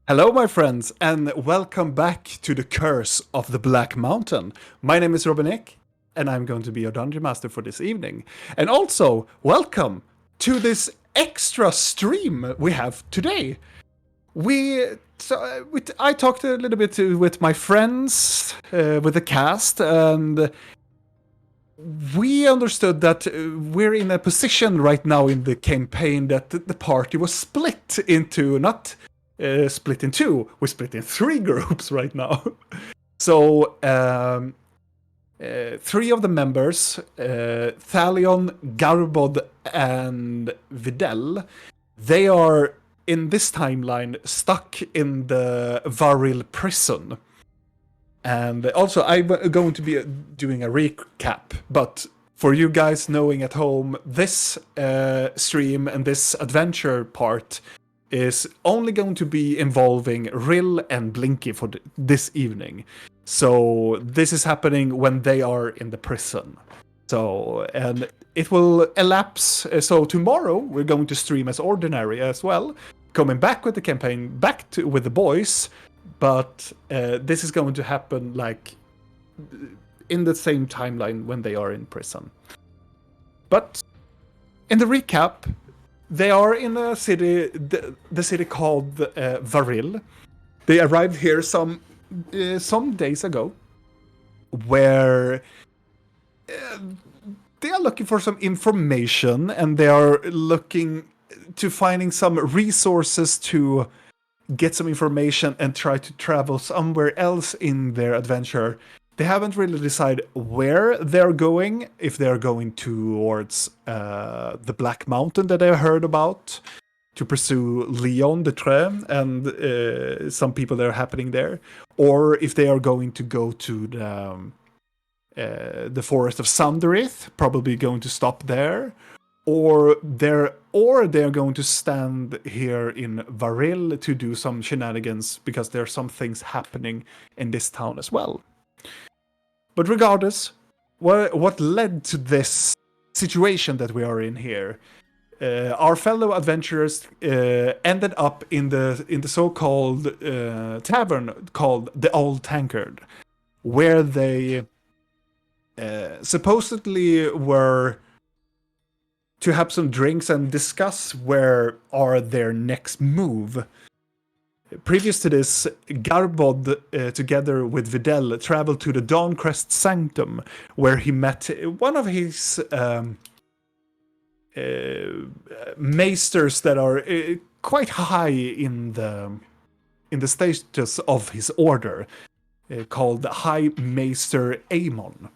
Hello, my friends, and welcome back to the Curse of the Black Mountain. My name is Robin Eck, and I'm going to be your dungeon master for this evening. And also, welcome to this extra stream we have today. I talked a little bit with my friends, with the cast, and we understood that we're in a position right now in the campaign that the party was split into not split in two. We're split in three groups right now. So three of the members, Thalion, Garbod, and Videl, they are in this timeline stuck in the Varil prison. And also, I'm going to be doing a recap, but for you guys knowing at home, this stream and this adventure part is only going to be involving Rill and Blinky for this evening. So this is happening when they are in the prison. So, and it will elapse. So tomorrow we're going to stream as ordinary as well, coming back with the campaign, with the boys. But this is going to happen like in the same timeline when they are in prison. But in the recap, they are in a city, the city called Varil. They arrived here some days ago, where they are looking for some information, and they are looking to finding some resources to get some information and try to travel somewhere else in their adventure. They haven't really decided where they're going, if they're going towards the Black Mountain that I heard about, to pursue Leon the Tre and some people that are happening there, or if they are going to go to the Forest of Sunderith, probably going to stop there, or they're going to stand here in Varil to do some shenanigans because there are some things happening in this town as well. But regardless, what led to this situation that we are in here? Our fellow adventurers ended up in the so-called tavern called the Old Tankard, where they supposedly were to have some drinks and discuss where are their next move. Previous to this, Garbod, together with Videl, traveled to the Dawncrest Sanctum, where he met one of his maesters that are quite high in the status of his order, called High Maester Amon.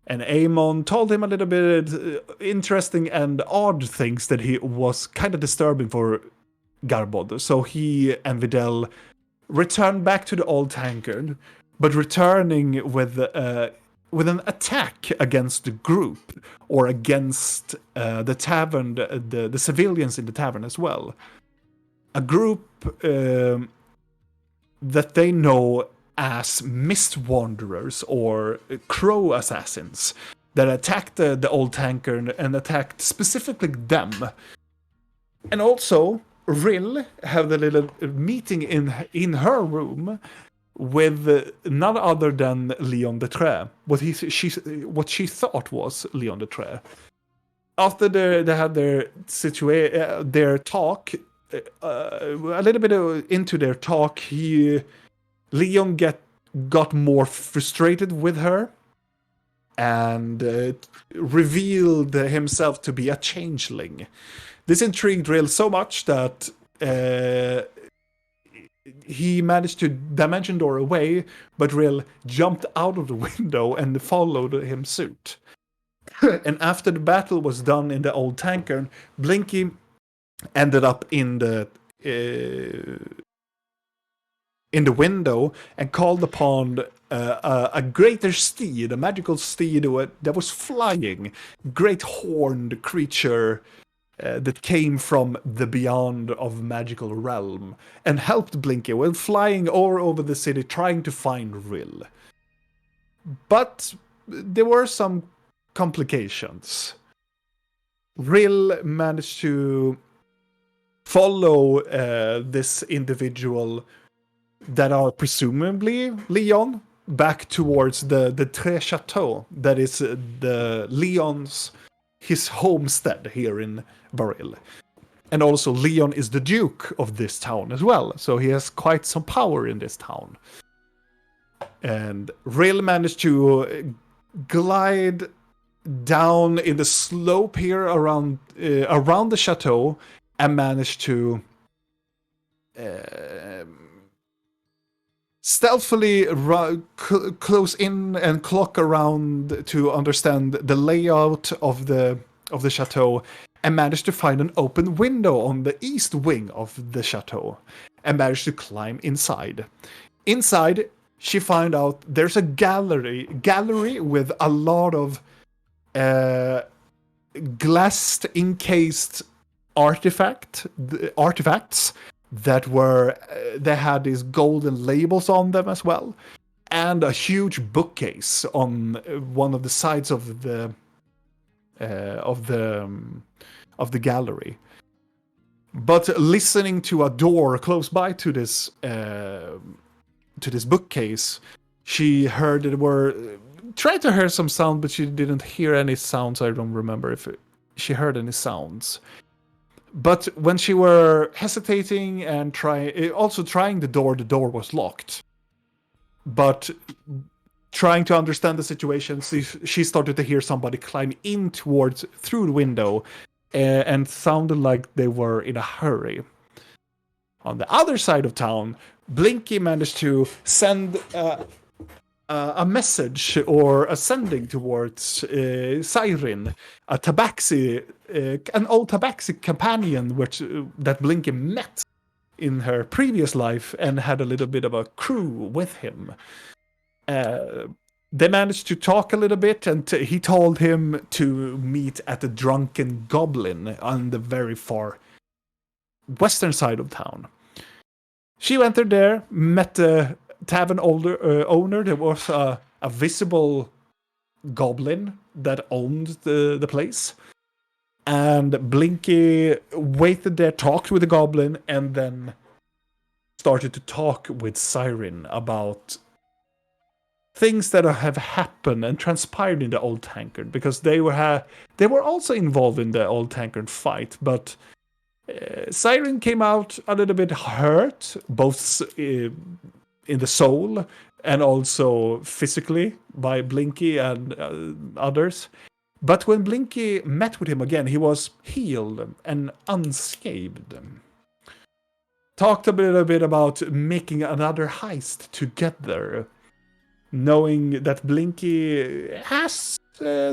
And Amon told him a little bit interesting and odd things that he was kind of disturbing for Garbod. So he and Videl returned back to the Old Tankard, but returning with an attack against the group, or against the tavern, the civilians in the tavern as well. A group that they know as Mist Wanderers or Crow Assassins that attacked the Old Tankard and attacked specifically them. And also, Rill had a little meeting in her room with none other than Leon the Tre. What she thought was Leon the Tre. After they had their talk, a little bit into their talk, Leon got more frustrated with her and revealed himself to be a changeling. This intrigued Rill so much that he managed to dimension door away, but Rill jumped out of the window and followed him suit. And after the battle was done in the Old Tankard, Blinky ended up in the window and called upon a greater steed, a magical steed that was flying, great horned creature that came from the beyond of magical realm, and helped Blinky while flying all over the city trying to find Rill. But there were some complications. Rill managed to follow this individual that are presumably Leon back towards the Tres Chateau that is the Leon's his homestead here in Baril. And also Leon is the Duke of this town as well, so he has quite some power in this town. And Rill managed to glide down in the slope here around the chateau and managed to stealthily close in and clock around to understand the layout of the chateau, and managed to find an open window on the east wing of the chateau and managed to climb inside. Inside, she found out there's a gallery with a lot of glassed, encased artifacts that were they had these golden labels on them as well, and a huge bookcase on one of the sides of the gallery. But listening to a door close by to this bookcase, she heard tried to hear some sound, but she didn't hear any sounds. I don't remember if she heard any sounds. But when she were hesitating and trying the door was locked. But trying to understand the situation, she started to hear somebody climb in through the window, and sounded like they were in a hurry. On the other side of town, Blinky managed to send a message or a sending towards Siren, an old tabaxi companion that Blinky met in her previous life and had a little bit of a crew with him. They managed to talk a little bit, and he told him to meet at the Drunken Goblin on the very far western side of town. She entered there, met the tavern owner. There was a visible goblin that owned the place. And Blinky waited there, talked with the goblin, and then started to talk with Siren about things that have happened and transpired in the Old Tankard, because they were also involved in the Old Tankard fight, but Siren came out a little bit hurt, both in the soul and also physically by Blinky and others. But when Blinky met with him again, he was healed and unscathed. Talked a little bit about making another heist together, knowing that Blinky has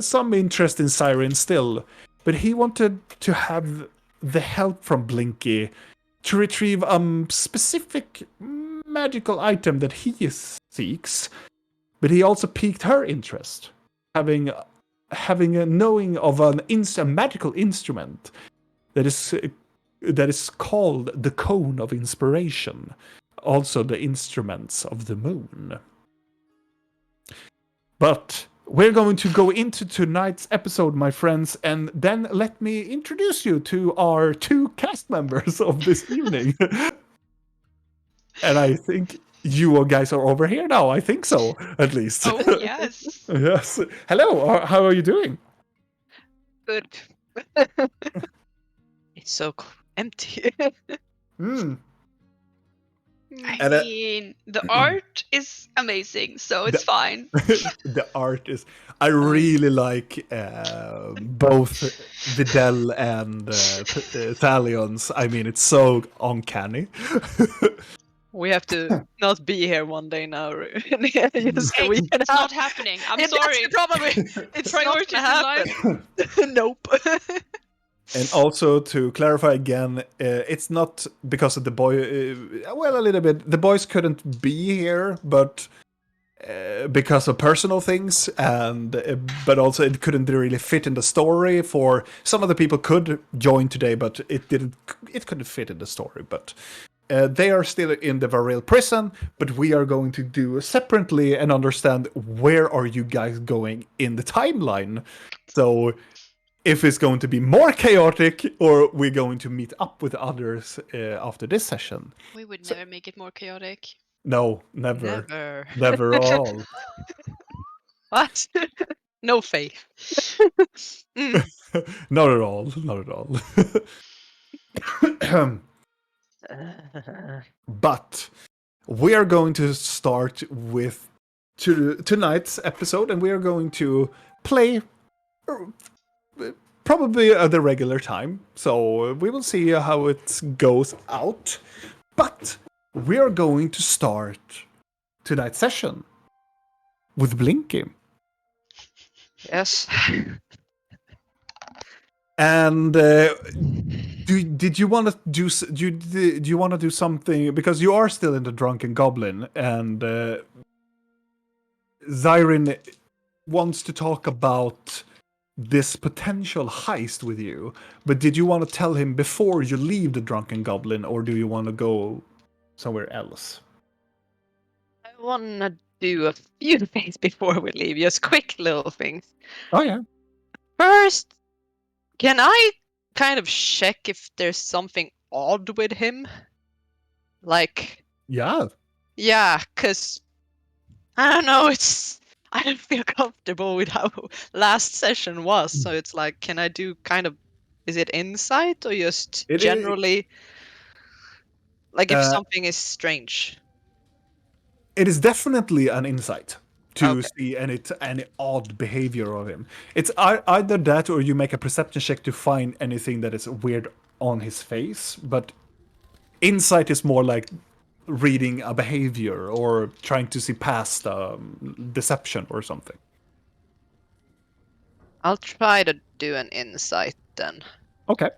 some interest in Siren still, but he wanted to have the help from Blinky to retrieve a specific magical item that he seeks, but he also piqued her interest, having a knowing of a magical instrument that is called the Cone of Inspiration, also the instruments of the moon. But we're going to go into tonight's episode, my friends, and then let me introduce you to our two cast members of this evening. And I think you guys are over here now. I think so, at least. Oh, yes. Yes. Hello, how are you doing? Good. It's so empty. I mean, the art is amazing, so it's fine. The art is... I really like both Videl and Thalions. I mean, it's so uncanny. We have to not be here one day now. It's not happening. I'm sorry. It's priorities in life. Nope. And also, to clarify again, it's not because of the boy... well, a little bit. The boys couldn't be here, but because of personal things, and but also it couldn't really fit in the story. For some of the people could join today, but it couldn't fit in the story. But they are still in the Varel prison, but we are going to do separately and understand where are you guys going in the timeline. So... if it's going to be more chaotic or we're going to meet up with others after this session. We would never make it more chaotic. No, never. Never. Never at all. What? No faith. Not at all. Not at all. But we are going to start with tonight's episode, and we are going to play probably at the regular time. So we will see how it goes out. But we are going to start tonight's session with Blinky. Yes. And did you want to do do you want to do something, because you are still in the Drunken Goblin, and Zyrin wants to talk about this potential heist with you, but did you want to tell him before you leave the Drunken Goblin, or do you want to go somewhere else? I want to do a few things before we leave. Just quick little things. Oh yeah. First, can I kind of check if there's something odd with him? Like, Yeah. yeah, because I don't know, I don't feel comfortable with how last session was. So it's like, can I do kind of, is it insight or just generally, like if something is strange? It is definitely an insight to see any odd behavior of him. It's either that, or you make a perception check to find anything that is weird on his face. But insight is more like reading a behavior or trying to see past deception or something. I'll try to do an insight then. Okay.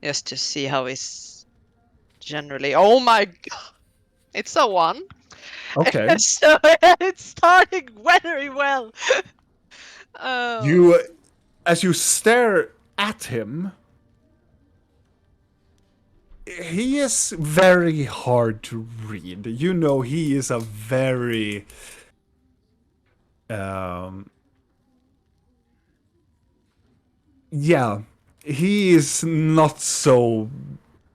Just to see how he's generally. Oh my god! It's a 1. Okay. So it's starting very well. You, as you stare at him, he is very hard to read. You know, he is a very yeah, he is not so,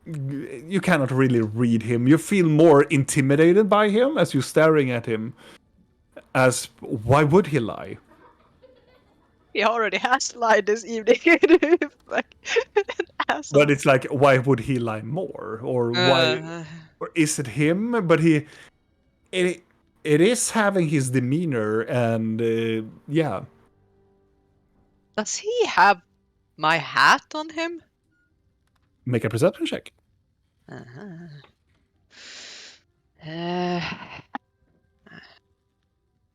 you cannot really read him. You feel more intimidated by him as you're staring at him, as why would he lie? He already has lied this evening. Like, an But it's like, why would he lie more? Or why? Or is it him? But it is having his demeanor, and yeah. Does he have my hat on him? Make a perception check.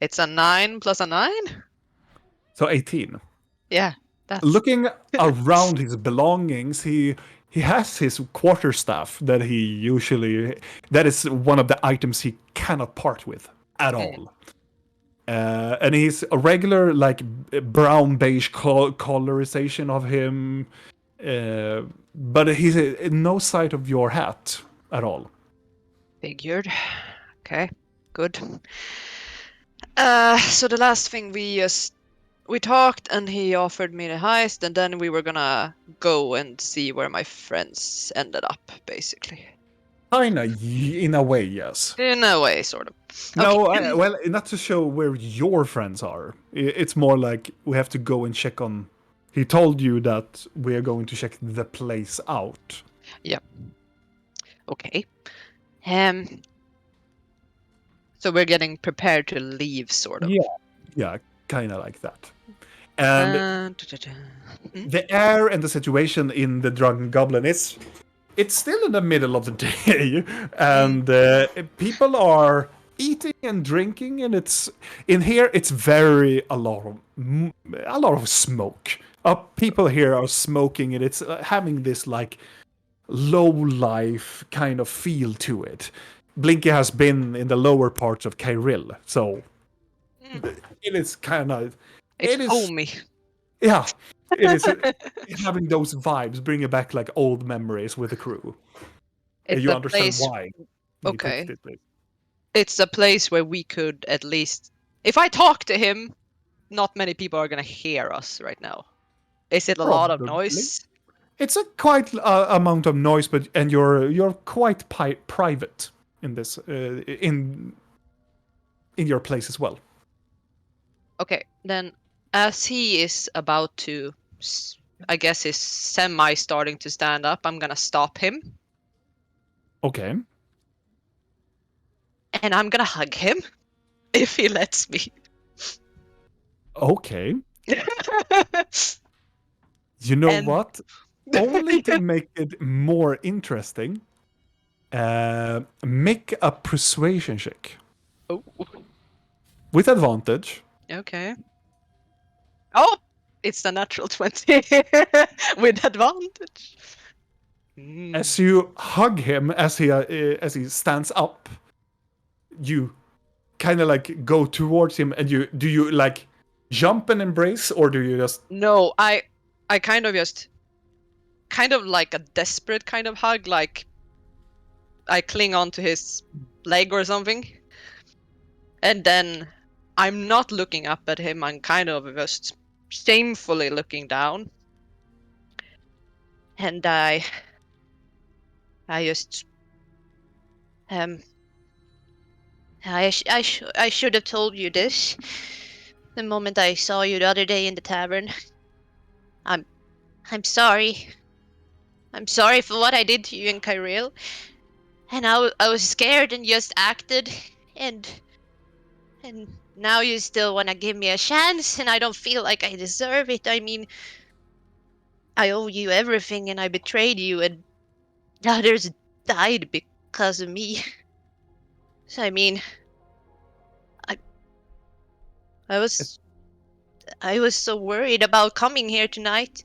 It's a 9 plus a 9? So 18. Yeah. That's... Looking around his belongings, he has his quarterstaff that he usually, that is one of the items he cannot part with at all. And he's a regular, like, brown beige colorization of him, but he's no sight of your hat at all. Figured. Okay, good. So the last thing we talked, and he offered me the heist, and then we were gonna go and see where my friends ended up, basically. Kinda, in a way, yes. In a way, sort of. No, Okay. well, not to show where your friends are. It's more like we have to go and check on. He told you that we are going to check the place out. Yeah. Okay. So we're getting prepared to leave, sort of. Yeah, kind of like that. And the air and the situation in the Drunken Goblin is, it's still in the middle of the day, and people are eating and drinking, and it's in here. It's a lot of smoke. People here are smoking, and it's having this like low life kind of feel to it. Blinky has been in the lower parts of Kyril, so it is kind of. It's homey. Yeah, it is having those vibes, bringing back like old memories with the crew. You understand why? Okay. It's a place where we could at least, if I talk to him, not many people are gonna hear us right now. Is it a lot of Probably. noise? It's a quite amount of noise, and you're quite private in this in your place as well. Okay, then as he is about to, I guess, is semi starting to stand up, I'm gonna stop him Okay. and I'm gonna hug him if he lets me. Okay. You know And- what? Only to make it more interesting, make a persuasion check Oh, with advantage. okay. Oh, it's the natural 20 with advantage. As you hug him, as he stands up, you kind of like go towards him, and do you like jump and embrace, or do you just? No, I kind of just, kind of like a desperate kind of hug, like I cling onto his leg or something. And then I'm not looking up at him, I'm kind of just shamefully looking down. And I just I should have told you this the moment I saw you the other day in the tavern. I'm sorry. I'm sorry for what I did to you in Kyril. And I was scared and just acted, and now you still want to give me a chance, and I don't feel like I deserve it. I mean, I owe you everything, and I betrayed you, and others died because of me. So I mean, I was so worried about coming here tonight,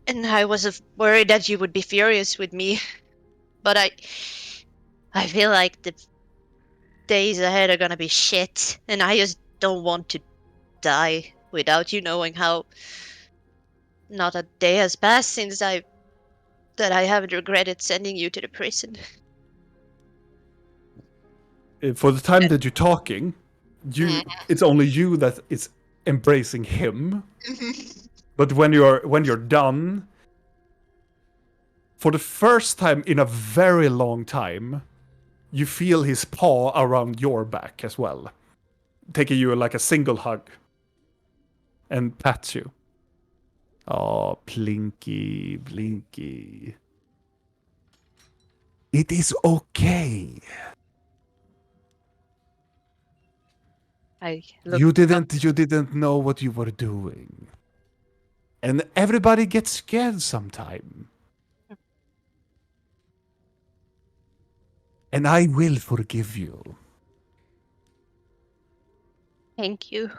and I was worried that you would be furious with me. But I feel like the days ahead are gonna be shit, and I just don't want to die without you knowing how not a day has passed since that I haven't regretted sending you to the prison. For the time that you're talking, it's only you that is embracing him. But when you're done, for the first time in a very long time, you feel his paw around your back as well, taking you like a single hug, and pats you. Oh, Blinky, Blinky. It is okay. You didn't know what you were doing. And everybody gets scared sometime. And I will forgive you. Thank you.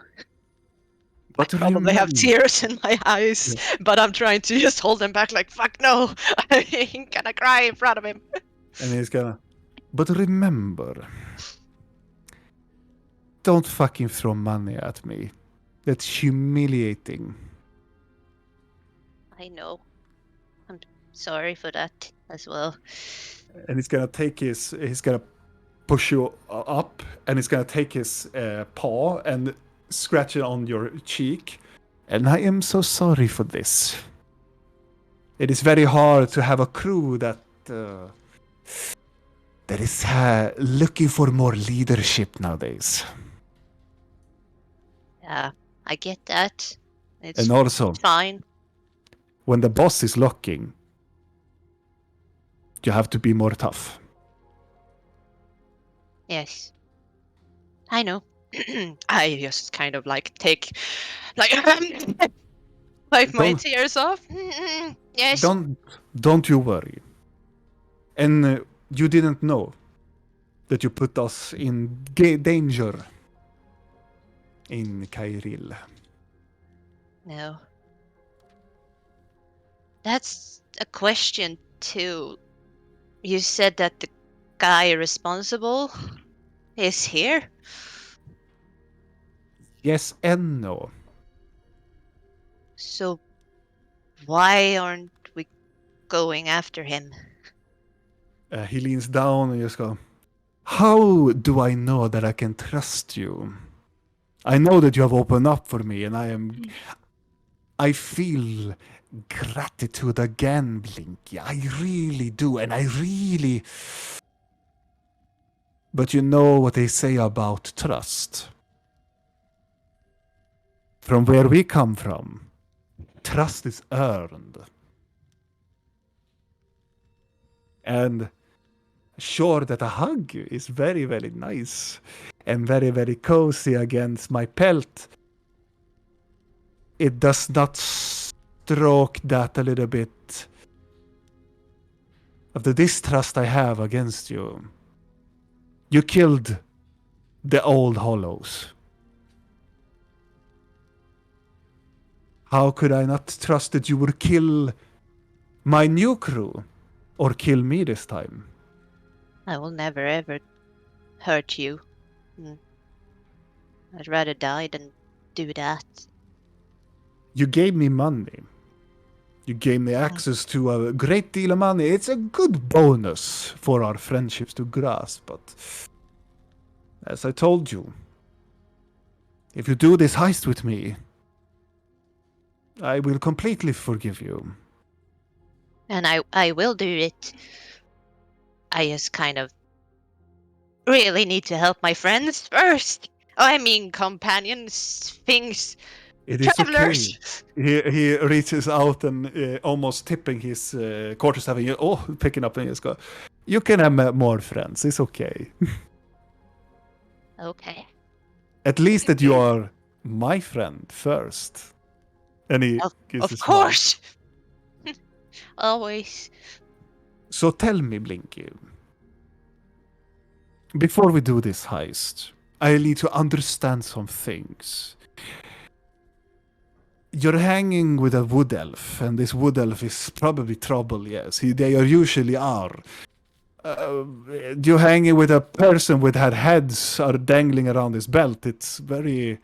But I probably have tears in my eyes, but I'm trying to just hold them back like, fuck no, I ain't gonna cry in front of him. And he's gonna... But remember, don't fucking throw money at me. That's humiliating. I know. I'm sorry for that as well. And he's gonna push you up, and he's gonna take his paw and scratch it on your cheek. And I am so sorry for this. It is very hard to have a crew that is looking for more leadership nowadays. Yeah, I get that. It's And also, fine. when the boss is looking, you have to be more tough. Yes. I know. I just kind of like take, like, wipe my tears off. Yes. Don't you worry. And you didn't know that you put us in danger in Kyril. No. That's a question too. You said that the guy responsible is here? Yes and no. So why aren't we going after him? He leans down and just goes, how do I know that I can trust you? I know that you have opened up for me, and I feel gratitude again, Blinky. I really do, and I really... But you know what they say about trust. From where we come from, trust is earned. And sure that a hug is very, very nice and very, very cozy against my pelt. It does not stroke that a little bit of the distrust I have against you. You killed the old hollows. How could I not trust that you would kill my new crew or kill me this time? I will never ever hurt you. I'd rather die than do that. You gave me money. You gave me access to a great deal of money. It's a good bonus for our friendships to grasp, but as I told you, if you do this heist with me, I will completely forgive you. And I will do it. I just kind of really need to help my friends first. Oh, I mean, companions, things, It is travelers. okay. He reaches out and almost tipping his quarterstaff and picking up and just go, you can have more friends. It's okay. Okay. At least that you are my friend first. And he gives a Of smile. course. Always. So tell me, Blinky, before we do this heist, I need to understand some things. You're hanging with a wood elf, and this wood elf is probably trouble, yes. They usually are. You're hanging with a person with her heads are dangling around his belt. It's very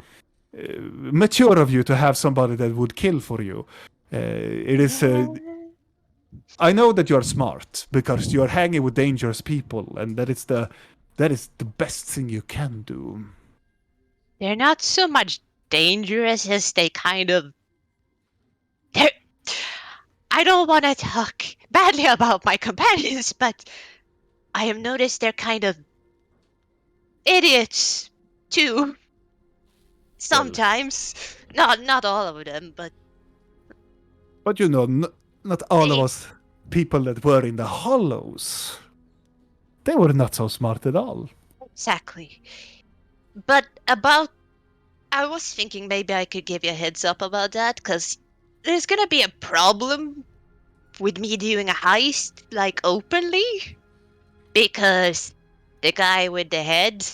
mature of you to have somebody that would kill for you. It is... I know that you're smart, because you're hanging with dangerous people, and that is the best thing you can do. They're not so much dangerous as they kind of... I don't want to talk badly about my companions, but I have noticed they're kind of idiots too. Sometimes. Not all of them, but... But you know, not all of us people that were in the hollows, they were not so smart at all. Exactly. But about... I was thinking maybe I could give you a heads up about that, because there's gonna be a problem with me doing a heist, like, openly. Because the guy with the head,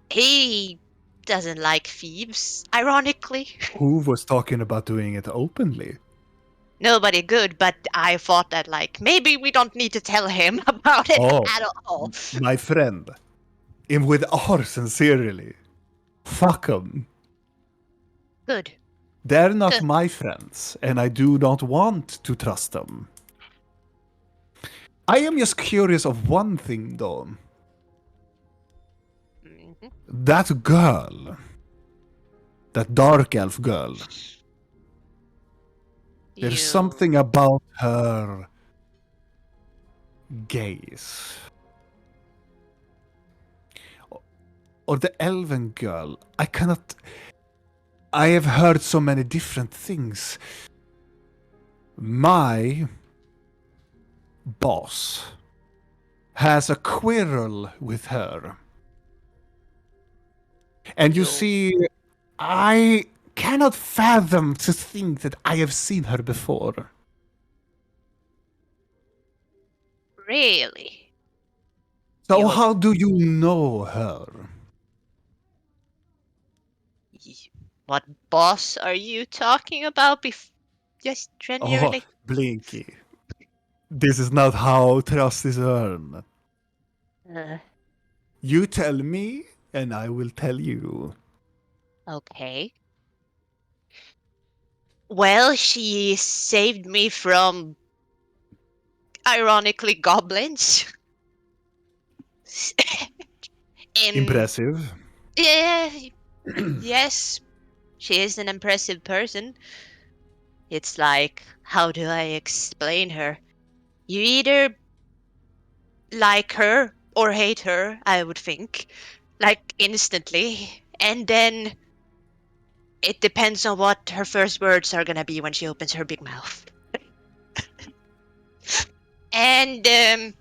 he doesn't like thieves, ironically. Who was talking about doing it openly? Nobody good, but I thought that, like, maybe we don't need to tell him about it at all. My friend, with R sincerely, fuck them. Good. They're not my friends, and I do not want to trust them. I am just curious of one thing, though. Mm-hmm. That girl, that dark elf girl, there's something about her gaze. Or the elven girl. I cannot... I have heard so many different things. My boss has a quarrel with her. And you see, I cannot fathom to think that I have seen her before. Really? So how do you know her? What boss are you talking about? Just generally? Oh, Blinky. This is not how trust is earned. You tell me, and I will tell you. Okay. Well, she saved me from, ironically, goblins. Impressive. Yeah, yes, she is an impressive person. It's like, how do I explain her? You either like her or hate her, I would think, like instantly. And then it depends on what her first words are gonna be when she opens her big mouth. And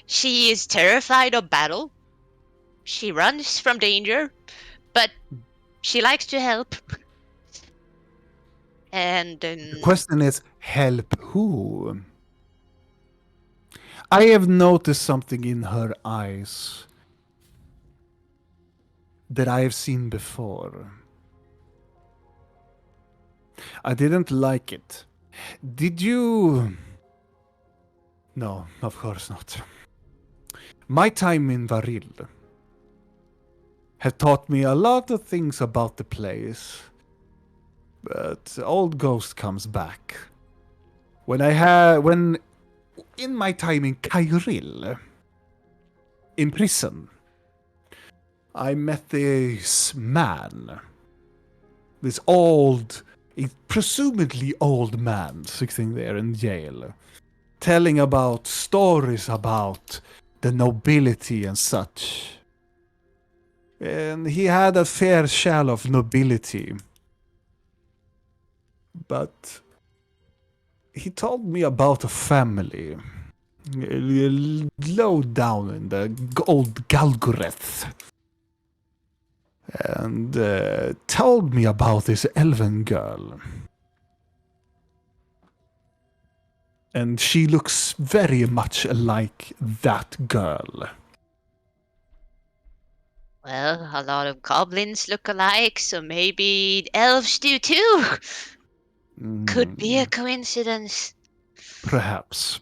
she is terrified of battle. She runs from danger, but she likes to help. And The question is, help who? I have noticed something in her eyes that I have seen before. I didn't like it. Did you... No, of course not. My time in Varil had taught me a lot of things about the place. But old ghost comes back. When in my time in Kairil, in prison, I met this man. This old, presumably old man, sitting there in jail, telling about stories about the nobility and such. And he had a fair share of nobility. But he told me about a family low down in the old Galgoreth. And told me about this elven girl. And she looks very much like that girl. well, a lot of goblins look alike, so maybe elves do too. Could be a coincidence. Perhaps.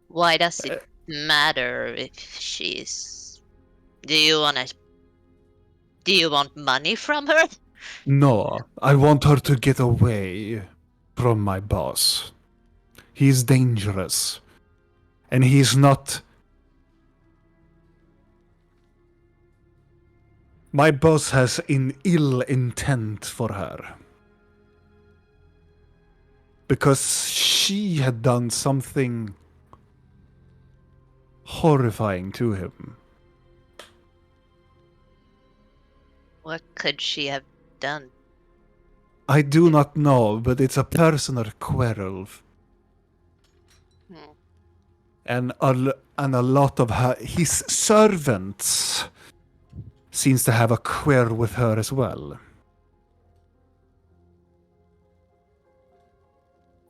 Why does it matter if she's... Do you want money from her? No, I want her to get away from my boss. He's dangerous. And he's not... My boss has an ill intent for her. Because she had done something horrifying to him. What could she have done? I do not know, but it's a personal quarrel. And a lot of his servants seems to have a quarrel with her as well.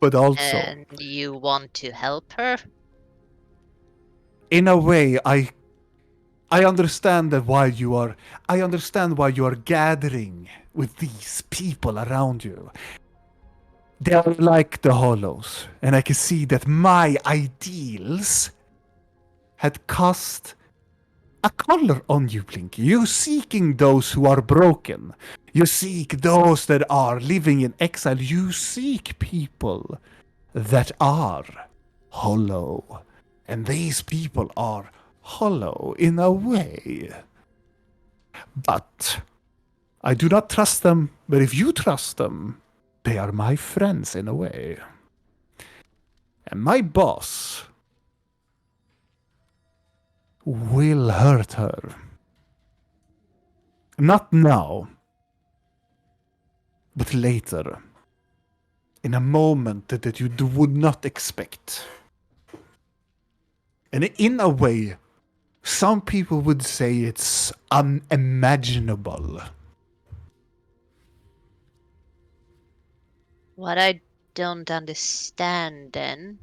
But also, And you want to help her? in a way, I understand that I understand why you are gathering with these people around you. They are like the Hollows, and I can see that my ideals had cast a color on you, Blinky. You're seeking those who are broken. You seek those that are living in exile. You seek people that are hollow. And these people are hollow in a way. But I do not trust them. But if you trust them, they are my friends in a way. And my boss will hurt her. Not now, but later. In a moment that you would not expect. And in a way, some people would say it's unimaginable. What I don't understand then,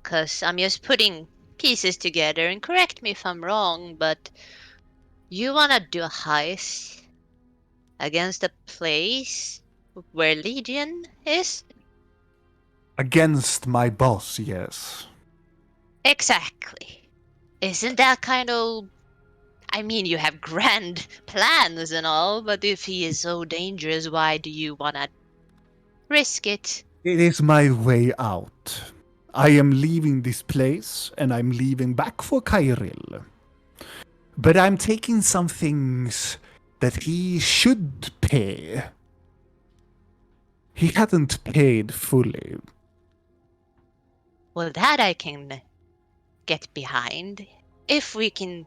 because I'm just putting pieces together, and correct me if I'm wrong, but you want to do a heist against a place where Legion is? Against my boss, yes. Exactly. Isn't that kind of... I mean, you have grand plans and all, but if he is so dangerous, why do you want to risk it? It is my way out. I am leaving this place, and I'm leaving back for Kairil. But I'm taking some things that he should pay. He hadn't paid fully. Well, that I can get behind. If we can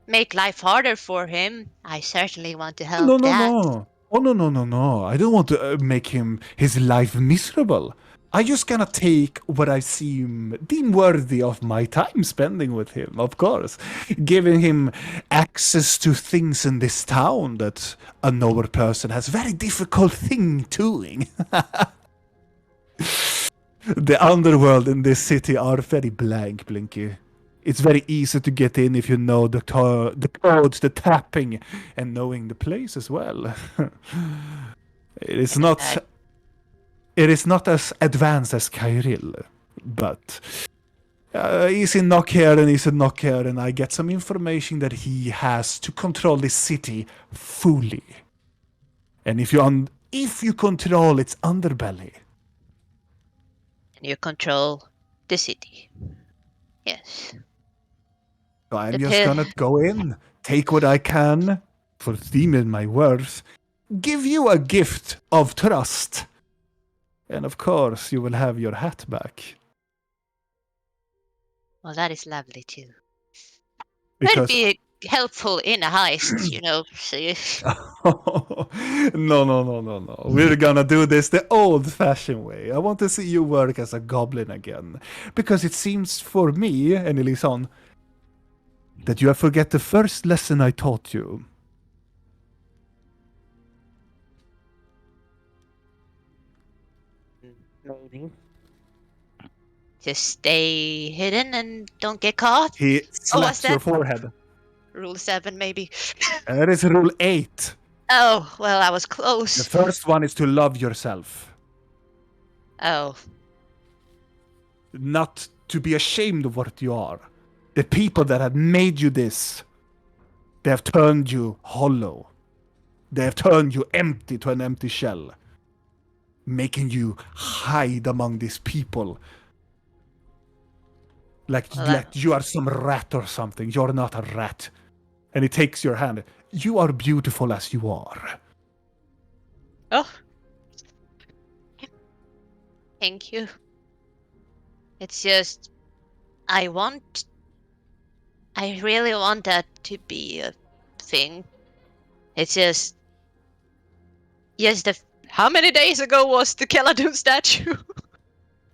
make life harder for him, I certainly want to help No. Oh, no. I don't want to make his life miserable. I just gonna take what I deem worthy of my time spending with him, of course. Giving him access to things in this town that a noble person has very difficult thing doing. The underworld in this city are very blank, Blinky. It's very easy to get in if you know the codes, the tapping, and knowing the place as well. It is not as advanced as Kyril, but he's in Knockhair and he's in Knockhair, and I get some information that he has to control this city fully. And if you control its underbelly, and you control the city. Yes. so I'm The just pit. gonna go in, take what I can, for steaming my worth, give you a gift of trust. And of course, you will have your hat back. Well, that is lovely too. Because That'd be helpful in a heist, So no. We're gonna do this the old-fashioned way. I want to see you work as a goblin again. Because it seems for me, and Elison, that you have forget the first lesson I taught you. maybe just stay hidden and don't get caught. He what's slaps your that? forehead. Rule 7, maybe. That is rule 8. Oh, well, I was The close. first one is to love yourself. Oh, Not to be ashamed of what you are. The people that have made you this, they have turned you hollow. They have turned you empty to an empty shell. Making you hide among these people. Like you are some rat or something. You're not a rat. And he takes your hand. You are beautiful as you are. oh. Thank you. It's just, I really want that to be a thing. It's just how many days ago was the Keladun statue?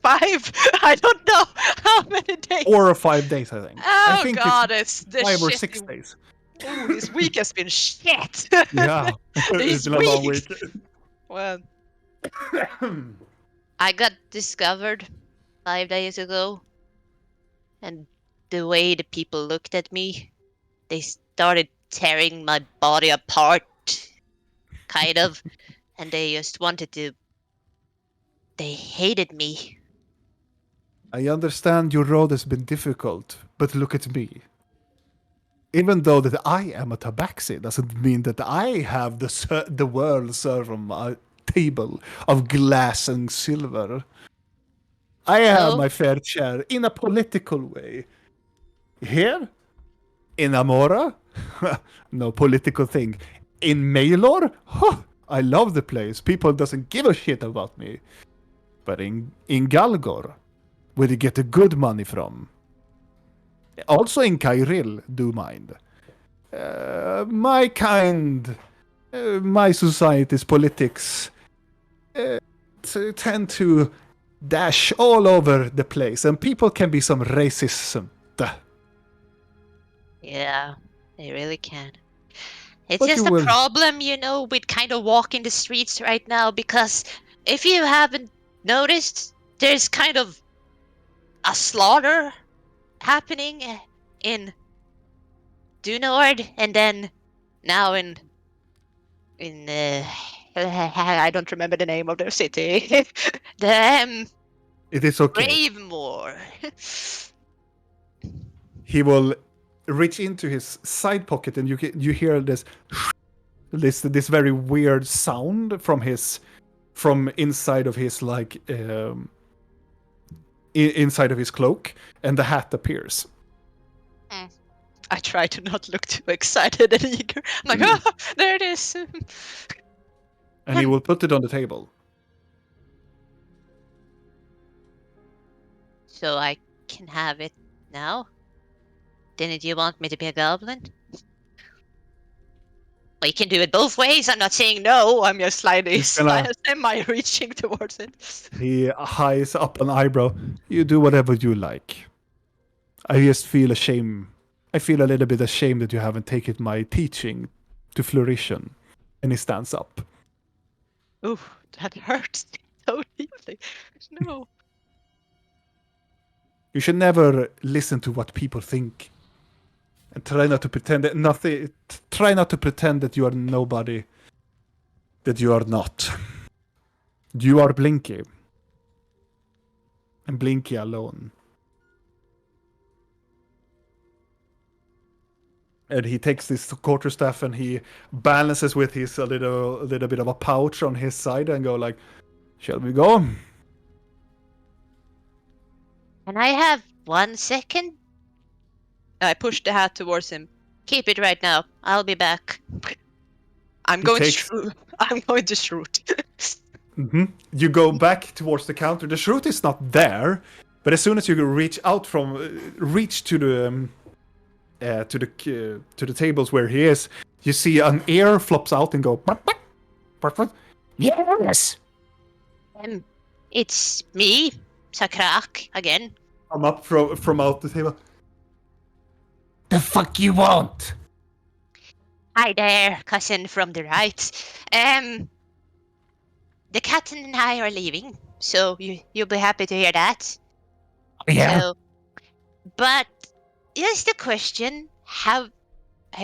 5? I don't know how many days. 4 or 5 days, I think. Oh I think God, it's the 5 or shit 6 you- days. Ooh, this week has been shit. Yeah. It's been a long week. Well, I got discovered 5 days ago, and the way the people looked at me, they started tearing my body apart, kind of, and they just they hated me. I understand your road has been difficult, but look at me. Even though that I am a tabaxi, doesn't mean that I have the world served on my table of glass and silver. I have Oh. my fair share in a political way. Here, in Amora, no political thing. In Maelor, I love the place. People doesn't give a shit about me. But in Galgor, where you get the good money from. Also in Kyril, do mind. My society's politics tend to dash all over the place, and people can be some racist. Yeah, they really can. It's But just you a will- problem, with kind of walking the streets right now, because if you haven't noticed, there's kind of a slaughter happening in Dunord, and then now in I don't remember the name of their city. The It is okay. Gravemore. He will reach into his side pocket, and you hear this very weird sound from inside of his inside of his cloak, and the hat appears. I try to not look too excited and eager. I'm like, ah, there it is. And he will put it on the table. So I can have it now? Didn't you want me to be a goblin? Well, you can do it both ways. I'm not saying no. I'm just slightly He's gonna- semi-reaching towards it. He highs up an eyebrow. You do whatever you like. I just feel ashamed. I feel a little bit ashamed that you haven't taken my teaching to fruition. And he stands up. Ooh, that hurts so deeply. No. You should never listen to what people think. And try not to pretend that nothing. Try not to pretend that you are nobody. That you are not. You are Blinky. And Blinky alone. And he takes this quarterstaff and he balances with his a little bit of a pouch on his side and go like, "Shall we go?" Can I have 1 second? I push the hat towards him. Keep it right now. I'll be back. I'm He going takes- to shoot. I'm going to shoot. You go back towards the counter. The shroot is not there, but as soon as you reach out reach to the tables where he is, you see an ear flops out and go. "Bark, bark, bark, bark." Yes. It's me, Sakrak, again. I'm up from out the table. The fuck you want? Hi there, cousin from the right. The captain and I are leaving, so you'll be happy to hear that. Yeah. So, but here's the question: Have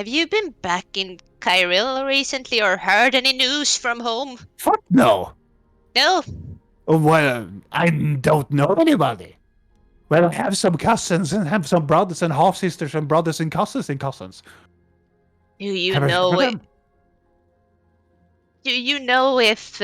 you been back in Kyril recently, or heard any news from home? Fuck no. No. Well, I don't know anybody. Well, I have some cousins and have some brothers and half sisters and brothers and cousins and cousins. Do you Have I know heard it? them? Do you know if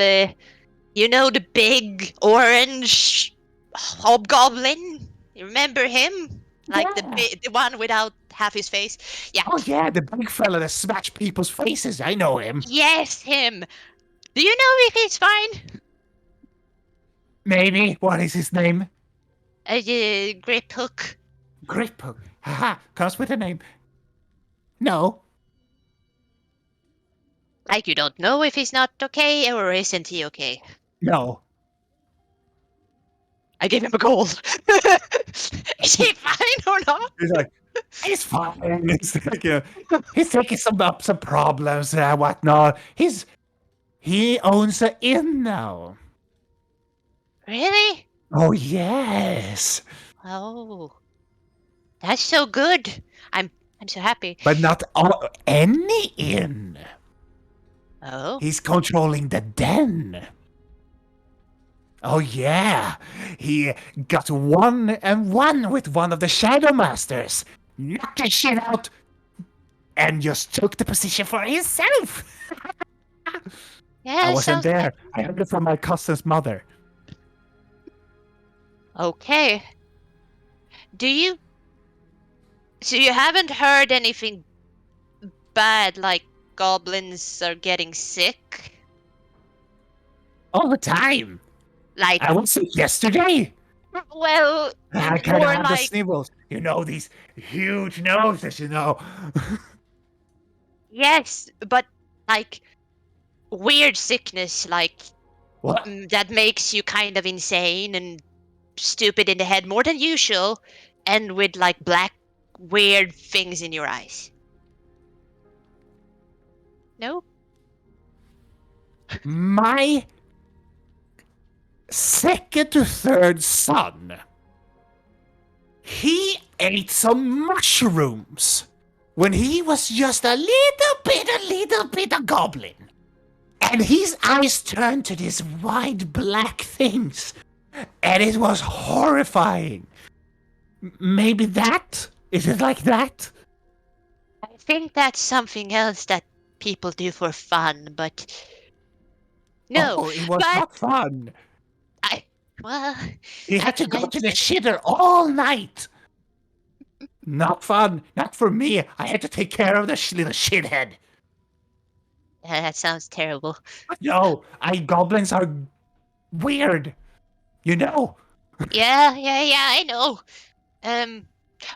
you know the big orange hobgoblin? You remember him? Like the one without half his face? Yeah. Oh yeah, the big fella that smashed people's faces. I know him. Yes, him. Do you know if he's fine? Maybe. What is his name? Grip hook. Grip Hook. Haha, comes with a name. No. Like you don't know if he's not okay or isn't he okay? No. I gave him a goal. Is he fine or not? He's like, he's fine. He's like, he's taking some problems and whatnot. He owns an inn now. Really? Oh yes. Oh, that's so good. I'm so happy. But not any inn. Oh, He's controlling the den. Oh yeah, he got 1-1 with one of the Shadow Masters. Knocked the shit out, and just took the position for himself. yeah. I wasn't sounds there. I heard it from my cousin's mother. Okay. So you haven't heard anything bad, like goblins are getting sick? All the time. Like, I was sick yesterday. well, I kind of more have the like, sniffles. You know, these huge noses, you know. yes, but like weird sickness, like What? that makes you kind of insane and stupid in the head more than usual, and with like black weird things in your eyes. No? My second to third son, he ate some mushrooms when he was just a little bit of goblin. And his eyes turned to these wide black things. And it was horrifying. Maybe that? Is it like that? I think that's something else that people do for fun, but no. Oh, it was but not fun. well, He had to go to the shitter all night. Not fun. Not for me. I had to take care of the little shithead. That sounds terrible. No, goblins are weird. You know. Yeah, I know.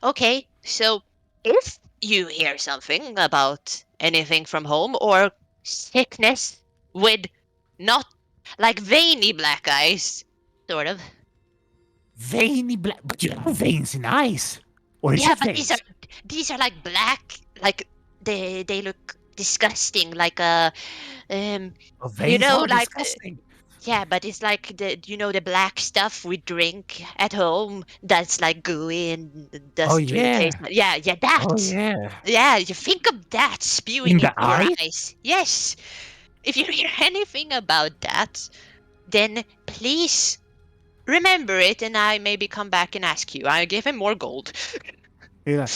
Okay, so if you hear something about anything from home or sickness with not like veiny black eyes, sort of. Veiny black, but you have veins in eyes. Or is Yeah, it but veins? these are like black, like they look disgusting, like Oh, you veins know, are like disgusting. yeah, but it's like the black stuff we drink at home that's like gooey and Oh doesn't really taste. yeah. Yeah, that. Oh yeah. Yeah, you think of that spewing In the into your eye? eyes. Yes. If you hear anything about that, then please remember it and I maybe come back and ask you. I give him more gold. Yeah.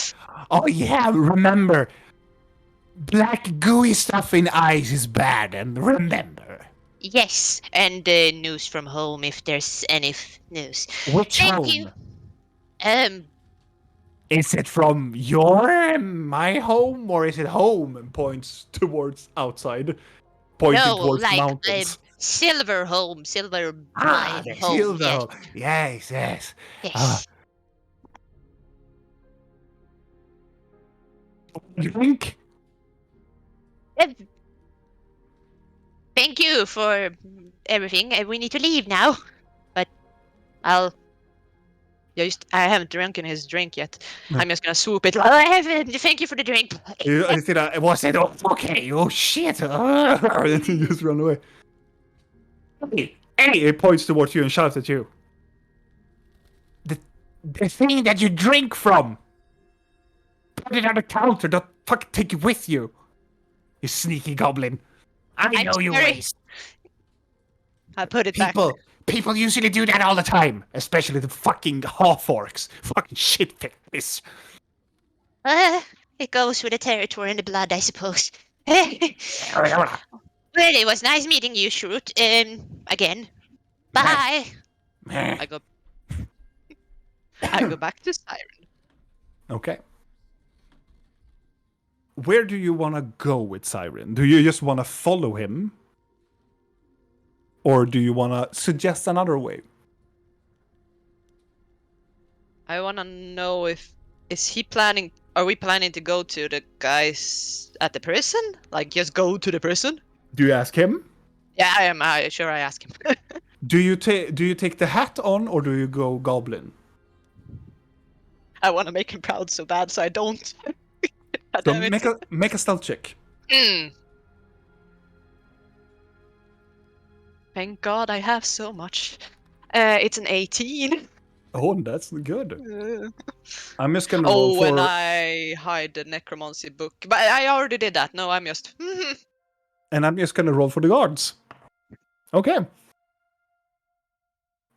Oh yeah. Remember, black gooey stuff in eyes is bad. And remember, Yes, and news from home if there's any news. which Thank you. home? Um, Is it from my home, or is it home? And points towards outside, pointing no, towards the like mountains. silver home, silver Ah, mine the home. silver home. Yes, yes. Yes. Drink. Um, Thank you for everything. We need to leave now, but I'll. I haven't drunken his drink yet. No. I'm just gonna swoop it. Thank you for the drink. Was it okay? Oh shit! And he just run away. Hey, it points towards you and shouts at you. The thing that you drink from. Put it on the counter. Don't fucking take it with you. You sneaky goblin. I know your sorry. ways. I put it back. People usually do that all the time, especially the fucking half-orcs. Fucking shit-face. It goes with the territory and the blood, I suppose. Well, it was nice meeting you, Shrewd. Again. Bye. I go back to Siren. Okay. Where do you want to go with Siren? Do you just want to follow him? Or do you want to suggest another way? I want to know if are we planning to go to the guys at the prison? Like just go to the prison? Do you ask him? Yeah, I am. I ask him. Do you take the hat on, or do you go goblin? I want to make him proud so bad, so I don't. God So damn it. make a stealth check. Thank God I have so much. It's an 18. Oh, that's good. I'm just gonna roll Oh, for. when I hide the necromancy book. But I already did that. No, I'm just. And I'm just gonna roll for the guards. Okay.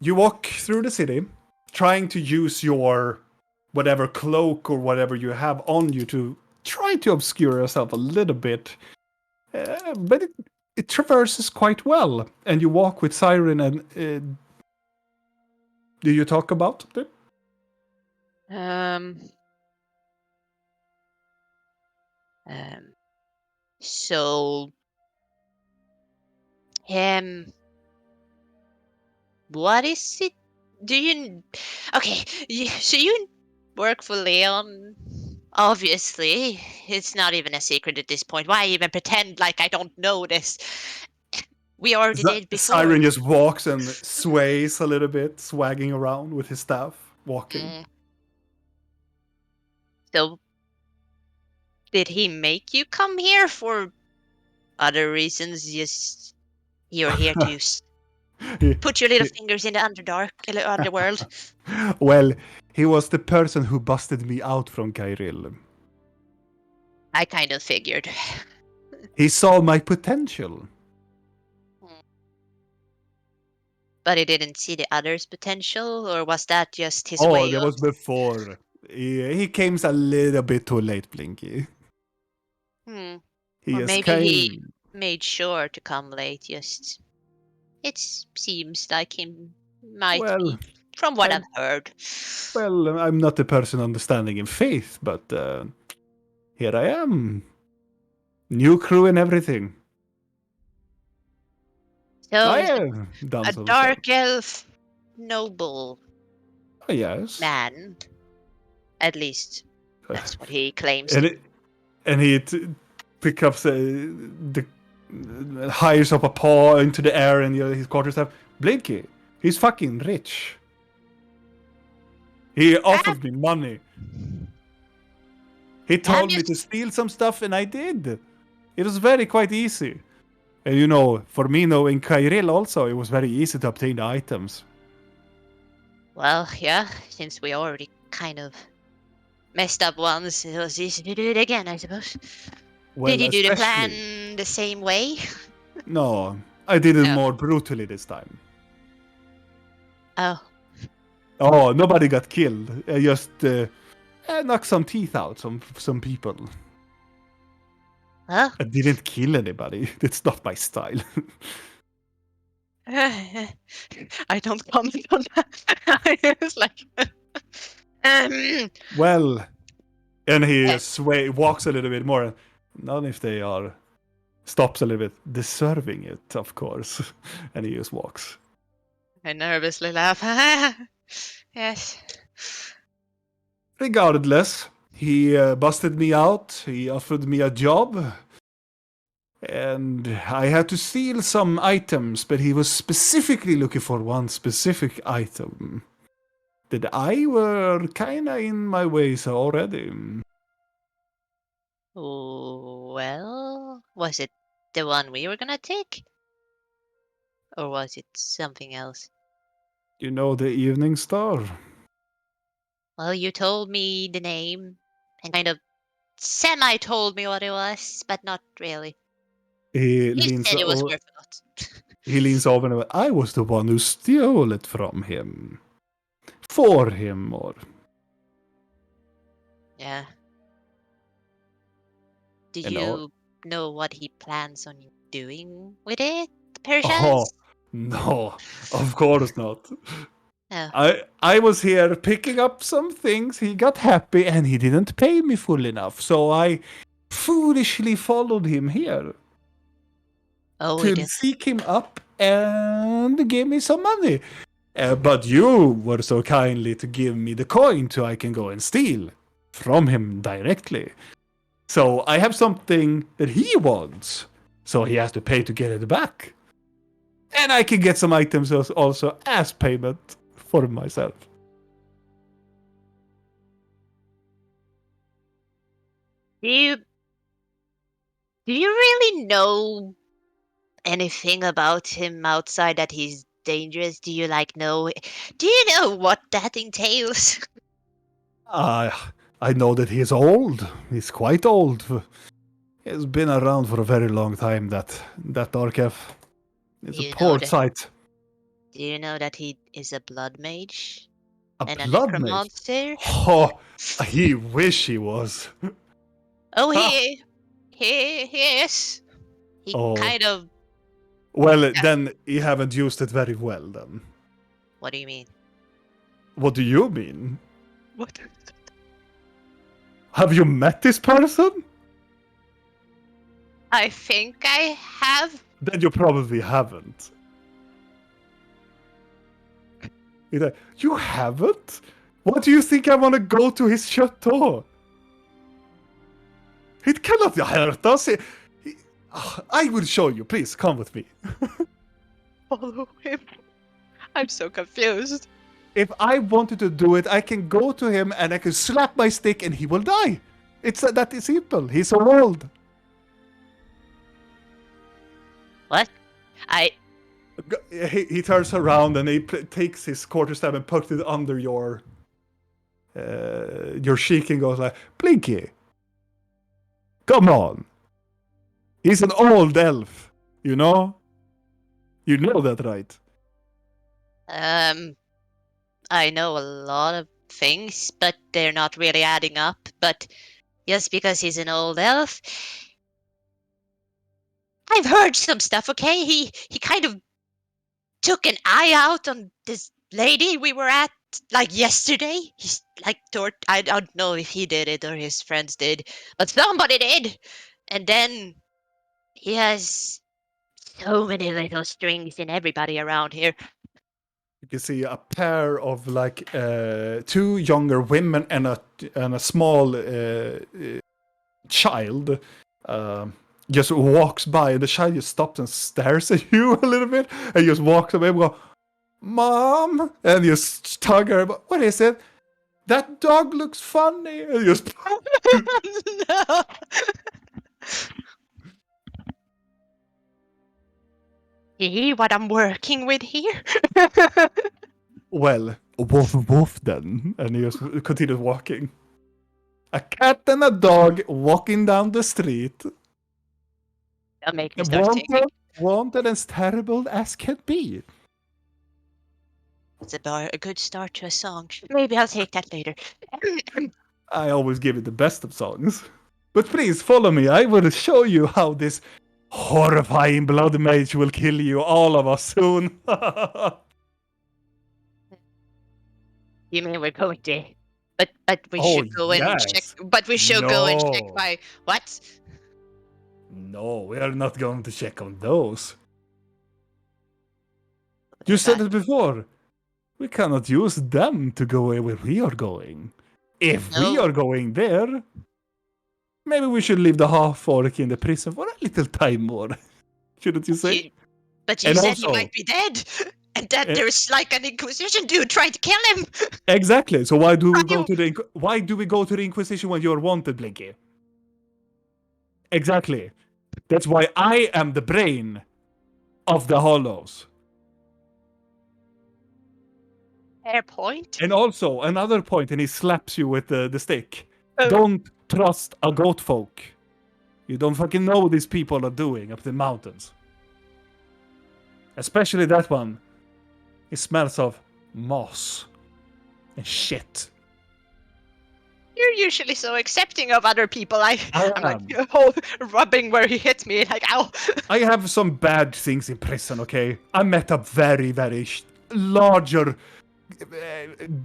You walk through the city, trying to use your whatever cloak or whatever you have on you to try to obscure yourself a little bit. But it traverses quite well. And you walk with Siren and... do you talk about it? So, what is it? Okay, so you work for Leon? Obviously, it's not even a secret at this point. Why even pretend like I don't know this? We already did before. Siren just walks and sways a little bit, swagging around with his staff, walking. So, did he make you come here for other reasons? Just you're here to put your little fingers in the underworld. Well, he was the person who busted me out from Kairil. I kind of figured. He saw my potential. But he didn't see the other's potential, or was that just his way? Oh, that was before. He came a little bit too late, Blinky. Or He maybe he made sure to come late. Just it seems like him might be. From what And- I've heard. Well, I'm not the person understanding in faith, but here I am. New crew and everything. So I he's have done a some dark stuff. elf noble Oh, yes. man. At least that's what he claims. And he picks up the hires up a paw into the air and his quarterstaff. Blinky, he's fucking rich. He offered me money. He told you me to steal some stuff, and I did. It was very quite easy. And you know, for me knowing Kairil also, it was very easy to obtain the items. Well, yeah, since we already kind of messed up once, it was easy to do it again, I suppose. Well, Did you do the especially- plan the same way? No, I did it No. more brutally this time. Oh, Oh, nobody got killed. I just knocked some teeth out some people. well, I didn't kill anybody. That's not my style. I don't comment on that. I was like, Well, and he walks a little bit more. Not if they are stops a little bit, deserving it, of course. And he just walks. I nervously laugh. Yes. Regardless, he busted me out. He offered me a job. And I had to steal some items, but he was specifically looking for one specific item that I were kinda in my ways already. well, was it the one we were gonna take? Or was it something else? You know the Evening Star? Well, you told me the name and kind of semi told me what it was, but not really. He You leans said it was o- worth a lot. He leans over and I was the one who stole it from him. For him, or... Yeah. Do You you know- know what he plans on doing with it, Oh, perchance? no, of course not. Oh. I was here picking up some things, he got happy, and he didn't pay me full enough, so I foolishly followed him here Oh, to it is. seek him up and give me some money. But you were so kindly to give me the coin so I can go and steal from him directly. So I have something that he wants, so he has to pay to get it back. And I can get some items also as payment for myself. Do you really know anything about him outside that he's dangerous? Do you do you know what that entails? I know that he's old. He's quite old. He's been around for a very long time, that Dark Elf. It's You a know poor that- sight. Do you know that he is a blood mage A and a blood mage? necromancer? Oh, he wish he was. Oh, Huh. he is. He Oh. kind of. Well, then you haven't used it very well, then. What do you mean? What do you mean? What? Have you met this person? I think I have. Then you probably haven't. He's like, you haven't? What do you think I want to go to his chateau? It cannot hurt us. I will show you. Please, come with me. Follow him. I'm so confused. If I wanted to do it, I can go to him and I can slap my stick and he will die. It's that simple. He's so old. What? He turns around and he takes his quarterstaff and puts it under your cheek and goes like, Blinky, come on. He's an old elf, you know? You know that, right? I know a lot of things, but they're not really adding up. But just because he's an old elf, I've heard some stuff. Okay, he kind of took an eye out on this lady we were at like yesterday. He's like I don't know if he did it or his friends did, but somebody did. And then he has so many little strings in everybody around here. You can see a pair of like 2 younger women and a small child just walks by, and the child just stops and stares at you a little bit, and just walks away and go, "Mom," and just tug her. What is it? That dog looks funny. And just No. See what I'm working with here? well, woof woof then, and he just continues walking. A cat and a dog walking down the street. That'll make me start thinking. Wanted as terrible as can be. It's a good start to a song. Maybe I'll take that later. I always give it the best of songs. But please follow me. I will show you how this horrifying blood mage will kill you, all of us, soon. You mean we're going to? But we Oh, should go in and check. yes. But we should go and check No. my what? No, we are not going to check on those. You said it before. We cannot use them to go where we are going. If we No. are going there, maybe we should leave the half-orc in the prison for a little time more. Shouldn't you say? But you And said also- he might be dead, and that there's like an Inquisition dude trying to kill him. Exactly. So why do we go you- to the Inquisition when you're wanted, Blinky? Exactly. That's why I am the brain of the Hollows. Fair point. And also another point, and he slaps you with the stick. Oh. Don't trust a goat folk. You don't fucking know what these people are doing up the mountains. Especially that one. It smells of moss and shit. You're usually so accepting of other people. I'm am. like oh, rubbing where he hit me, like ow. I have some bad things in prison, okay? I met a very, very larger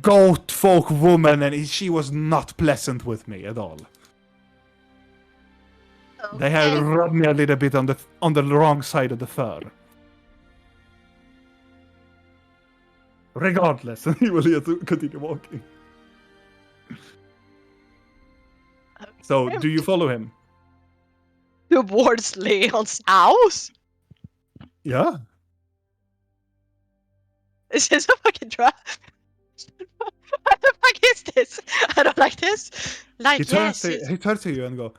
goat folk woman, and she was not pleasant with me at all. They had Okay. rubbed me a little bit on the wrong side of the fur. Regardless, he will have to continue walking. So, do you follow him? Towards Leon's house? Yeah. Is this a fucking trap? What the fuck is this? I don't like this. Like He turns to you and go,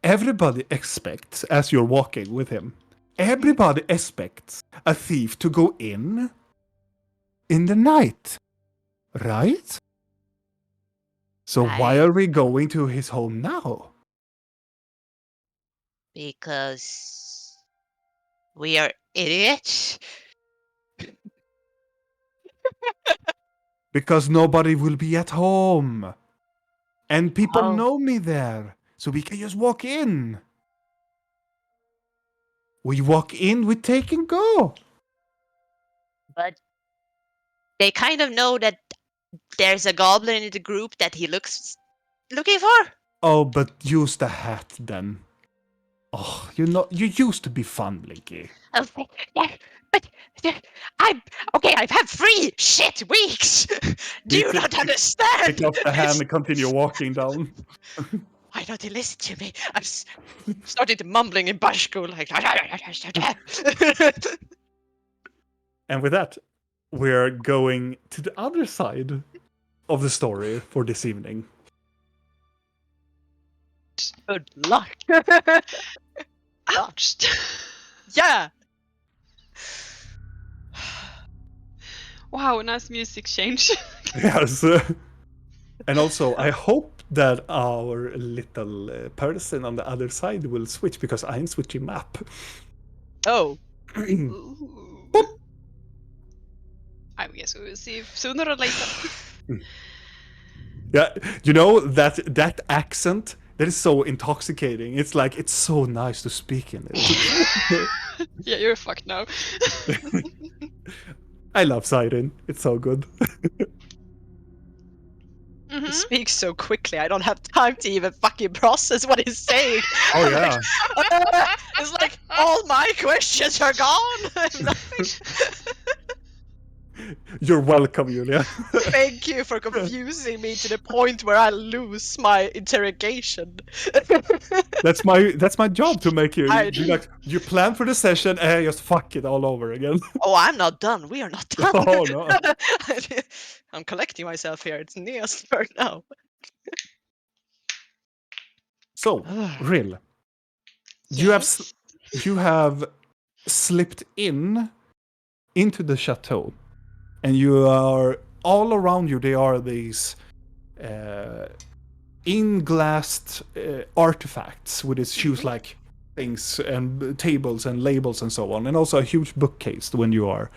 everybody expects, as you're walking with him, everybody expects a thief to go in the night. Right? So why Right. are we going to his home now? because we are idiots. Because nobody will be at home. And people Oh. know me there. So we can just walk in. We walk in, we take and go. But they kind of know that there's a goblin in the group that he looking for. Oh, but use the hat then. Oh, you used to be fun, Blinky. Okay, yeah, but I've had 3 shit weeks. Do you not understand? Pick up the hand and continue walking down. Why don't he listen to me? I'm started mumbling in Bashko like. And with that, we're going to the other side of the story for this evening. Good luck. Ouch. Yeah. Wow, nice music change. Yes. And also, I hope that our little person on the other side will switch, because I'm switching map. Oh. Ooh. I guess we will see sooner or later. Yeah, you know, that accent, that is so intoxicating. It's like, it's so nice to speak in it. Yeah, you're fucked now. I love Siren. It's so good. He speaks so quickly, I don't have time to even fucking process what he's saying. Oh yeah. It's like all my questions are gone. Nothing. You're welcome, Julia. Thank you for confusing me to the point where I lose my interrogation. That's my job to make you. You plan for the session and just fuck it all over again. Oh, I'm not done. We are not done. Oh no. I'm collecting myself here. It's Nea's turn now. So, Rill, you have slipped into the chateau, and you are all around you. There are these in-glassed artifacts with its shoes-like things and tables and labels and so on, and also a huge bookcase when you are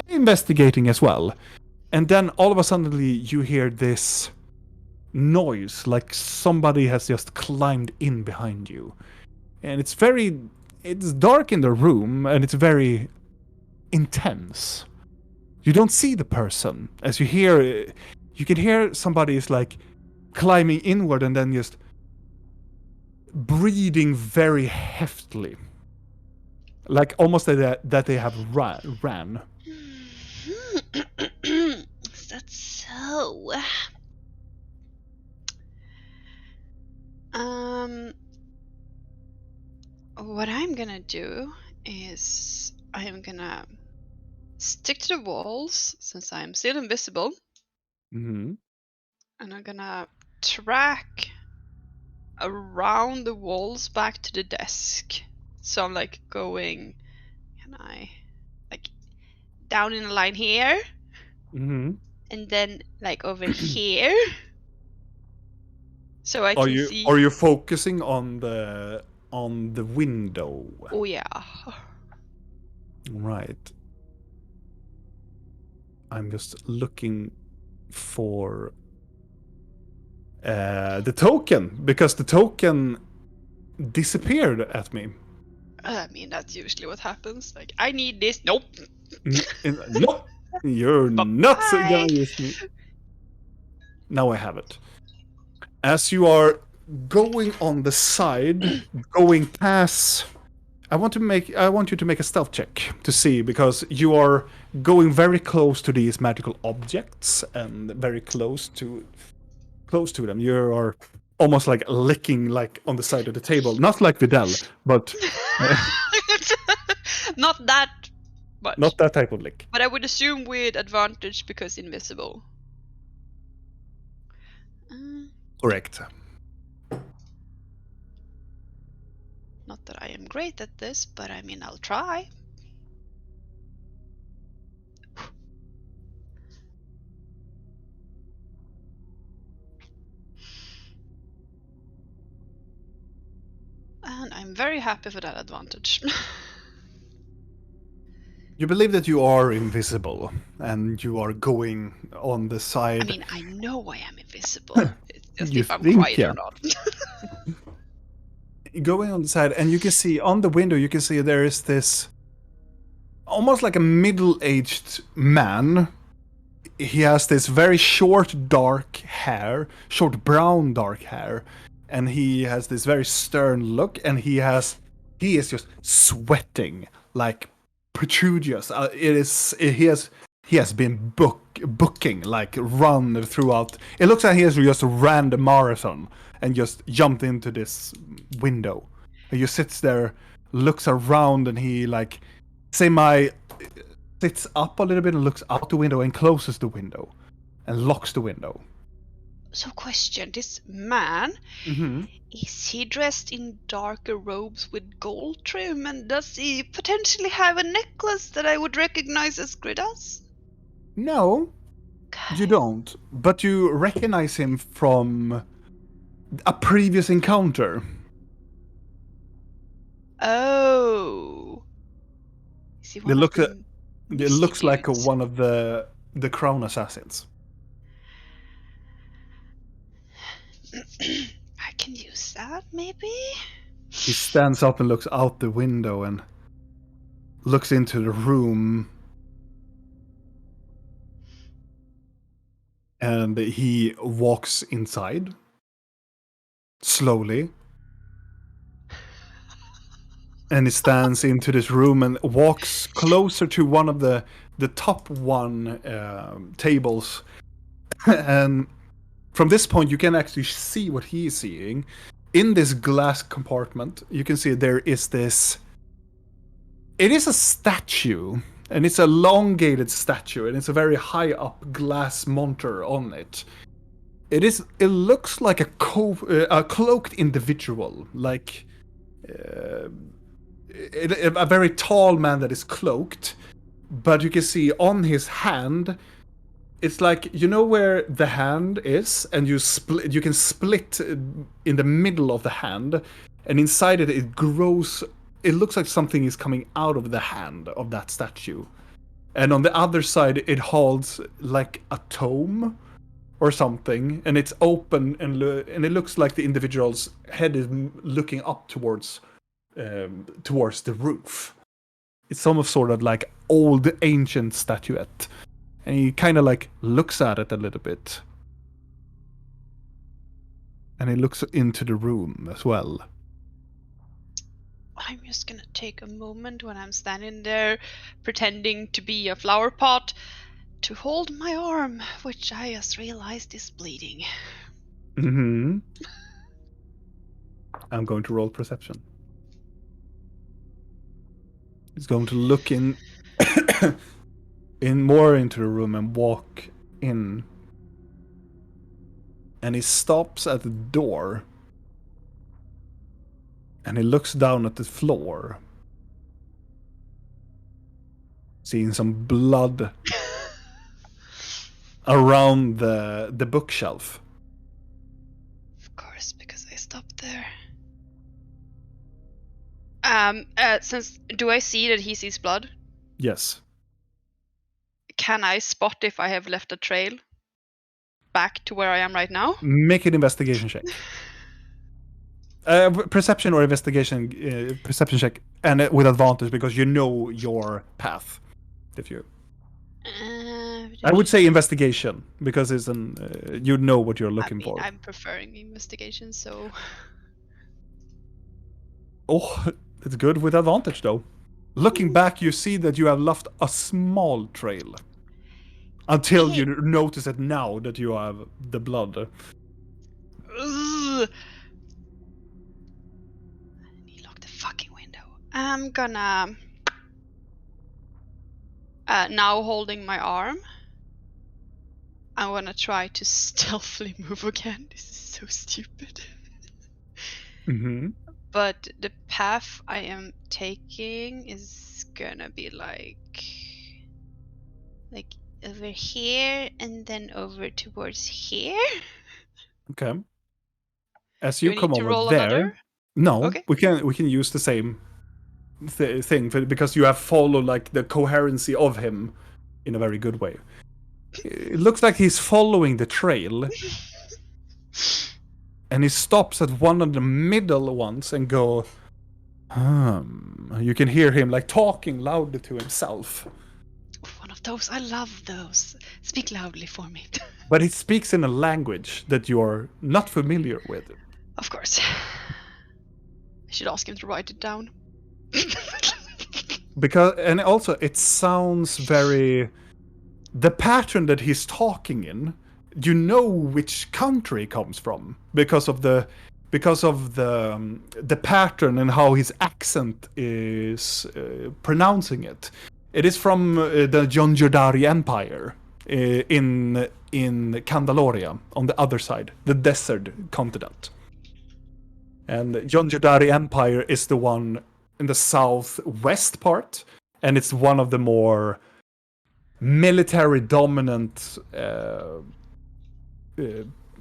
investigating as well. And then all of a sudden you hear this noise, like somebody has just climbed in behind you. And it's dark in the room, and it's very intense. You don't see the person, as you can hear somebody is like climbing inward and then just breathing very heftily. Like almost that they have ran. That's so. What I'm gonna do is I'm gonna stick to the walls since I'm still invisible. Mm-hmm. And I'm gonna track around the walls back to the desk. So I'm like going, down in a line here, Mm-hmm. and then like over here. So I can see. Are you focusing on the window? Oh yeah. Right. I'm just looking for the token, because the token disappeared at me. I mean, that's usually what happens. Like, I need this. Nope. Nope. You're not Bye. gonna use me. Now I have it. As you are going on the side, going past, I want you to make a stealth check to see, because you are going very close to these magical objects and very close to them. You are almost like licking like on the side of the table, not like Vidal, but Not that much. not that type of lick. But I would assume with advantage because invisible. Correct. Not that I am great at this, but I mean, I'll try. And I'm very happy for that advantage. You believe that you are invisible, and you are going on the side. I mean, I know I am invisible. It's just You if I'm think, quiet yeah. or not. Going on the side, and you can see on the window, you can see there is this almost like a middle-aged man. He has this very short brown dark hair, and he has this very stern look, and he is just sweating like prodigious. He has been booking, like run throughout. It looks like he has just ran the marathon and just jumped into this window. He just sits there, looks around, and he like sits up a little bit and looks out the window and closes the window and locks the window. So question, this man, Mm-hmm. is he dressed in darker robes with gold trim, and does he potentially have a necklace that I would recognize as Gridas? No, you don't. But you recognize him from a previous encounter. Oh. Is he one It of looks the it looks like dudes? one of the crown assassins. I can use that, maybe? He stands up and looks out the window and looks into the room. And he walks inside slowly. And he stands into this room and walks closer to one of the top tables. And from this point, you can actually see what he is seeing. In this glass compartment, you can see there is this... It is a statue, and it's a elongated statue, and it's a very high up glass monster on it. It looks like a cloaked individual, like a very tall man that is cloaked. But you can see on his hand, it's like, you know where the hand is, and you can split in the middle of the hand, and inside it grows. It looks like something is coming out of the hand of that statue. And on the other side, it holds like a tome or something, and it's open, and it looks like the individual's head is looking up towards the roof. It's almost sort of like old ancient statuette. And he kind of like looks at it a little bit. And he looks into the room as well. I'm just gonna take a moment when I'm standing there pretending to be a flower pot to hold my arm, which I just realized is bleeding. Mm-hmm. I'm going to roll perception. He's going to look in more into the room and walk in. And he stops at the door. And he looks down at the floor. Seeing some blood around the bookshelf. Of course, because I stopped there. Do I see that he sees blood? Yes. Can I spot if I have left a trail back to where I am right now? Make an investigation check. Perception or investigation, perception check, and with advantage because you know your path. If you, I would say investigation because it's you know what you're looking for. I'm preferring investigation, so. Oh, it's good with advantage though. Looking back, you see that you have left a small trail. Until you notice it now that you have the blood. Ugh. He locked the fucking window. I'm gonna... now holding my arm, I'm gonna try to stealthily move again. This is so stupid. Mm-hmm. But the path I am taking is gonna be like over here and then over towards here. Okay. As you come need to over roll there, another? no, Okay. we can use the same thing because you have followed like the coherency of him in a very good way. It looks like he's following the trail, and he stops at one of the middle ones and go. You can hear him like talking loudly to himself. One of those. I love those. Speak loudly for me. But he speaks in a language that you're not familiar with. Of course. I should ask him to write it down. And also it sounds very... The pattern that he's talking in, you know which country he comes from because of the pattern and how his accent is pronouncing it. It is from the Jonjodari Empire in Candaloria, on the other side, the desert continent. And Jonjodari Empire is the one in the southwest part, and it's one of the more military dominant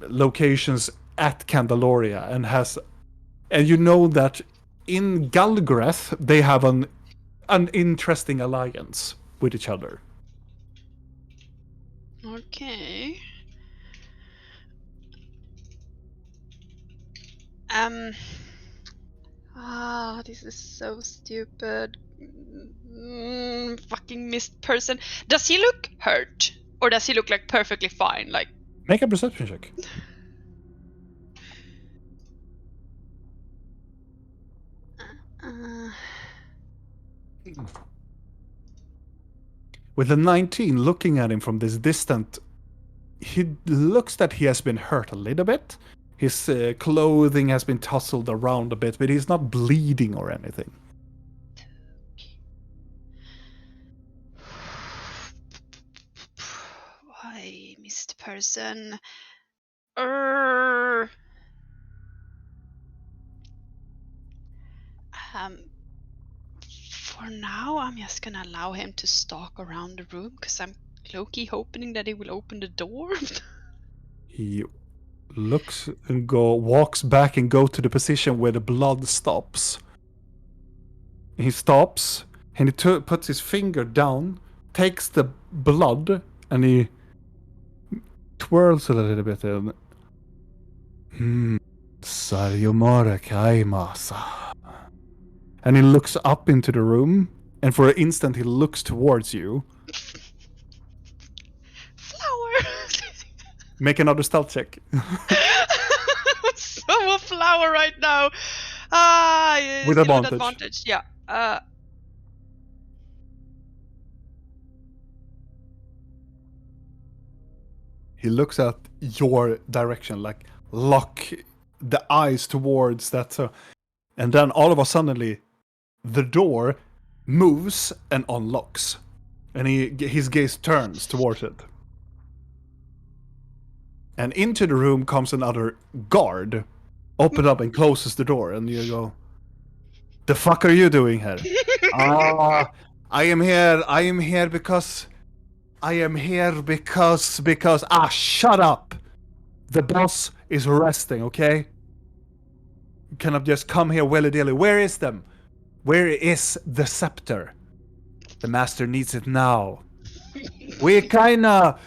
locations at Candaloria, and you know that in Galgreth they have an interesting alliance with each other. Okay. This is so stupid. Fucking missed person. Does he look hurt? Or does he look like perfectly fine? Like Make a perception check. Uh, With a 19, looking at him from this distant, he looks that he has been hurt a little bit. His clothing has been tousled around a bit, but he's not bleeding or anything. Why, missed person? For now, I'm just gonna allow him to stalk around the room because I'm low-key hoping that he will open the door. He looks and walks back and go to the position where the blood stops. He stops and he puts his finger down, takes the blood, and he twirls it a little bit. And Sayonara kaimasa. And he looks up into the room, and for an instant he looks towards you. Flower! Make another stealth check. I'm so a flower right now. With still advantage. Yeah. He looks at your direction, like lock the eyes towards that. And then all of a sudden, the door moves and unlocks. And his gaze turns towards it. And into the room comes another guard. Open up and closes the door. And you go, "The fuck are you doing here?" I am here because... shut up! The boss is resting, okay? You cannot just come here willy-nilly. Where is them? Where is the scepter? The master needs it now. We kinda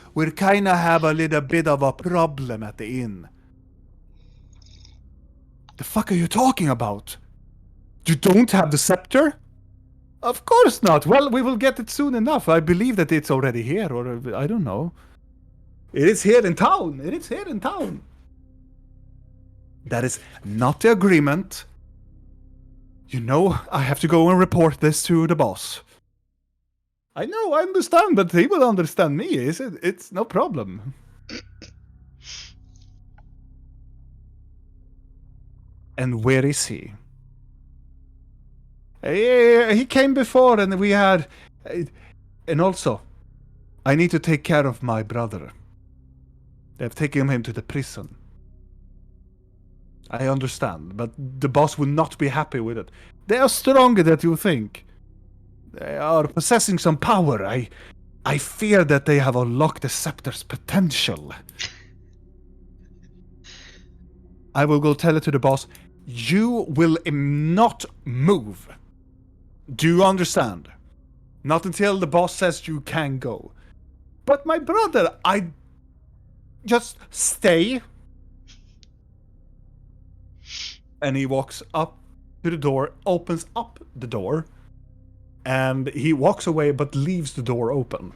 have a little bit of a problem at the inn. The fuck are you talking about? You don't have the scepter? Of course not. Well, we will get it soon enough. I believe that it's already here, or I don't know. It is here in town. It is here in town. That is not the agreement. You know, I have to go and report this to the boss. I know, I understand, but he will understand me. It's no problem. And where is he? He came before, and we had... And also, I need to take care of my brother. They've taken him to the prison. I understand, but the boss will not be happy with it. They are stronger than you think. They are possessing some power. I fear that they have unlocked the scepter's potential. I will go tell it to the boss. You will not move. Do you understand? Not until the boss says you can go. But my brother, just stay. And he walks up to the door, opens up the door, and he walks away but leaves the door open.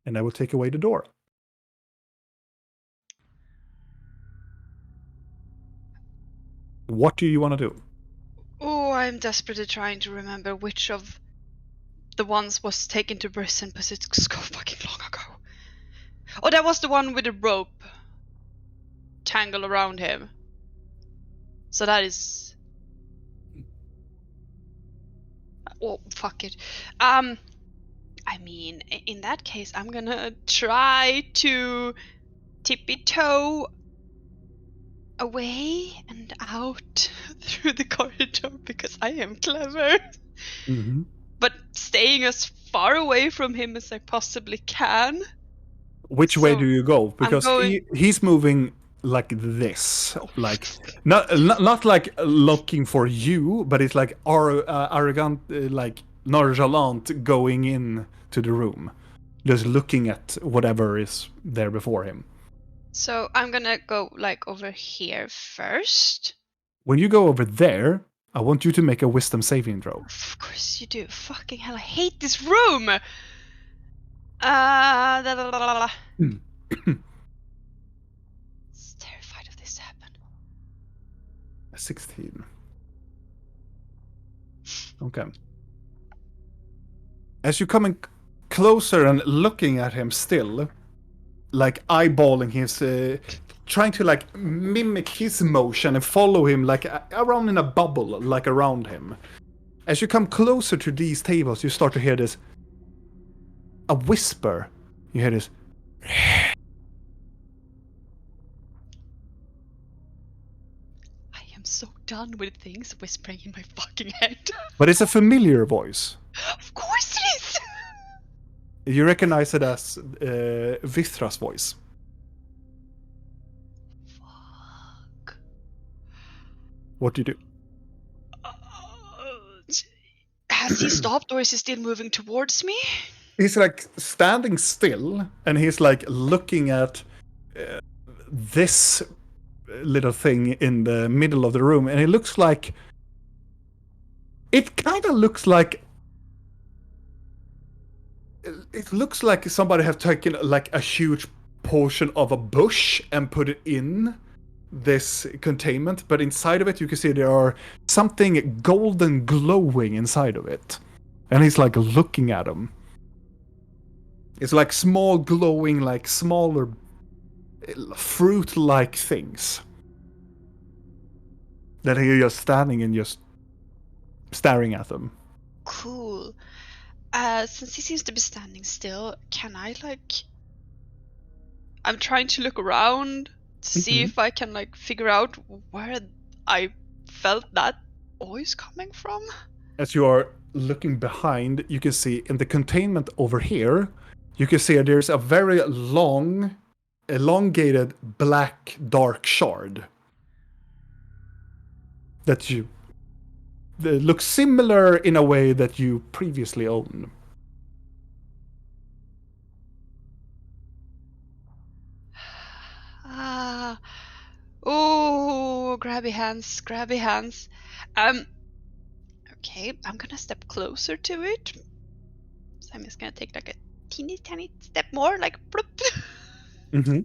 And I will take away the door. What do you want to do? Oh, I'm desperately trying to remember which of the ones was taken to prison because it's so fucking long ago. Oh, that was the one with the rope tangle around him. So that is... Oh, fuck it. I mean, in that case, I'm gonna try to tippy-toe away and out through the corridor because I am clever. Mm-hmm. But staying as far away from him as I possibly can. Which way do you go? Because he's moving like this, like not like looking for you, but it's like arrogant, like nonchalant, going in to the room, just looking at whatever is there before him. So I'm gonna go like over here first. When you go over there, I want you to make a wisdom saving throw. Of course you do. Fucking hell, I hate this room! La, la, la, la, la. Hmm. It's terrified of this happen. 16. Okay. As you're coming closer and looking at him still, like eyeballing his, trying to like mimic his motion and follow him like around in a bubble, like around him. As you come closer to these tables, you start to hear this, a whisper. You hear this. I am so done with things whispering in my fucking head. But it's a familiar voice. Of course it is! You recognize it as Vithra's voice. Fuck. What do you do? Has he stopped or is he still moving towards me? He's like standing still and he's like looking at this little thing in the middle of the room, and it looks like, it kind of looks like, it looks like somebody have taken like a huge portion of a bush and put it in this containment, but inside of it you can see there are something golden glowing inside of it, and he's like looking at them. It's like small glowing, like smaller fruit-like things that he's just standing and just staring at them. Cool. Since he seems to be standing still, can I like... I'm trying to look around to see if I can like figure out where I felt that voice coming from. As you are looking behind, you can see in the containment over here, you can see there's a very long, elongated black dark shard that looks similar in a way that you previously owned. Ah. Oh, grabby hands, grabby hands. Okay, I'm gonna step closer to it. So I'm just gonna take like a teeny tiny step more, like bloop. Mm-hmm.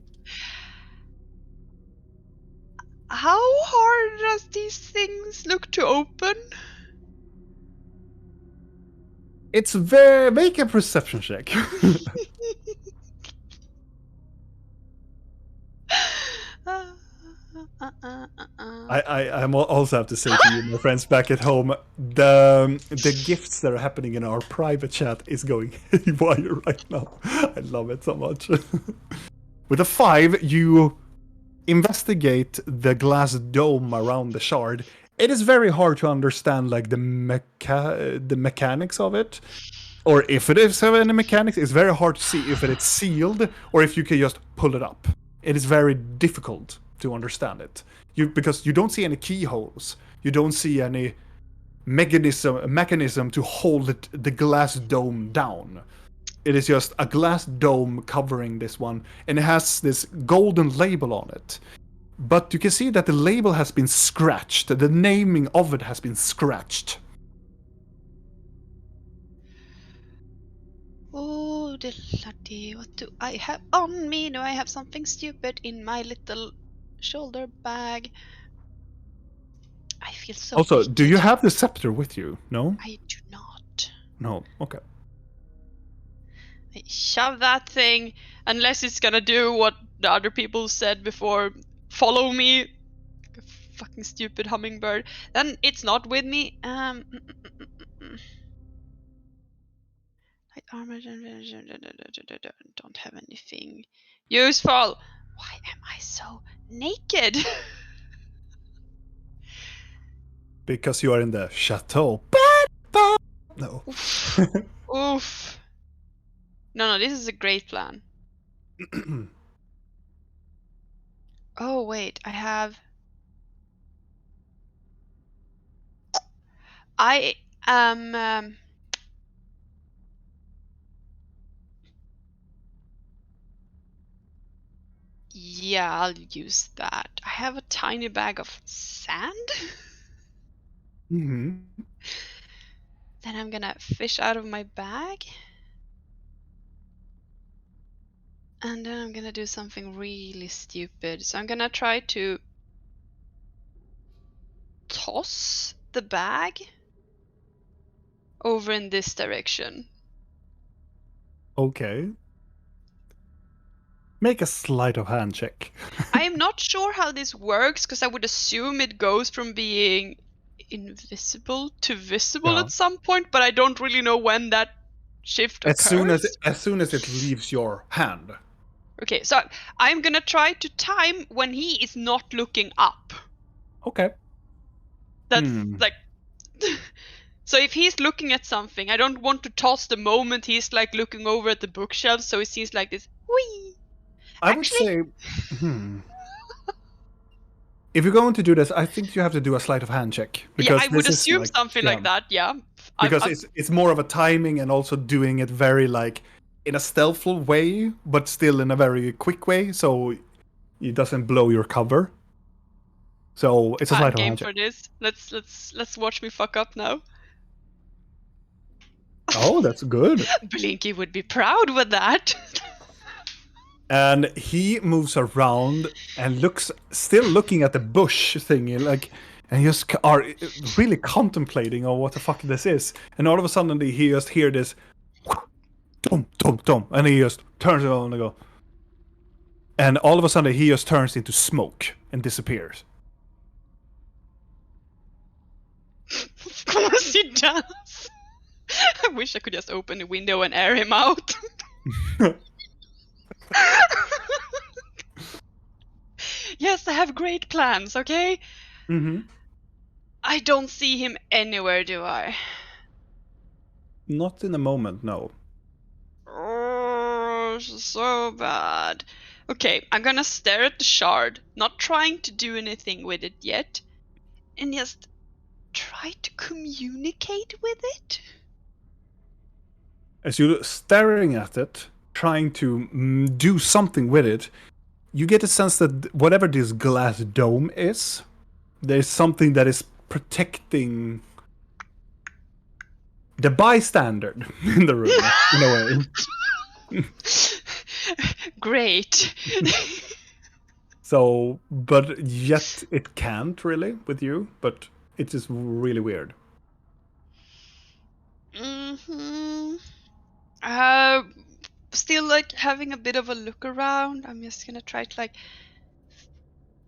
How hard does these things look to open? It's very... Make a perception check. I also have to say to you, my friends back at home, the gifts that are happening in our private chat is going haywire right now. I love it so much. With a 5, you investigate the glass dome around the shard. It is very hard to understand like the mechanics of it, or if it is have any mechanics. It's very hard to see if it's sealed or if you can just pull it up. It is very difficult to understand it. Because you don't see any keyholes. You don't see any mechanism to hold the glass dome down. It is just a glass dome covering this one, and it has this golden label on it. But you can see that the label has been scratched. The naming of it has been scratched. Oh, bloody, what do I have on me? Do I have something stupid in my little shoulder bag? I feel so Also, naked. do you have the scepter with you? No? I do not. No. Okay. I shove that thing, unless it's gonna do what the other people said before. Follow me, like a fucking stupid hummingbird. Then it's not with me. Light armor. Don't have anything useful. Why am I so naked? Because you are in the chateau. No. Oof. No, this is a great plan. Oh wait, I am yeah, I'll use that. I have a tiny bag of sand. Mm-hmm. Then I'm gonna fish out of my bag. And then I'm gonna do something really stupid. So I'm gonna try to toss the bag over in this direction. Okay. Make a sleight of hand check. I am not sure how this works because I would assume it goes from being invisible to visible Yeah. at some point, but I don't really know when that shift As occurs. soon as it leaves your hand. Okay, so I'm gonna try to time when he is not looking up. Okay. That's like. So if he's looking at something, I don't want to toss the moment he's like looking over at the bookshelf, so it seems like this. Whee! I would say, if you're going to do this, I think you have to do a sleight of hand check. Yeah, I Because would this is assume something like that. Yeah. Because it's more of a timing and also doing it very like in a stealthful way, but still in a very quick way, so it doesn't blow your cover. So it's a I'm sleight of game hand for check. this. Let's watch me fuck up now. Oh, that's good. Blinky would be proud with that. And he moves around and still looking at the bush thingy, like, and just are really contemplating on what the fuck this is. And all of a sudden, he just hear this, dum dum dum, and he just turns around and go. And all of a sudden, he just turns into smoke and disappears. Of course he does. I wish I could just open the window and air him out. Yes, I have great plans, okay? Mm-hmm. I don't see him anywhere, do I? Not in a moment, no. Oh, so bad. Okay, I'm gonna stare at the shard, not trying to do anything with it yet, and just try to communicate with it. As you're staring at it, trying to do something with it, you get a sense that whatever this glass dome is, there's something that is protecting the bystander in the room, in a way. Great. So, but yet it can't really with you, but it is really weird. Mm-hmm. Still like having a bit of a look around. I'm just gonna try to like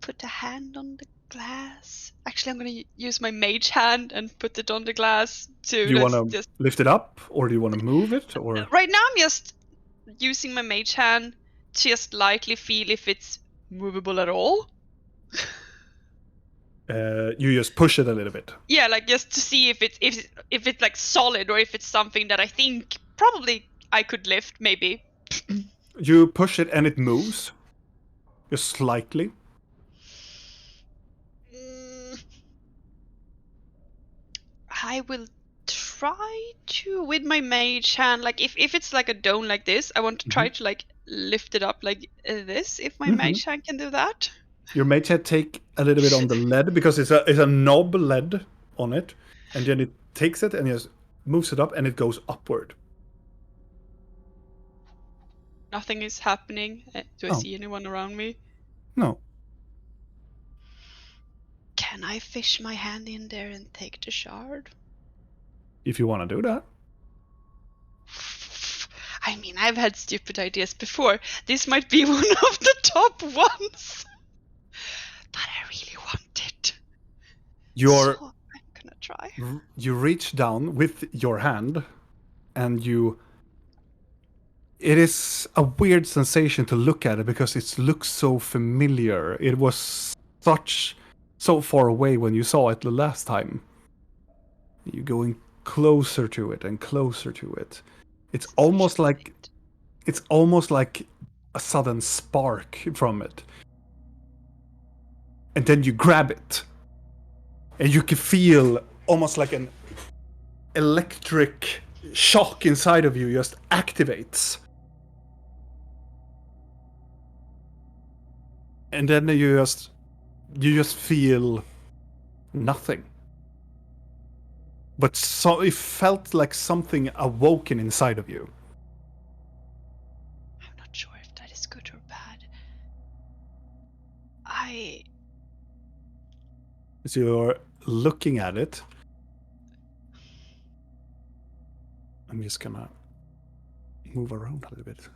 put a hand on the glass. Actually, I'm gonna use my mage hand and put it on the glass to. Do you want to lift it up, or do you want to move it, or? Right now, I'm just using my mage hand to just lightly feel if it's movable at all. You just push it a little bit. Yeah, like just to see if it's like solid or if it's something that I think probably I could lift, maybe. You push it and it moves, just slightly. I will try to with my mage hand, like if it's like a dome like this, I want to try to like lift it up like this. If my mage hand can do that. Your mage hand take a little bit on the lead because it's a knob lead on it, and then it takes it and just moves it up and it goes upward. Nothing is happening. Do I see anyone around me? No. Can I fish my hand in there and take the shard? If you want to do that. I mean, I've had stupid ideas before. This might be one of the top ones. But I really want it. So I'm gonna try. You reach down with your hand and it is a weird sensation to look at it because it looks so familiar. It was so far away when you saw it the last time. You're going closer to it and closer to it. It's almost like a sudden spark from it. And then you grab it. And you can feel almost like an electric shock inside of you just activates. And then you just feel nothing. But it felt like something awoken inside of you. I'm not sure if that is As you're looking at it, I'm just gonna move around a little bit.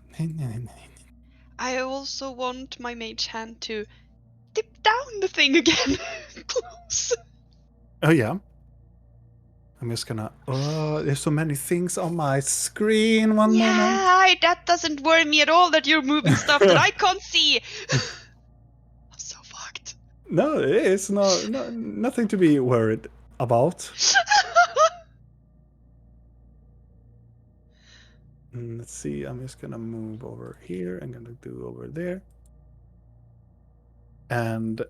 I also want my mage hand to dip down the thing again. Close. Oh yeah. I'm just gonna. Oh, there's so many things on my screen. One moment. Yeah, that doesn't worry me at all that you're moving stuff that I can't see. I'm so fucked. No, it's nothing to be worried about. Let's see. I'm just gonna move over here. I'm gonna do over there. And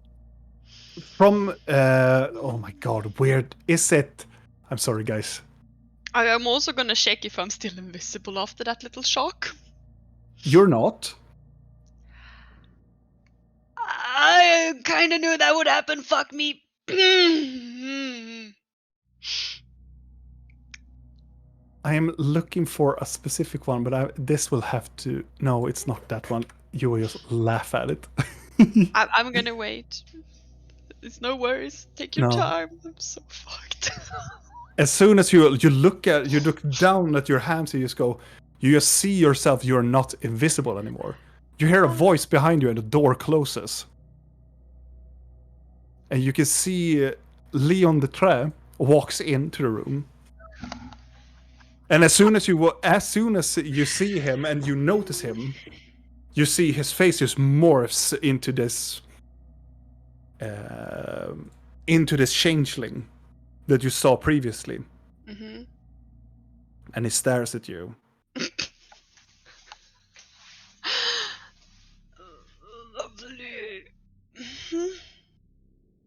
from oh my god, weird is it? I'm sorry, guys. I am also gonna check if I'm still invisible after that little shock. You're not. I kinda knew that would happen, fuck me. I am looking for a specific one, but this will have to. No, it's not that one. You will just laugh at it. I'm gonna wait. It's no worries. Take your No. time. I'm so fucked. As soon as you look down at your hands, you just see yourself. You're not invisible anymore. You hear a voice behind you, and the door closes, and you can see Leon the Tre walks into the room. And as soon as you see him and you notice him, you see his face just morphs into this changeling that you saw previously. Mm-hmm. And he stares at you. Lovely. Mm-hmm.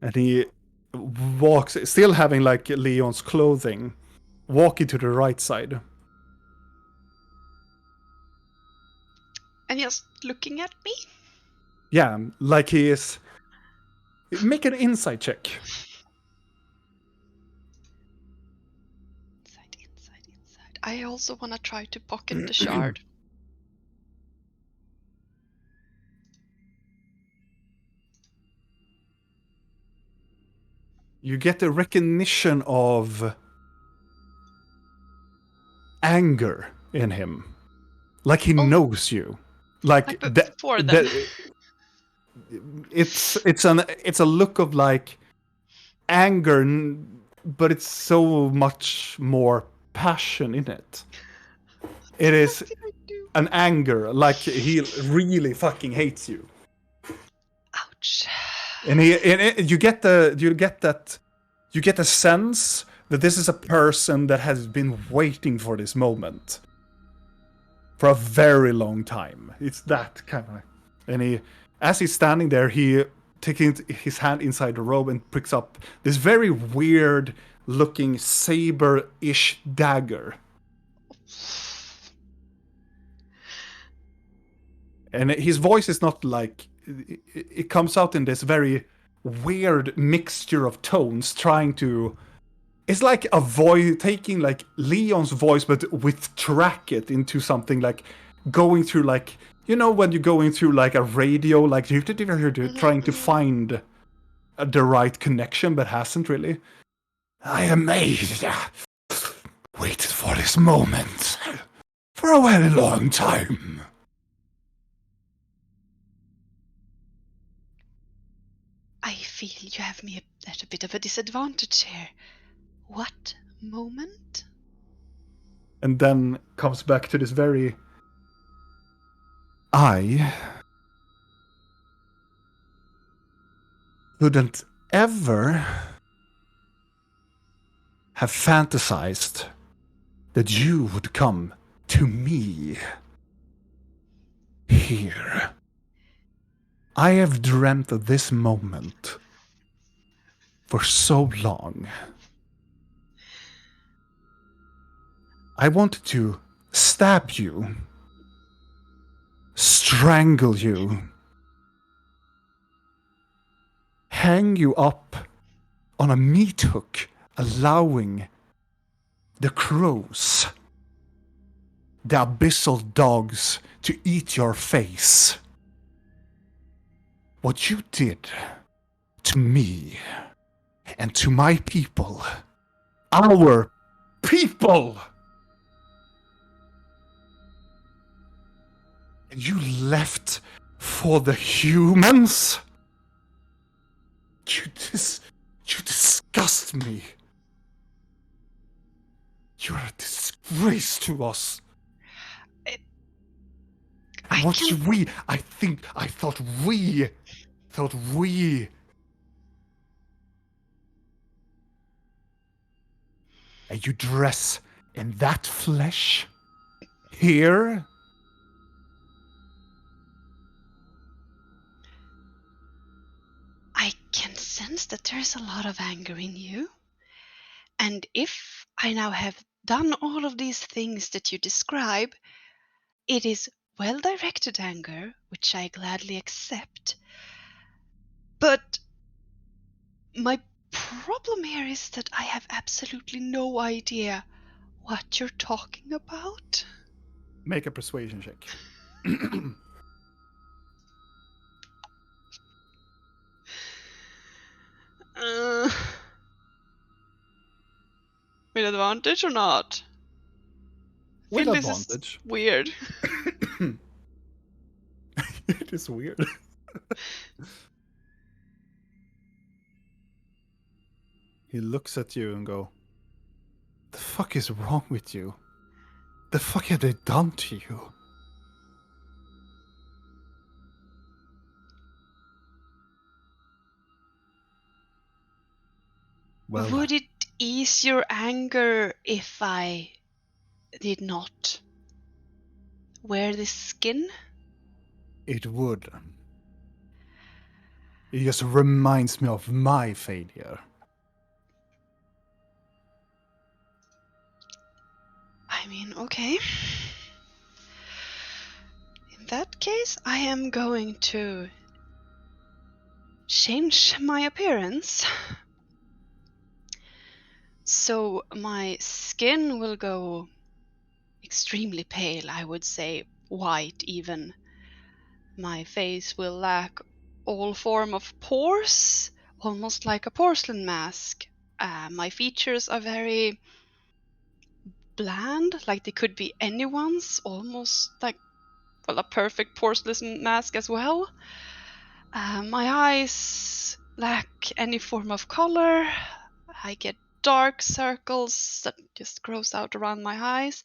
And he walks, still having like Leon's clothing, walking to the right side. And just looking at me? Yeah, like he is. Make an insight check. Inside. I also want to try to pocket the shard. You get a recognition of anger in him. Like he knows you. Like before then. It's a look of like anger, but it's so much more passion in it. It is an anger, like he really fucking hates you. Ouch. And you get the sense that this is a person that has been waiting for this moment for a very long time. It's that kind of, and as he's standing there, he taking his hand inside the robe and picks up this very weird looking saber-ish dagger. And his voice is not like, it comes out in this very weird mixture of tones, trying to, it's like a voice, taking like Leon's voice, but track it into something like going through like, you know, when you're going through like a radio, like you're trying to find the right connection, but hasn't really. I am waited for this moment for a very long time. I feel you have me at a bit of a disadvantage here. What moment? And then comes back to this very... I couldn't ever have fantasized that you would come to me here. I have dreamt of this moment for so long. I wanted to stab you, strangle you, hang you up on a meat hook, allowing the crows, the abyssal dogs, to eat your face. what you did to me and to my people, our people, and you left for the humans? You disgust me. You're a disgrace to us. And what we, I thought we. And you dress in that flesh? Here? I can sense that there's a lot of anger in you. And if I now have done all of these things that you describe, it is well-directed anger, which I gladly accept. But my problem here is that I have absolutely no idea what you're talking about. Make a persuasion check. With advantage or not? With Feel this advantage. is weird. It is weird. He looks at you and go, "The fuck is wrong with you? The fuck have they done to you?" Well, would it ease your anger if I did not wear this skin? it would. It just reminds me of my failure. I mean, okay. In that case, I am going to change my appearance. So my skin will go extremely pale, I would say white even. My face will lack all form of pores, almost like a porcelain mask. My features are very bland, like they could be anyone's, almost like, well, a perfect porcelain mask as well. My eyes lack any form of color. I get dark circles that just grows out around my eyes,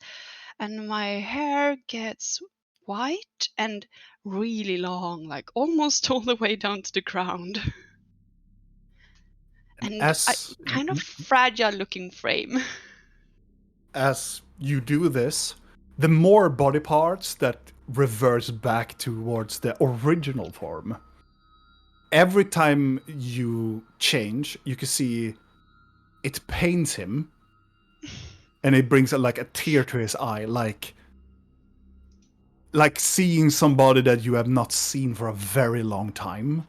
and my hair gets white and really long, like almost all the way down to the ground. And As a kind of fragile looking frame. as you do this, the more body parts that reverse back towards the original form. Every time you change, you can see it pains him, and it brings like a tear to his eye, like seeing somebody that you have not seen for a very long time.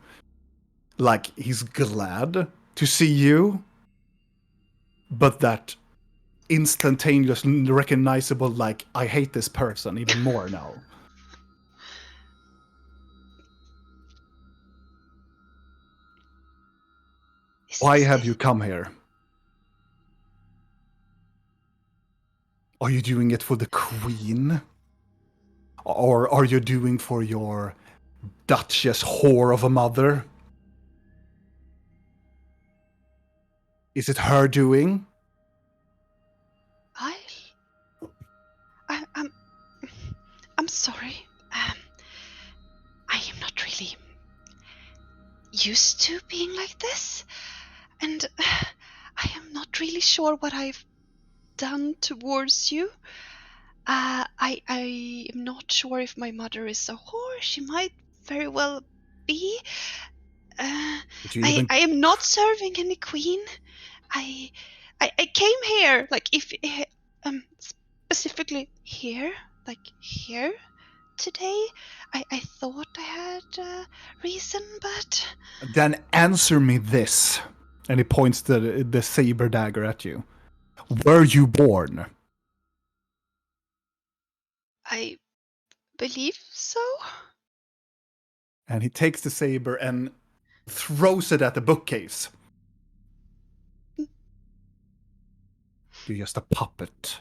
Like he's glad to see you, but that instantaneous, recognizable, like, I hate this person even more now. Why have you come here? Are you doing it for the queen? Or are you doing for your duchess whore of a mother? Is it her doing? I'm sorry. I am not really used to being like this, and I am not really sure what I've done towards you. I am not sure if my mother is a whore. She might very well be. I am not serving any queen. I came here, like, if specifically here, like here today. I thought I had a reason, but Then answer me this. And he points the saber dagger at you. Were you born? I believe so. And he takes the saber and throws it at the bookcase. You're just a puppet.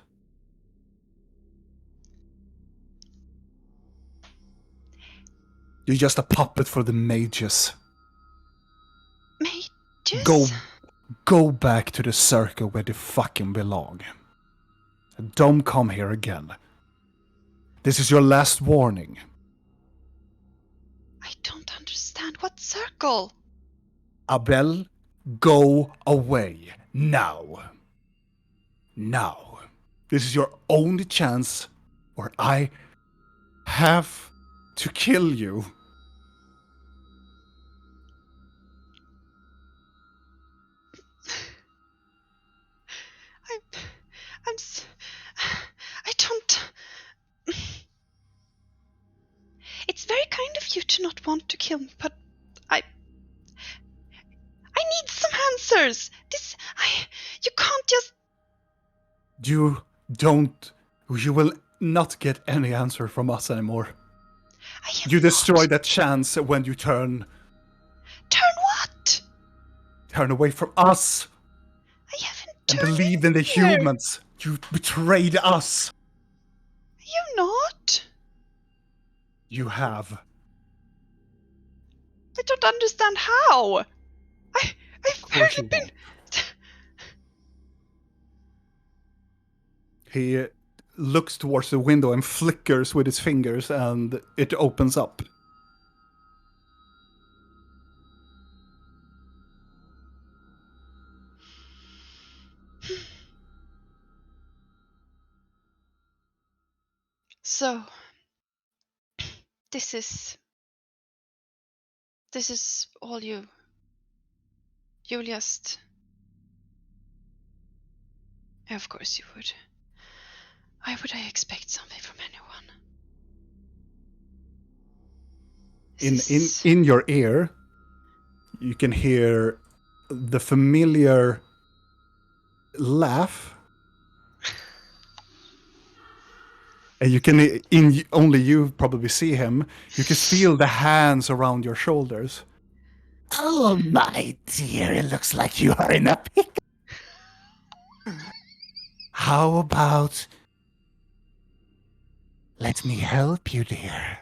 You're just a puppet for the mages. Mages? Go back to the circle where they fucking belong. And don't come here again. This is your last warning. I don't understand. What circle? Abel, go away. Now. Now. This is your only chance, or I have to kill you. I don't. It's very kind of you to not want to kill me, but I need some answers. You can't just. You will not get any answer from us anymore. You destroy that chance when you turn what? Turn away from us. I haven't And turned believed in the here. humans. You betrayed us. You not? You have. I don't understand how. I've course barely you been. won't. He looks towards the window and flickers with his fingers, and it opens up. So, this is all you. You'll just. Of course you would. Why would I expect something from anyone? In your ear, you can hear the familiar laugh. And you can, only you probably see him. You can feel the hands around your shoulders. Oh, my dear, it looks like you are in a pickle. How about... let me help you, dear.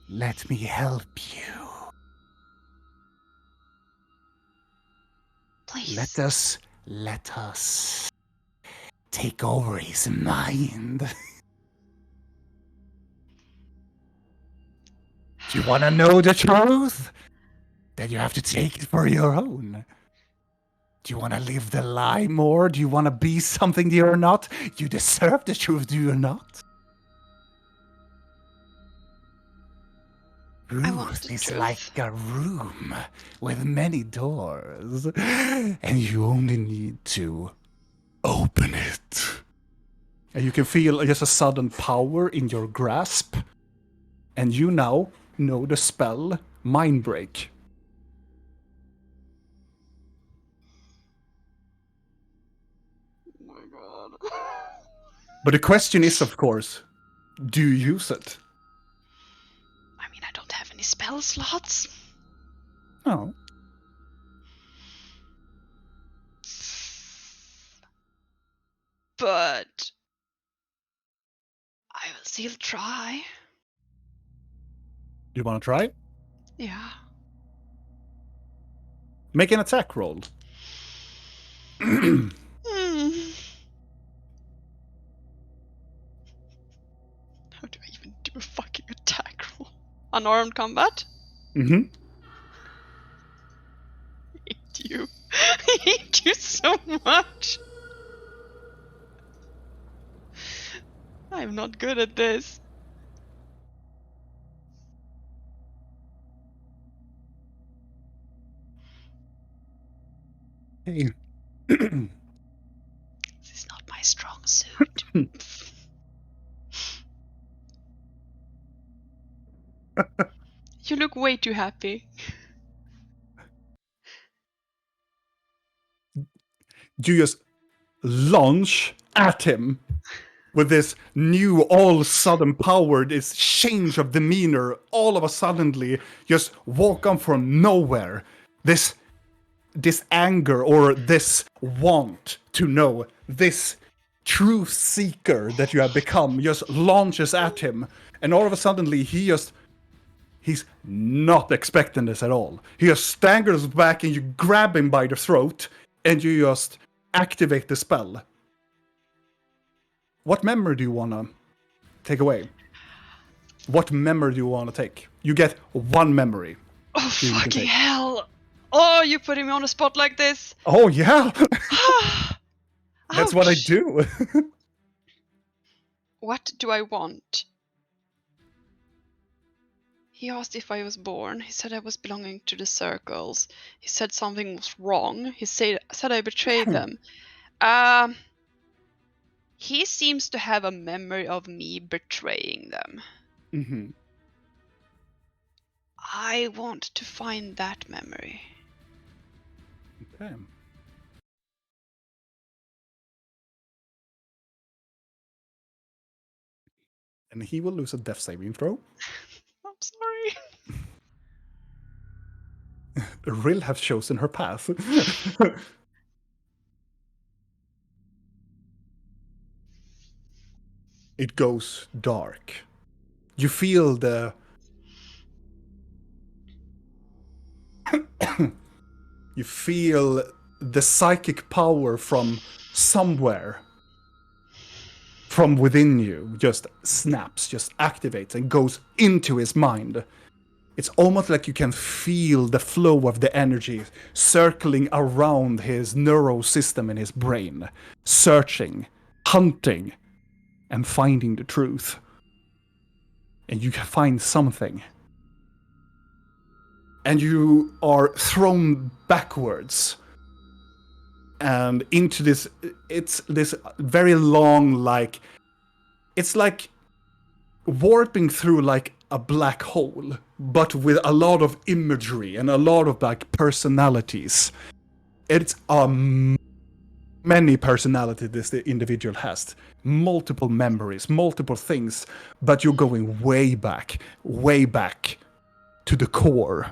Let me help you. Please. Let us take over his mind. Do you want to know the truth? Then you have to take it for your own. Do you want to live the lie more? Do you want to be something you're not? You deserve the truth, do you not? want Truth the is truth. like a room with many doors, and you only need to open it. And you can feel just a sudden power in your grasp. And you now know the spell Mind Break. Oh my god. But the question is, of course, do you use it? I mean, I don't have any spell slots. Oh. But I will still try. Do you want to try? Yeah. Make an attack roll. Hmm. How do I even do a fucking attack roll? Unarmed combat? Mm-hmm. I hate you. I hate you so much. I'm not good at this. Hey. This is not my strong suit. You look way too happy. You just launch at him with this new, all sudden power, this change of demeanor, all of a suddenly just walk on from nowhere. This anger or this want to know, this truth seeker that you have become just launches at him, and all of a suddenly he's not expecting this at all. He just staggers back and you grab him by the throat and you just activate the spell. What memory do you want to take away? What memory do you want to take? You get one memory. Oh, fucking hell. Oh, you're putting me on a spot like this. Oh, yeah. That's what I Ouch. do. What do I want? He asked if I was born. He said I was belonging to the circles. He said something was wrong. He said I betrayed them. He seems to have a memory of me betraying them. Mm-hmm. I want to find that memory. Okay. And he will lose a death saving throw. I'm sorry. Rill has chosen her path. It goes dark. You feel you feel the psychic power from somewhere, from within you, just snaps, just activates and goes into his mind. It's almost like you can feel the flow of the energy circling around his neural system in his brain, searching, hunting, and finding the truth. And you can find something. And you are thrown backwards and into this, it's this very long, like, it's like warping through like a black hole, but with a lot of imagery and a lot of like personalities. It's many personalities this individual has, multiple memories, multiple things, but you're going way back to the core.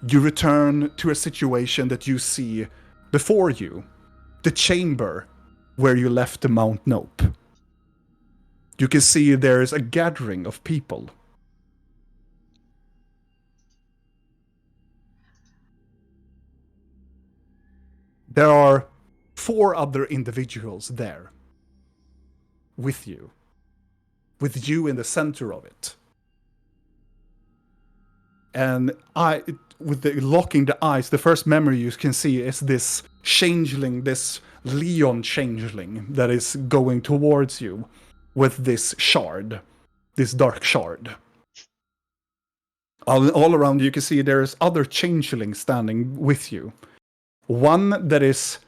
You return to a situation that you see before you, the chamber where you left the Mount Nope. You can see there's a gathering of people. There are 4 other individuals there with you in the center of it. And with the locking the eyes, the first memory you can see is this changeling, this Leon changeling that is going towards you with this shard, this dark shard. All around you can see there's other changelings standing with you. One that is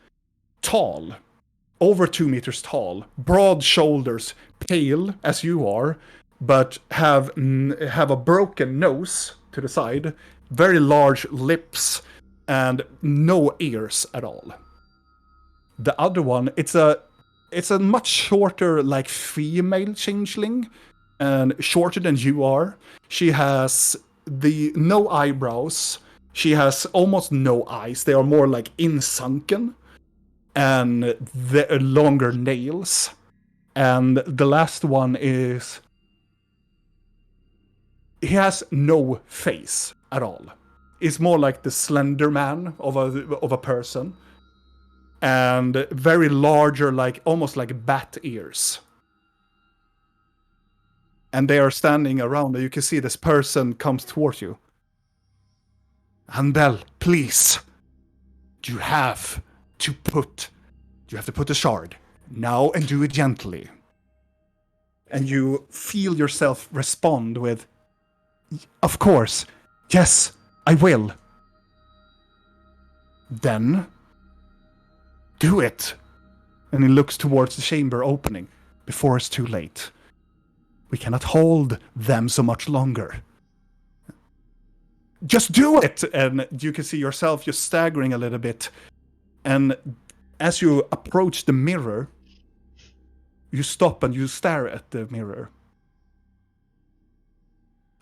tall, over 2 meters tall, broad shoulders, pale as you are, but have a broken nose to the side, very large lips, and no ears at all. The other one, it's a much shorter, like, female changeling, and shorter than you are. She has no eyebrows. She has almost no eyes. They are more like insunken, and the longer nails. And the last one is, he has no face at all. It's more like the Slender Man of a person, and very larger, like almost like bat ears. And they are standing around, and you can see this person comes towards you. Handel, please. You have to put the shard now, and do it gently. And you feel yourself respond with, of course, yes, I will. Then, do it. And he looks towards the chamber opening, before it's too late. We cannot hold them so much longer. Just do it! And you can see yourself just staggering a little bit. And as you approach the mirror, you stop and you stare at the mirror.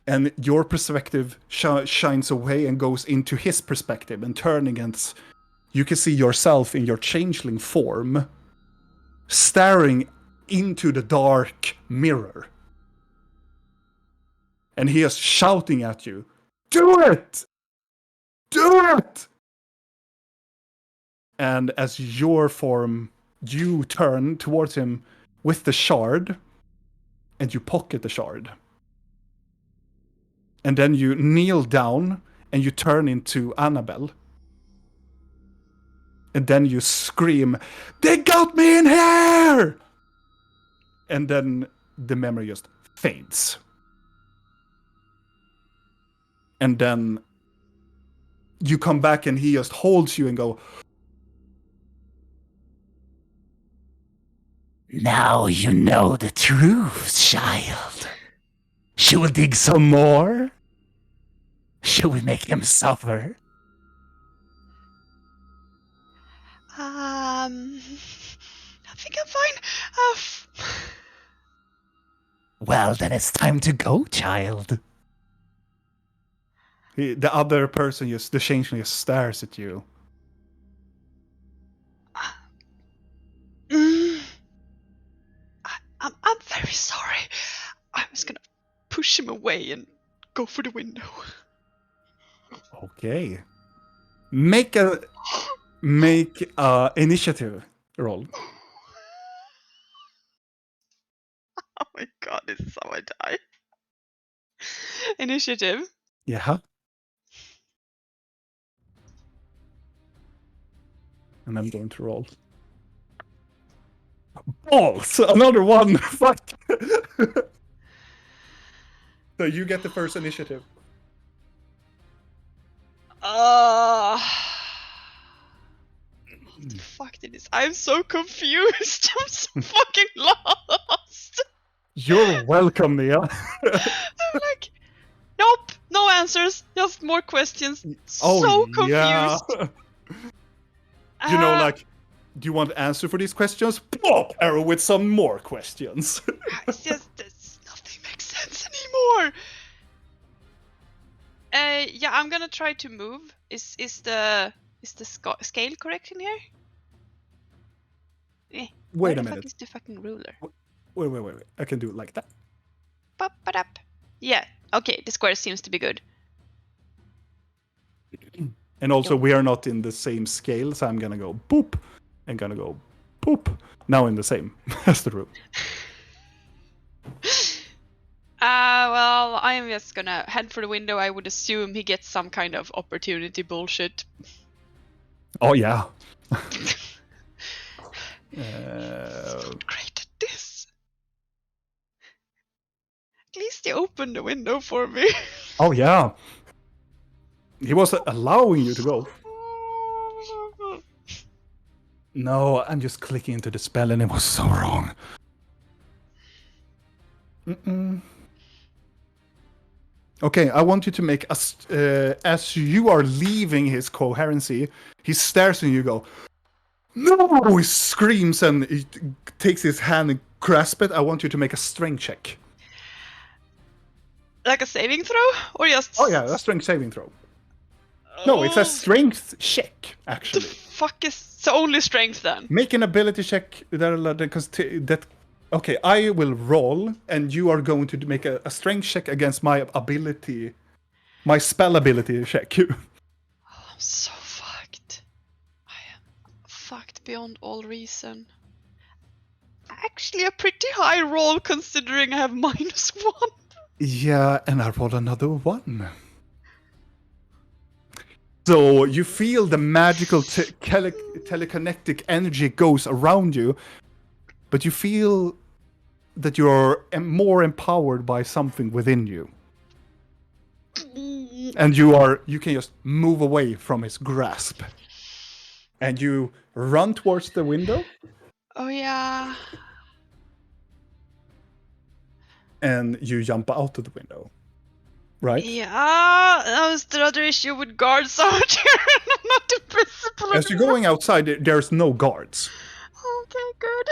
And your perspective shines away and goes into his perspective, and turning, and you can see yourself in your changeling form staring into the dark mirror. And he is shouting at you, "Do it! Do it!" And as your form, you turn towards him with the shard, and you pocket the shard. And then you kneel down, and you turn into Annabelle. And then you scream, "They got me in here!" And then the memory just fades. And then you come back and he just holds you and go, Now you know the truth, child. Should we dig some more? Should we make him suffer? I think I'm fine. Well, then it's time to go, child. the other person, the changeling, just stares at you. I'm very sorry. I was gonna push him away and go for the window. Okay. Make a initiative roll. Oh my god, this is how I die. Initiative. Yeah. And I'm going to roll. Balls! Another one! Fuck! So you get the first initiative. What the fuck did this? I'm so confused. I'm so fucking lost. You're welcome, Nia. I'm like, nope, no answers, just more questions. Oh, So confused. yeah. You know, like, do you want answer for these questions? Pop arrow with some more questions. It's just nothing makes sense anymore. Yeah, I'm gonna try to move. Is the scale correct in here? Wait Where a the minute. fuck is the fucking ruler? Wait. I can do it like that. Pop-a-dap. Yeah. Okay, the square seems to be good. And also, we are not in the same scale, so I'm gonna go boop, and gonna go boop. Now in the same as the room. Well, I am just gonna head for the window. I would assume he gets some kind of opportunity bullshit. Oh, yeah. Not great at this. At least he opened the window for me. Oh, yeah. He was allowing you to go. No, I'm just clicking into the spell and it was so wrong. Okay, I want you to make as you are leaving his coherency, he stares and you go, "No!" He screams and he takes his hand and grasps it. I want you to make a strength check. Like a saving throw? Or just... Oh yeah, a strength saving throw. No, it's a strength check, The actually. fuck is... So only strength then? Make an ability check, because that... Okay, I will roll, and you are going to make a strength check against my ability... My spell ability check. I'm so fucked. I am fucked beyond all reason. Actually a pretty high roll considering I have -1. Yeah, and I roll another one. So you feel the magical telekinetic energy goes around you, but you feel that you're more empowered by something within you. And you can just move away from his grasp. And you run towards the window. Oh yeah. And you jump out of the window. Right? Yeah, that was the other issue with guards out here. I'm not invisible. As you're going outside, there's no guards. Okay, good.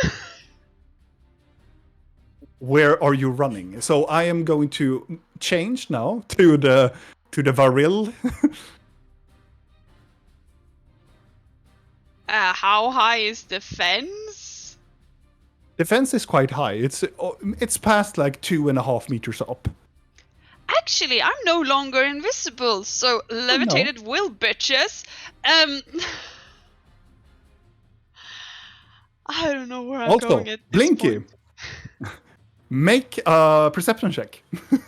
where are you running? So I am going to change now to the Varil. How high is the fence? The fence is quite high. It's past like 2.5 meters up. Actually, I'm no longer invisible, so levitated will, bitches. I don't know where I'm Also, going at this Blinky, point. make a perception check. I'm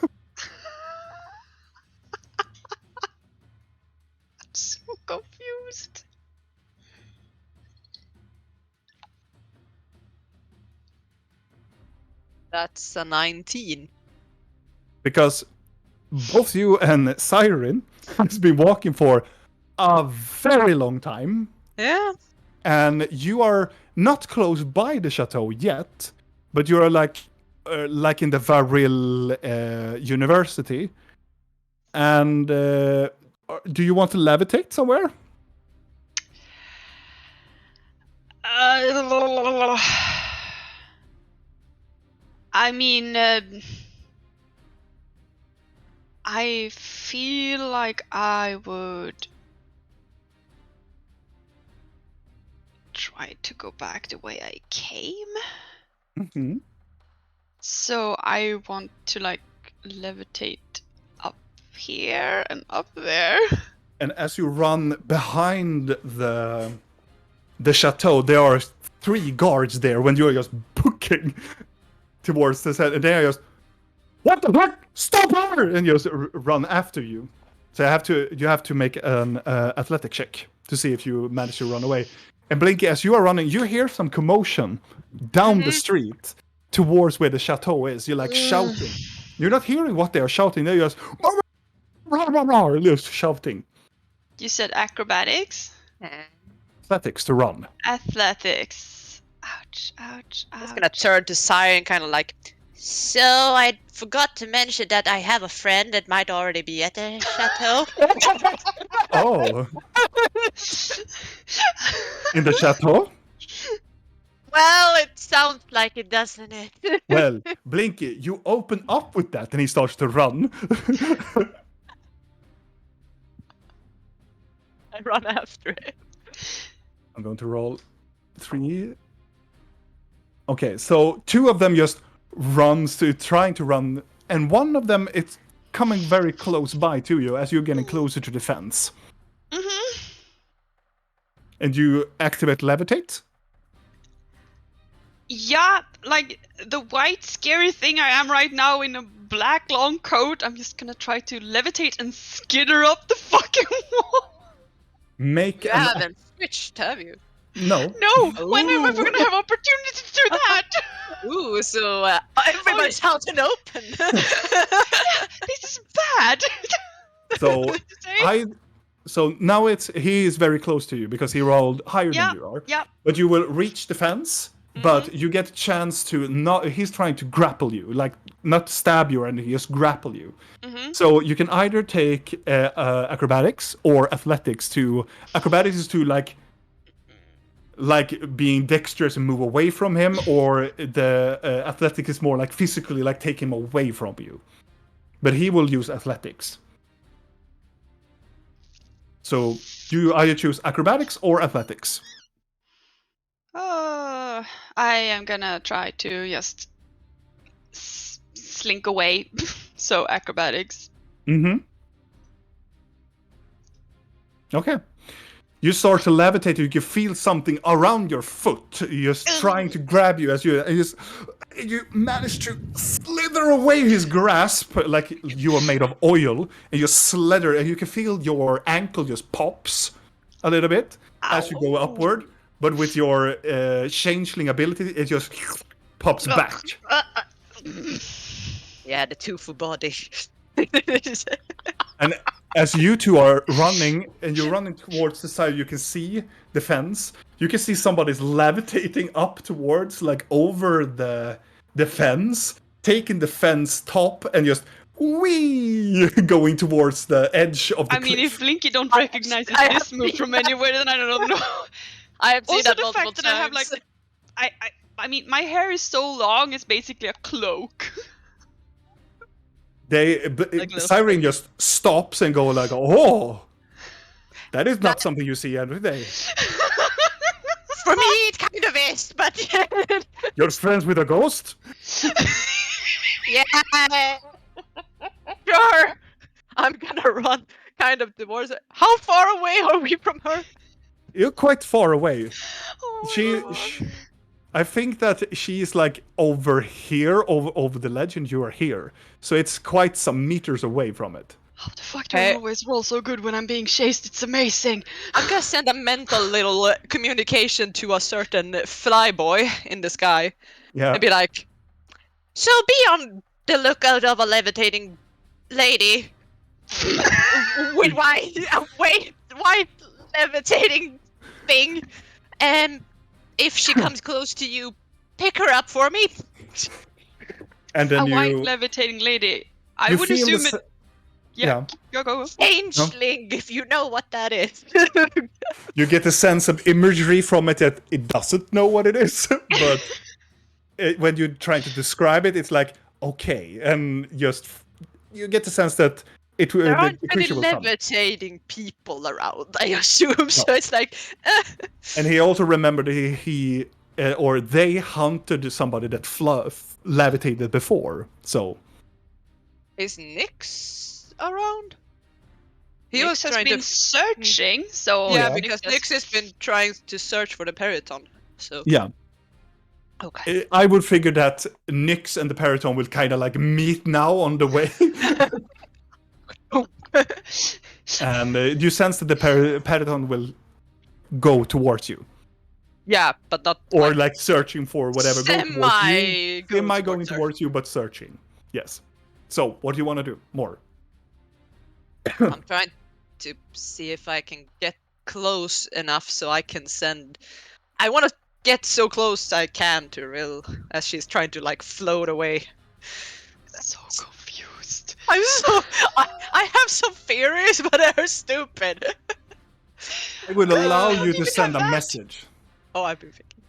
so confused. That's a 19. Because both you and Siren has been walking for a very long time, Yeah. and you are not close by the chateau yet, but you are like in the Varil University. And do you want to levitate somewhere? I mean, I feel like I would try to go back the way I came. Mm-hmm. So I want to like levitate up here and up there. And as you run behind the chateau, there are 3 guards there when you are just booking towards the set, and they are just, what the fuck? Stop her! And just run after you. So you have to make an athletic check to see if you manage to run away. And Blinky, as you are running, you hear some commotion down the street towards where the chateau is. You're like shouting. You're not hearing what they are shouting. They're just just shouting. You said acrobatics? Athletics to run. Athletics. Ouch, ouch, ouch. I was gonna turn to Siren, kind of like, So I forgot to mention that I have a friend that might already be at the chateau. Oh. In the chateau? Well, it sounds like it, doesn't it? Well, Blinky, you open up with that and he starts to run. I run after it. I'm going to roll 3. Okay, so 2 of them just runs to trying to run, and one of them it's coming very close by to you as you're getting closer to the fence. Mm-hmm. And you activate levitate. Yeah, like the white scary thing I am right now in a black long coat. I'm just gonna try to levitate and skitter up the fucking wall. Make You haven't switched, have you? No. No, when am I ever gonna have opportunity to do that? Ooh, so everybody's out and open. This is bad. So Say? So now he is very close to you because he rolled higher Yeah, than you are. yeah. But you will reach the fence, but you get a chance to not. He's trying to grapple you, like not stab you or anything, just grapple you. So you can either take acrobatics or athletics. Acrobatics is to like being dexterous and move away from him, or the athletic is more like physically like take him away from you. But he will use athletics. So you either choose acrobatics or athletics. I am gonna try to just slink away. So acrobatics. Mm-hmm. Okay. You start to levitate. You can feel something around your foot. You're just trying to grab you as you manage to slither away his grasp like you are made of oil, and you slither, and you can feel your ankle just pops a little bit as you go upward. But with your changeling ability, it just pops back. Yeah, the two-for body. And as you two are running, and you're running towards the side, you can see the fence. You can see somebody's levitating up towards, like, over the fence, taking the fence top and just whee going towards the edge of the I mean, cliff. if Blinky don't recognize I this have move seen from anywhere, then I don't know. I have seen Also, that the multiple fact that I have like, times. I mean, my hair is so long, it's basically a cloak. Siren just stops and go like, "Oh, that is not something you see every day." For me, it kind of is, but You're friends with a ghost? yeah, sure. I'm gonna run kind of towards it. How far away are we from her? You're quite far away. Oh my She, God. I think that she's like over here, over the ledge, and you are here. So it's quite some meters away from it. How the fuck do Hey. I always roll so good when I'm being chased? It's amazing. I'm gonna send a mental little communication to a certain flyboy in the sky Yeah. and be like, "So be on the lookout of a levitating lady with white levitating thing, and if she comes close to you, pick her up for me." And then A white you levitating lady. I you would feel assume the it. Yeah. Go. Changeling, if you know what that is. you get a sense of imagery from it that it doesn't know what it is, but when you're trying to describe it, it's like okay, and just you get the sense that it will. There the aren't many creature will come. levitating people around, I assume. So it's like, And he also remembered he or they hunted somebody that levitated before. So is Nyx around? He Nyx was has trying been to. searching, so Yeah, yeah. because Nyx has been trying to search for the Periton. So yeah, okay. I would figure that Nyx and the Periton will kind of like meet now on the way, and you sense that the Periton will go towards you, Yeah, but not or like searching for whatever. Go towards you. semi Going towards you, but searching. Yes. So, what do you want to do? More. I'm trying to see if I can get close enough so I can send. I want to get so close I can to Rill as she's trying to like float away. so confused. I'm so. I have some theories, but they're stupid. I will allow you to even send a have that. message. Oh, I've been thinking.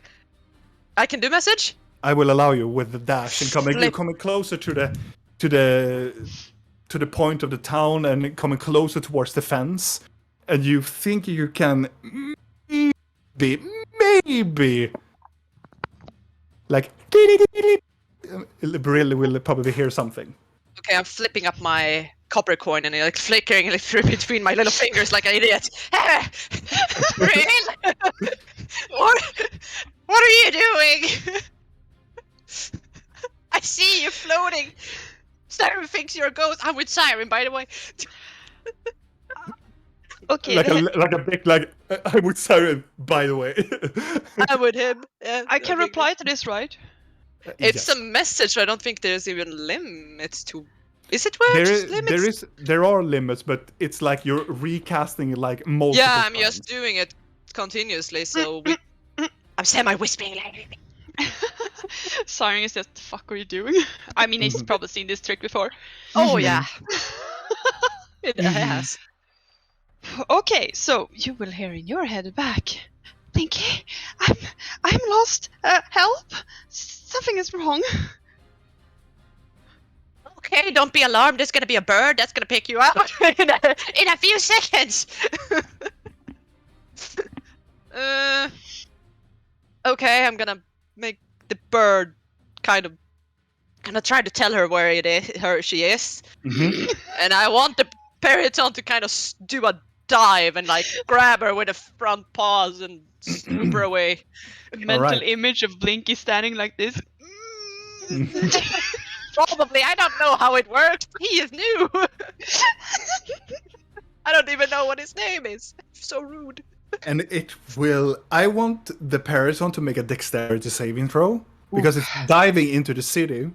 I can do message? I will allow you with the dash and you're Flip. coming closer to the point of the town and coming closer towards the fence, and you think you can maybe like Brill will probably hear something. Okay, I'm flipping up my copper coin and like flickering it through between my little fingers like an idiot. Rill! What are you doing? I see you floating. Siren thinks you're a ghost. I'm with Siren, by the way. Okay, like a big like I would Siren, by the way. I'm with him. Yeah, I can okay, reply to this, right? It's Yes. a message. I don't think there's even limits to. Is it where limits? There are limits, but it's like you're recasting like multiple Yeah, I'm times. just doing it continuously. So I'm semi-whispering. Siren is just, the fuck are you doing? I mean, he's probably seen this trick before. Oh yeah, it has. Okay, so you will hear in your head back. Pinky, I'm lost. Help! Something is wrong. Okay, don't be alarmed. There's gonna be a bird that's gonna pick you up in a few seconds. Okay, I'm gonna make the bird gonna try to tell her where she is, and I want the Periton to kind of do a dive and like grab her with the front paws and swoop her away. Mental Alright. image of Blinky standing like this. Probably, I don't know how it works. He is new. I don't even know what his name is. So rude. And it will. I want the Periton to make a dexterity saving throw because it's diving into the city,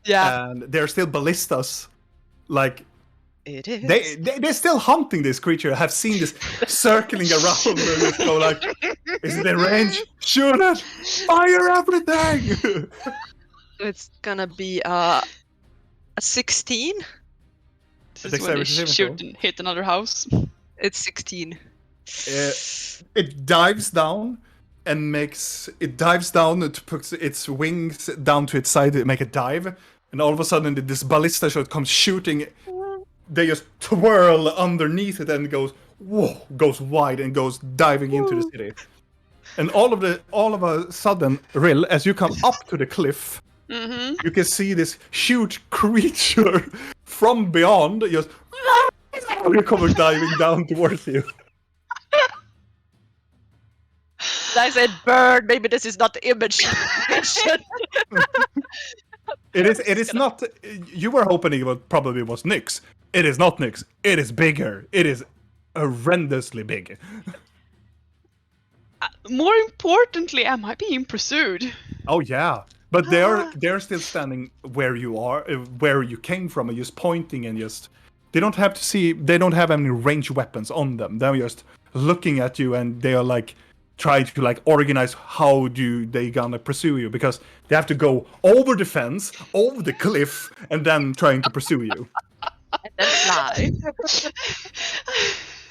Yeah, and they're still ballistas. Like it is. they're still hunting this creature. Have seen this circling around and just go like, "Is it in range? Shoot it! Fire everything!" It's gonna be a 16. This is when they shoot and hit another house. It's 16. It dives down, and it dives down, it puts its wings down to its side to make a dive, and all of a sudden this ballista shot comes shooting. They just twirl underneath it and goes wide and goes diving into the city. And all of a sudden, Rill, as you come up to the cliff, you can see this huge creature from beyond just coming diving down towards you. I said bird. Maybe this is not the image. It is not. You were hoping it probably was Nyx. It is not Nyx. It is bigger. It is horrendously big. More importantly, am I being pursued? Oh yeah, but they're still standing where you are, where you came from, and just pointing and just. They don't have to see. They don't have any ranged weapons on them. They're just looking at you, and they are like trying to like organize how they gonna pursue you, because they have to go over the fence, over the cliff, and then trying to pursue you. And then fly.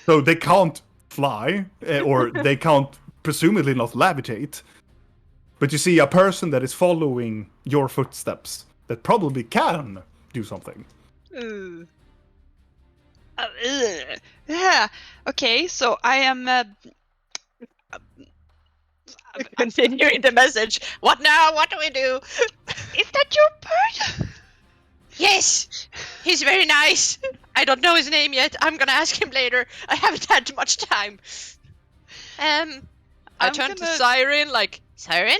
So they can't fly, or they can't presumably not levitate. But you see a person that is following your footsteps that probably can do something. Yeah. Okay, so I am. Continuing the message. What now? What do we do? Is that your bird? Yes, he's very nice. I don't know his name yet. I'm gonna ask him later. I haven't had much time. I turned to Siren like, Siren?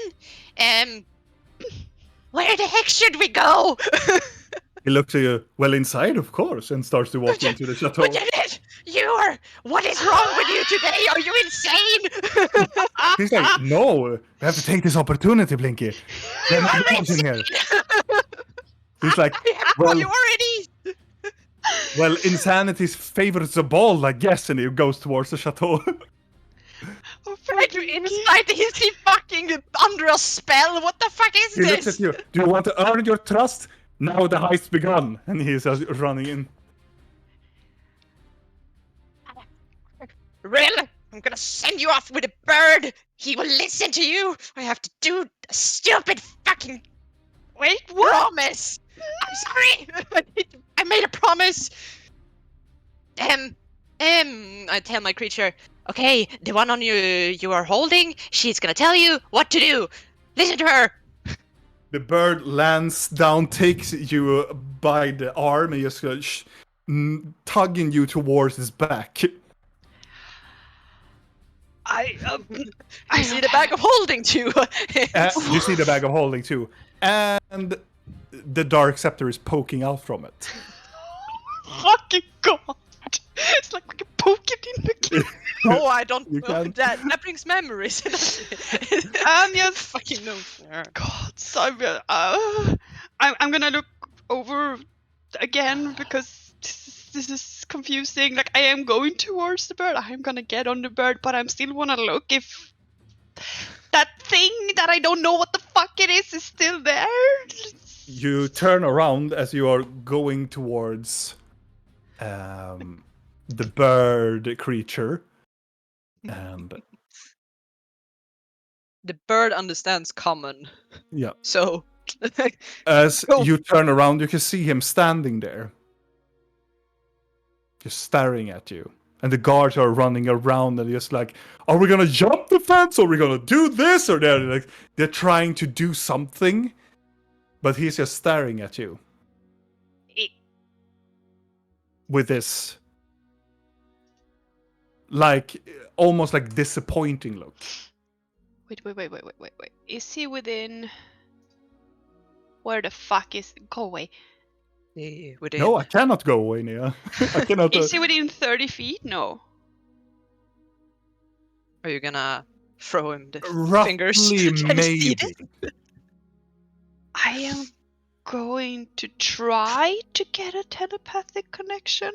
Where the heck should we go? He looks at you, well, inside, of course, and starts to walk into the chateau. What is wrong with you today? Are you insane? He's like, no, we have to take this opportunity, Blinky. They're not closing here. He's like, well, well, insanity's favors a ball, I guess, and he goes towards the chateau. trying to inside. Is he fucking under a spell? What the fuck is He this? looks at you. Do you want to earn your trust? Now the heist begun, and he's just running in. Rill, I'm gonna send you off with a bird. He will listen to you. I have to do a stupid fucking promise. I'm sorry. I made a promise. I tell my creature, okay, the one on you are holding, she's gonna tell you what to do. Listen to her. The bird lands down, takes you by the arm, and just tugging you towards his back. I see the bag of holding too. You see the bag of holding too, and the dark scepter is poking out from it. Fucking god! It's like we can poke it in the kid. Oh, I don't You know can. that. That brings memories. I'm just fucking no. God, so I'm gonna look over again because this is confusing. Like I am going towards the bird. I am gonna get on the bird, but I'm still wanna look if that thing that I don't know what the fuck it is still there. You turn around as you are going towards the bird creature, and The bird understands common, yeah. so As Oh. you turn around, you can see him standing there, just staring at you. And the guards are running around and just like, are we gonna jump the fence? Are we gonna do this? Or they're trying to do something, but he's just staring at you with this, like, almost like disappointing look. Wait. Is he within? Where the fuck is? Go away. within. No, I cannot go away, Nia. I cannot. Is he within 30 feet? No. Are you gonna throw him the Roughly, fingers? Can you see maybe. this? I am going to try to get a telepathic connection.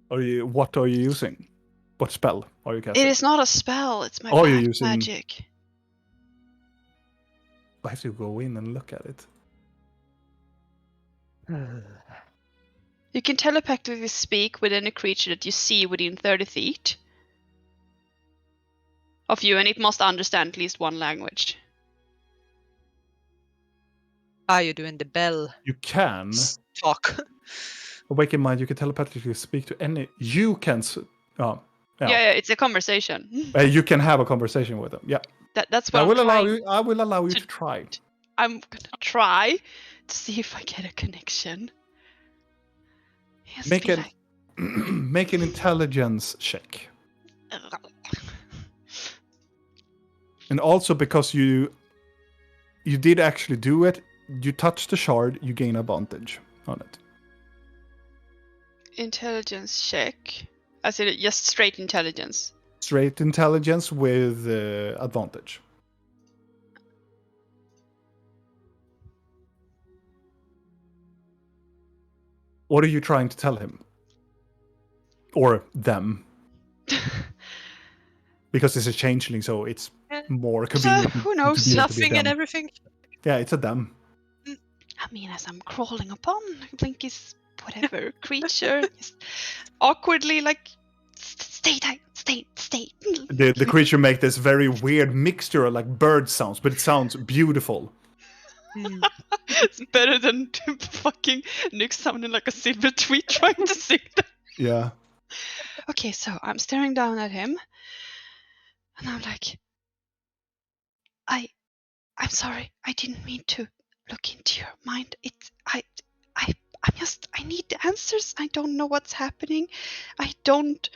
What are you using? What spell are you casting? It is not a spell. It's my Oh, you're black using- magic. I have to go in and look at it. You can telepathically speak with any creature that you see within 30 feet. of you, and it must understand at least one language. You're doing the bell You can. talk. Awake in mind, you can telepathically speak to any. You can. Yeah. Yeah, it's a conversation. You can have a conversation with them. Yeah. That's what I I'm will allow trying. you. I will allow you to- to try. I'm gonna try to see if I get a connection. Yes, Make an make an intelligence check. And also because you did actually do it, you touch the shard, you gain advantage on it. Intelligence check. I said it just straight intelligence. Straight intelligence with advantage. What are you trying to tell him? Or them? Because it's a changeling, so it's more convenient. Who knows? to be Nothing and them. everything. Yeah, it's a them. I mean, as I'm crawling upon Blinky's whatever creature, just awkwardly like, stay tight, stay. The creature make this very weird mixture of like bird sounds, but it sounds beautiful. It's better than fucking Nick sounding like a silver tweet trying to sing that. Yeah. Okay, so I'm staring down at him, and I'm like, I'm sorry, I didn't mean to look into your mind. I need the answers. I don't know what's happening. I don't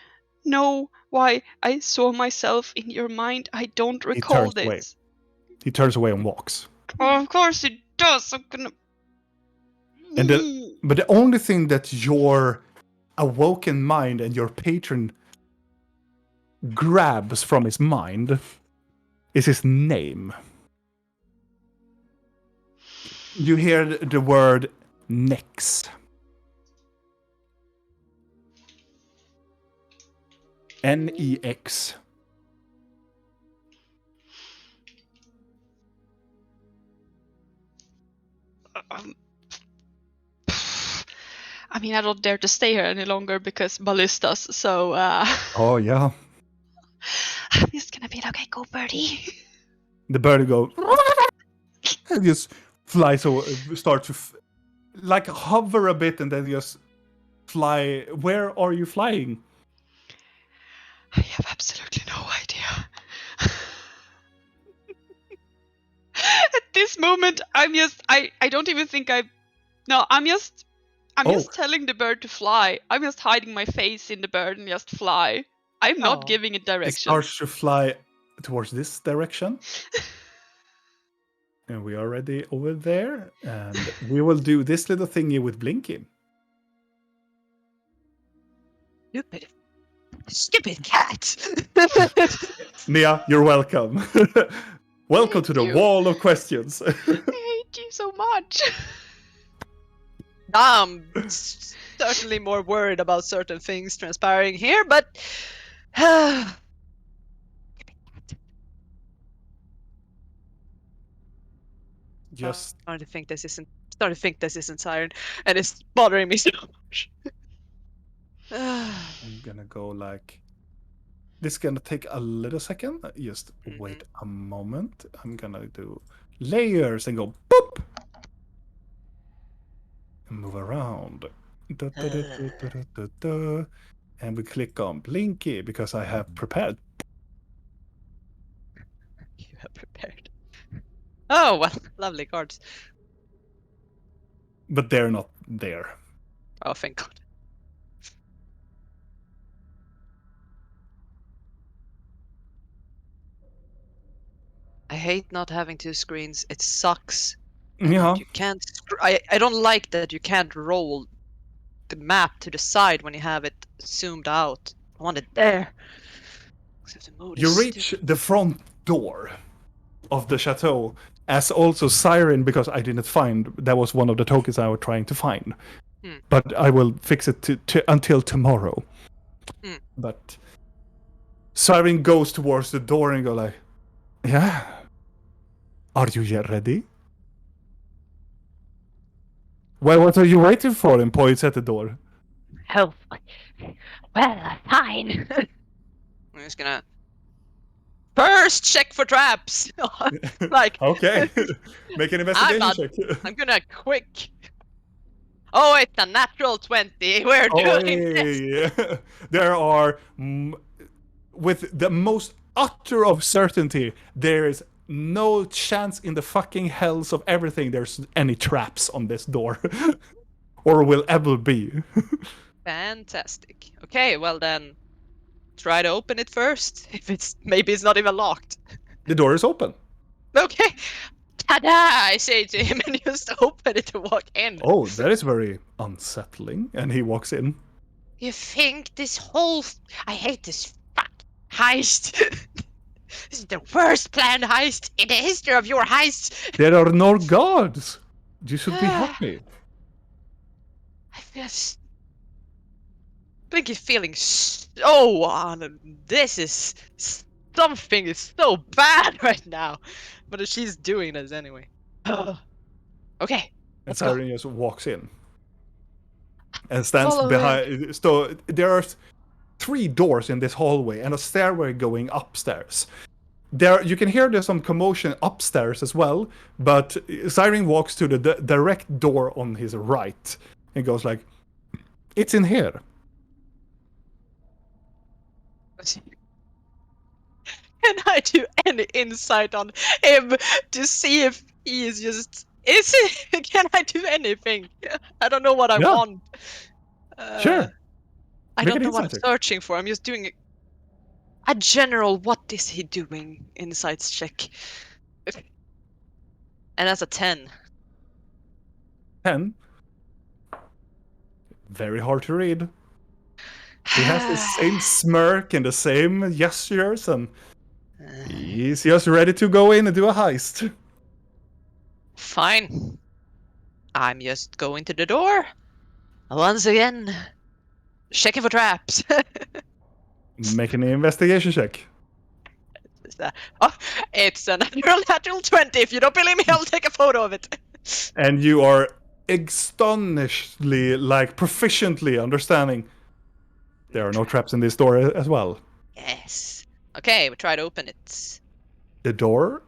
know why I saw myself in your mind. I don't recall turns away. this. He turns away and walks. Oh, of course it does. I'm gonna. But the only thing that your awoken mind and your patron grabs from his mind is his name. You hear the word Nex. Nex. I mean, I don't dare to stay here any longer because ballistas. So Oh yeah. I'm just gonna be like, okay, go birdie. The bird goes and just flies over, start to like hover a bit and then just fly. Where are you flying? I have absolutely no idea. At this moment, I'm just I don't even think I'm just telling the bird to fly. I'm just hiding my face in the bird and just fly. I'm not giving it It direction. starts to fly towards this direction. And we are ready over there. And we will do this little thingy with Blinky. Stupid cat. Nia, you're welcome. Welcome to the you. wall of questions. I hate you so much. I'm certainly more worried about certain things transpiring here, but Just starting to think this isn't Siren, and it's bothering me so much. I'm gonna go like this is gonna take a little second. Just wait a moment. I'm gonna do layers and go boop and move around. And we click on Blinky because I have prepared. You have prepared. Oh well, lovely cards. But they're not there. Oh, thank God. I hate not having two screens. It sucks. Yeah. You can't. I don't like that you can't roll the map to the side when you have it zoomed out. I want it there. You reach the front door of the chateau, as also Siren, because I didn't find that was one of the tokens I was trying to find. But I will fix it until tomorrow. But Siren goes towards the door and go like, "Yeah, are you yet ready?" Well, what are you waiting for? And points at the door. Oh, well, fine. I'm just gonna First, check for traps. Like, Okay. Make an investigation not- check. I'm gonna quick. Oh, it's a natural 20. We're Oh, doing this. yeah. There are, with the most utter of certainty, there is no chance in the fucking hells of everything there's any traps on this door. Or will ever be. Fantastic. Okay, well then, try to open it first. If maybe it's not even locked. The door is open. Okay. Ta-da! I say to him and just open it to walk in. Oh, that is very unsettling. And he walks in. You think this whole... I hate this fuck heist. This is the worst planned heist in the history of your heists. There are no guards. You should be happy. I feel... I think he's feeling so on. This is... Something is so bad right now. But she's doing this anyway. Okay. And Let's go. Siren just walks in. And stands Follow behind. So there are 3 doors in this hallway and a stairway going upstairs. There, you can hear there's some commotion upstairs as well, but Siren walks to the direct door on his right and goes like, "It's in here." Can I do any insight on him to see if he is just... Is it? Can I do anything? I don't know what I Yeah. want. Sure. I Make don't an know what I'm insight check. searching for. I'm just doing a general what is he doing insights check. And that's a 10. 10. Very hard to read. He has the same smirk and the same gestures, and he's just ready to go in and do a heist. Fine. I'm just going to the door. Once again, checking for traps. Make an investigation check. Oh, it's a natural 20. If you don't believe me, I'll take a photo of it. And you are astonishingly, like, proficiently understanding there are no traps in this door as well. Yes. Okay, we try to open it. The door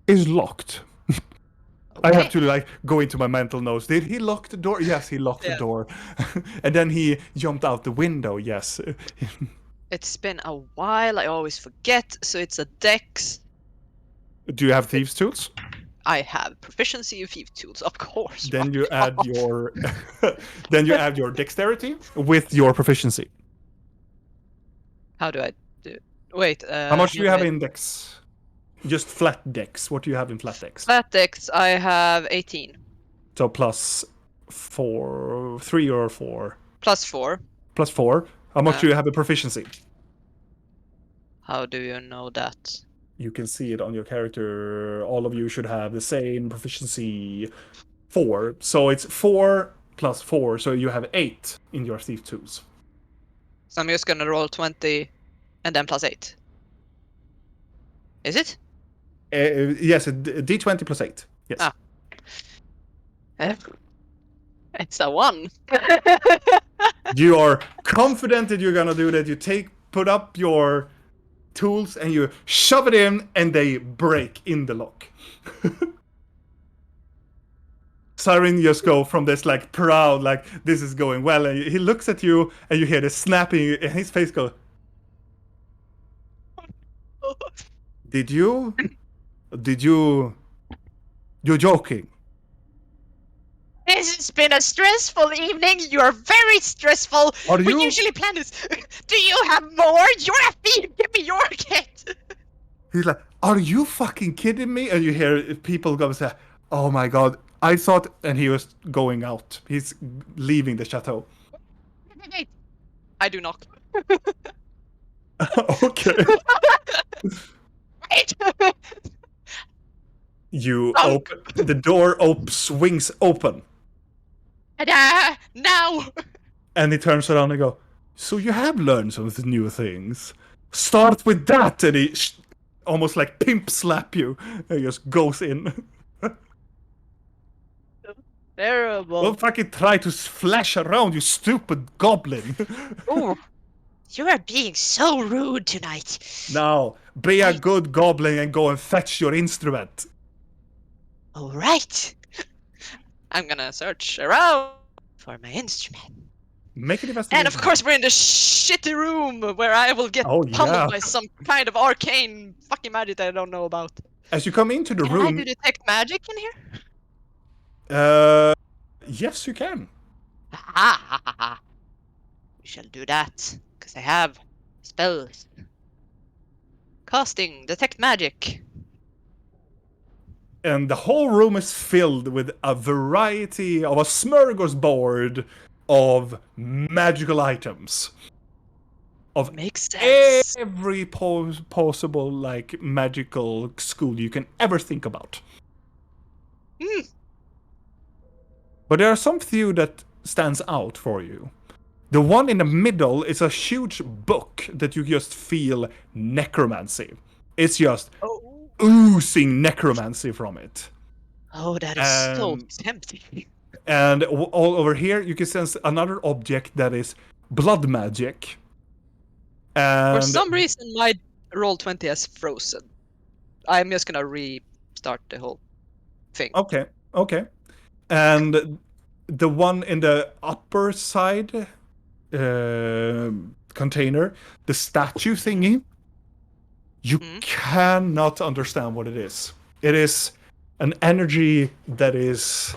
is locked. I have to like go into my mental notes. Did he lock the door? Yes, he locked the door. And then he jumped out the window. Yes. It's been a while. I always forget. So it's a dex. Do you have thieves' tools? I have proficiency in thief tools, of course. Then you add your then you add your dexterity with your proficiency. How do I do? Wait. How much do you have in dex? Just flat dex. What do you have in flat dex? Flat dex? I have 18. So plus 4, 3 or 4. Plus 4. Plus 4. How much do you have in proficiency? How do you know that? You can see it on your character. All of you should have the same proficiency 4. So it's 4 plus 4. So you have 8 in your thief tools. So I'm just gonna roll 20 and then plus 8. Is it? Yes, a d20 plus 8. Yes. Ah. It's a 1. You are confident that you're gonna do that. You put up your tools and you shove it in and they break in the lock. Siren just go from this like proud, like this is going well, and he looks at you and you hear the snapping and his face goes, You're joking. This has been a stressful evening. You're very stressful. Are We you? usually plan this. Do you have more? You're a thief. Give me your kit. He's like, are you fucking kidding me? And you hear people go say, oh my god, I thought, and he was going out. He's leaving the chateau. I do not. Okay. Wait. You Oh. open, the door swings open. Now. And he turns around and go, so you have learned some new things. Start with that. And he almost like pimp slap you. And he just goes in. Terrible. Don't fucking try to flash around, you stupid goblin. Ooh. You are being so rude tonight. Now, be a I- good goblin and go and fetch your instrument. All right. I'm gonna search around. For my instrument. Make an And investigation. of course, we're in the shitty room where I will get Oh, pummeled yeah. by some kind of arcane fucking magic that I don't know about. As you come into the Can I room, do detect magic in here? yes, you can. Ha ha ha ha. We shall do that, because I have spells. Casting detect magic. And the whole room is filled with a variety of a smorgasbord of magical items. Of Makes sense. every possible, like, magical school you can ever think about. Hmm. But there are some few that stands out for you. The one in the middle is a huge book that you just feel necromancy. It's just Oh. oozing necromancy from it. Oh, that is so Um, tempting. And all over here, you can sense another object that is blood magic. And For some reason, my roll 20 has frozen. I'm just gonna restart the whole thing. okay. And the one in the upper side container, the statue thingy, you cannot understand what it is. It is an energy that is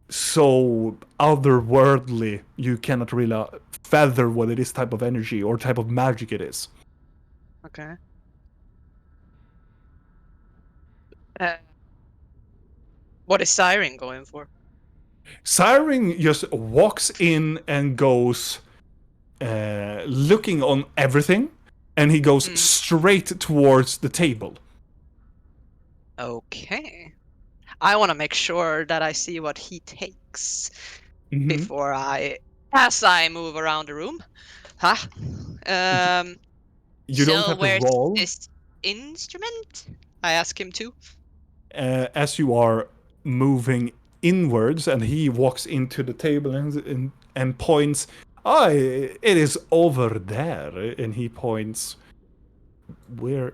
so otherworldly, you cannot really fathom what it is type of energy or type of magic it is. Okay. What is Siren going for? Siren just walks in and goes looking on everything, and he goes straight towards the table. Okay. I want to make sure that I see what he takes before as I move around the room. Huh? You don't So have to where's roll. this instrument? I ask him to. As you are moving inwards, and he walks into the table and points. Oh, it is over there, and he points. Where?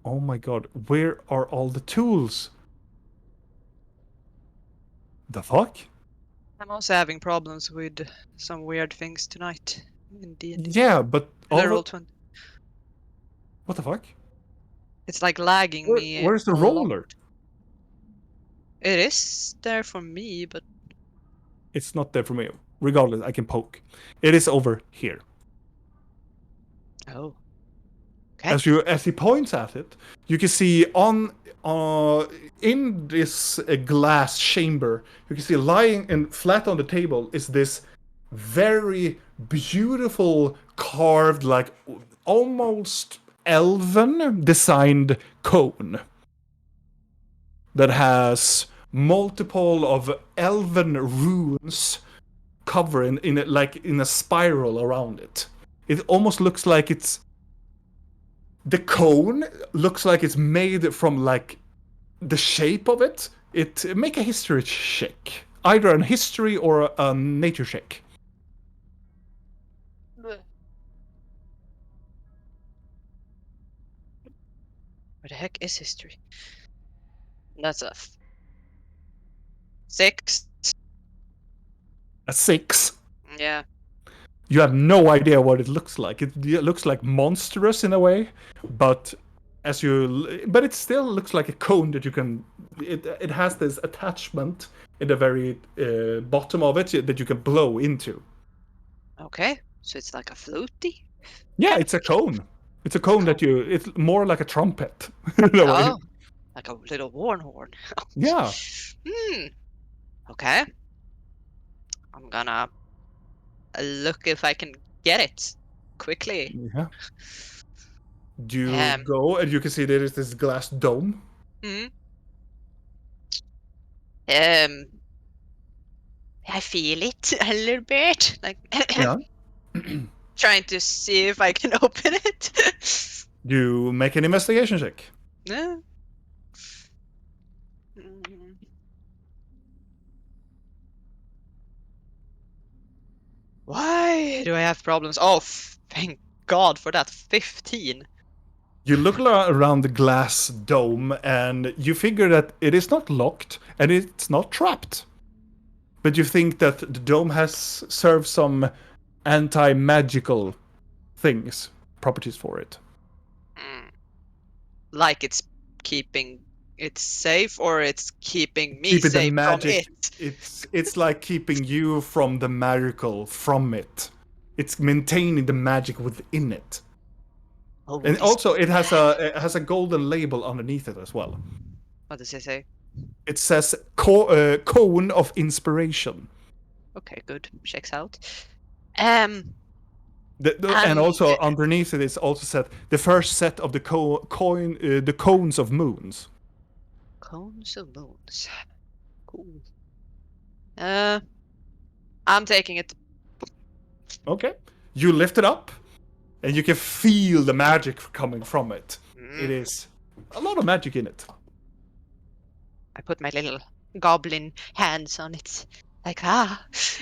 Oh my God! Where are all the tools? The fuck? I'm also having problems with some weird things tonight in D&D. Yeah, but And I all roll the, 20. what the fuck? It's like lagging me. Where's the a lot. roller? It is there for me, but It's not there for me. Regardless, I can poke. It is over here. oh, As he points at it, you can see on in this glass chamber, you can see lying and flat on the table is this very beautiful carved, like almost elven designed cone that has multiple of elven runes covering in it, like in a spiral around it. It almost looks like it's the cone looks like it's made from like the shape of it. Make a history check, either an history or a nature check. where the heck is history? That's a 6. A 6. Yeah. You have no idea what it looks like. It looks like monstrous in a way, but but it still looks like a cone that you can. It has this attachment in the very bottom of it that you can blow into. Okay. So it's like a floaty? Yeah, it's a cone. It's a cone that you. It's more like a trumpet. In a way. Oh, like a little horn. Yeah. Okay. I'm gonna look if I can get it quickly. Yeah. You go and you can see there is this glass dome. I feel it a little bit. Like Yeah. trying to see if I can open it. You make an investigation check. Yeah. Why boy, do I have problems. Oh, thank God for that. 15. You look around the glass dome and you figure that it is not locked and it's not trapped. But you think that the dome has served some anti-magical things, properties for it. Like it's keeping it safe, or it's keeping me Keeping the safe magic. from it. It's like keeping you from the magical from it. It's maintaining the magic within it. Oh, And this- also it has a golden label underneath it as well. What does it say? It says cone of inspiration. Okay, good. Checks out. And also underneath it is also said the first set of the the cones of moons. Cones of moons. Cool. I'm taking it. Okay. You lift it up, and you can feel the magic coming from it. It is a lot of magic in it. I put my little goblin hands on it. Like,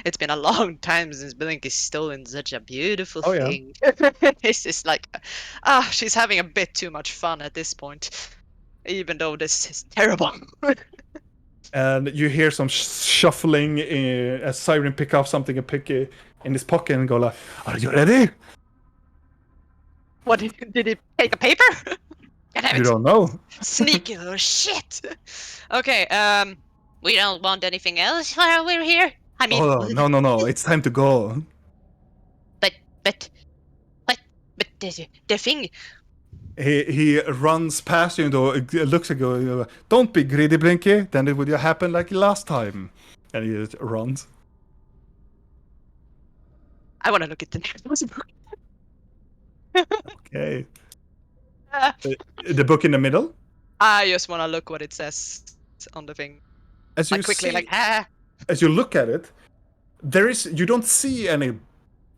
it's been a long time since Blink has stolen such a beautiful Oh, yeah. thing. This is like, she's having a bit too much fun at this point. Even though this is terrible. And you hear some shuffling as Siren pick up something and pick it in his pocket and go like, "Are you ready?" What, did he take a paper? Damn You it. don't know. Sneaky little shit. Okay, We don't want anything else while we're here. I mean, Oh no! It's time to go. but the thing. He runs past you and looks at you. Don't be greedy, Blinky. Then it would happen like last time. And he just runs. I want to look at the next book. Okay. The book in the middle. I just want to look what it says on the thing. As Like quickly, see, like, as you look at it, you don't see any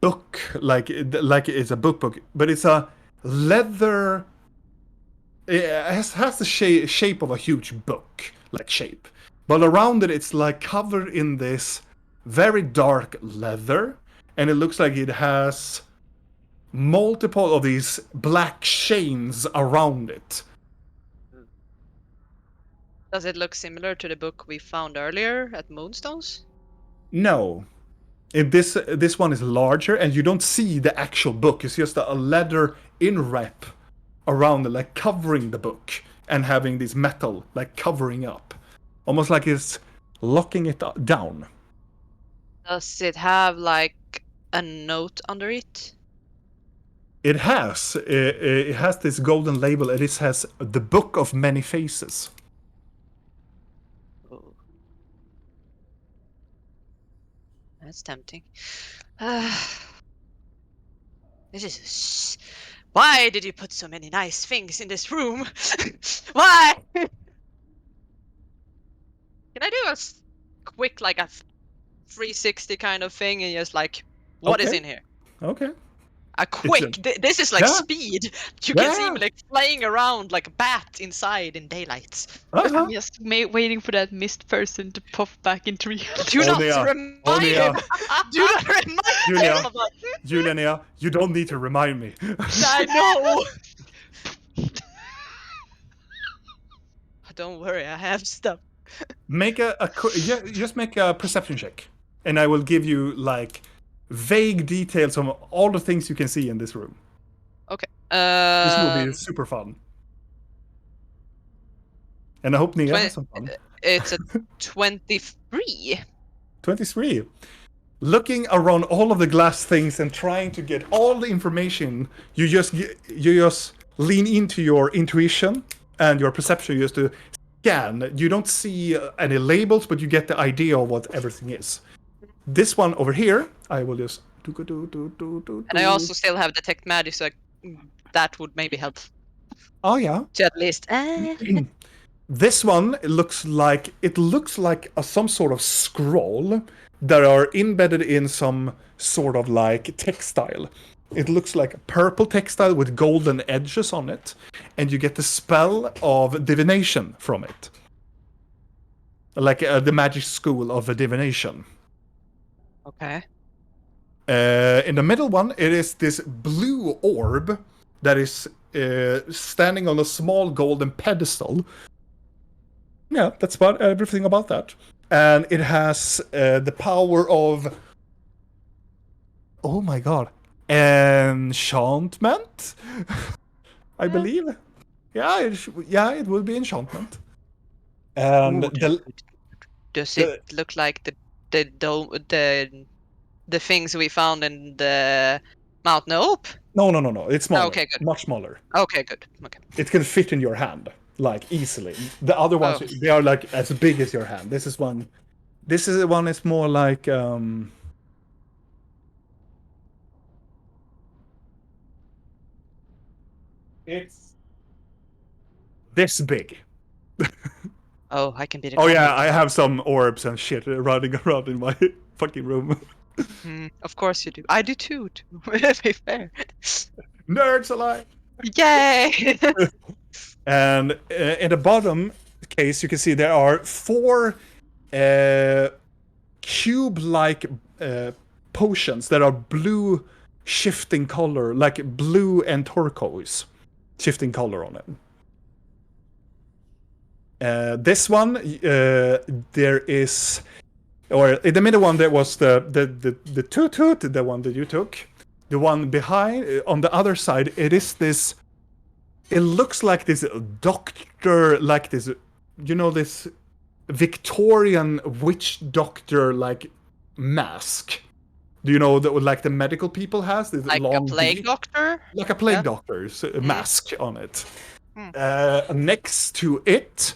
book like it's a book, but it's a leather. It has the shape of a huge book, like shape, but around it it's like covered in this very dark leather, and it looks like it has multiple of these black chains around it. Does it look similar to the book we found earlier at Moonstones? No. This one is larger, and you don't see the actual book. It's just a leather in-wrap around it, like covering the book, and having this metal, like covering up. Almost like it's locking it down. Does it have, like, a note under it? It has. It has this golden label, and it has the Book of Many Faces. Oh. That's tempting. This is... Why did you put so many nice things in this room? Why? Can I do a quick, like a 360 kind of thing and just like, what is Okay. in here? Okay. A quick, this is like Yeah. speed. You can see Yeah. me like flying around like a bat inside in daylight. Uh-huh. I'm just waiting for that missed person to pop back into reality. Do not Onea, remind Onea. him. Do not remind Julia. him of that. Juliania, you don't need to remind me. I know. Don't worry, I have stuff. Make just make a perception check, and I will give you like vague details on all the things you can see in this room. Okay. This will be super fun, and I hope Nia has some fun. It's a 23. 23. Looking around all of the glass things and trying to get all the information, you just lean into your intuition and your perception just to scan. You don't see any labels, but you get the idea of what everything is. This one over here, I will just And I also still have detect magic, so that would maybe help. Oh yeah. To at least. This one looks like some sort of scroll that are embedded in some sort of like textile. It looks like a purple textile with golden edges on it, and you get the spell of divination from it, like the magic school of divination. Okay. In the middle one, it is this blue orb that is standing on a small golden pedestal. Yeah, that's about everything about that. And it has the power of... Oh my god. Enchantment? I believe. Yeah, it will be enchantment. And Ooh, does it look like the dome, the things we found in the Mount Nope? No. It's smaller. Okay, good. Much smaller. Okay, good. Okay. It can fit in your hand, like, easily. The other ones, they are, like, as big as your hand. This is one is more like, it's this big. Oh, I can be the. Oh yeah, I have some orbs and shit running around in my fucking room. Of course you do. I do too. To be fair. Nerds alive! Yay! And in the bottom case, you can see there are 4 cube-like potions that are blue shifting color, like blue and turquoise shifting color on it. This one, there is, or in the middle one, there was the toot, the one that you took. The one behind, on the other side, it is this. It looks like this doctor, like this, this Victorian witch doctor, like, mask. Do you know that, like, the medical people has this like long a plague doctor? like a plague doctor's mask on it. Hmm. Next to it,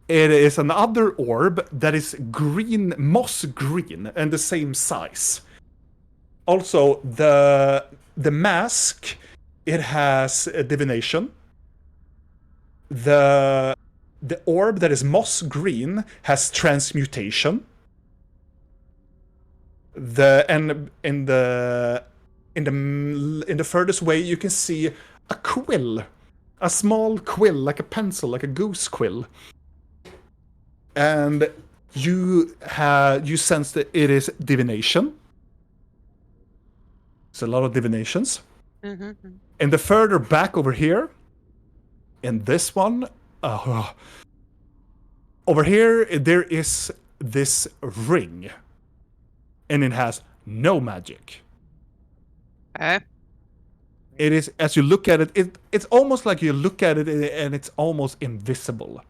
it is another orb that is green, moss green, and the same size. Also, the mask, it has a divination. The orb that is moss green has transmutation. In the furthest way, you can see a quill, a small quill, like a pencil, like a goose quill, and you sense that it is divination. It's a lot of divinations. Mm-hmm. And the further back over here, in this one, over here, there is this ring. And it has no magic. Okay. It is, as you look at it, it's almost like you look at it and it's almost invisible.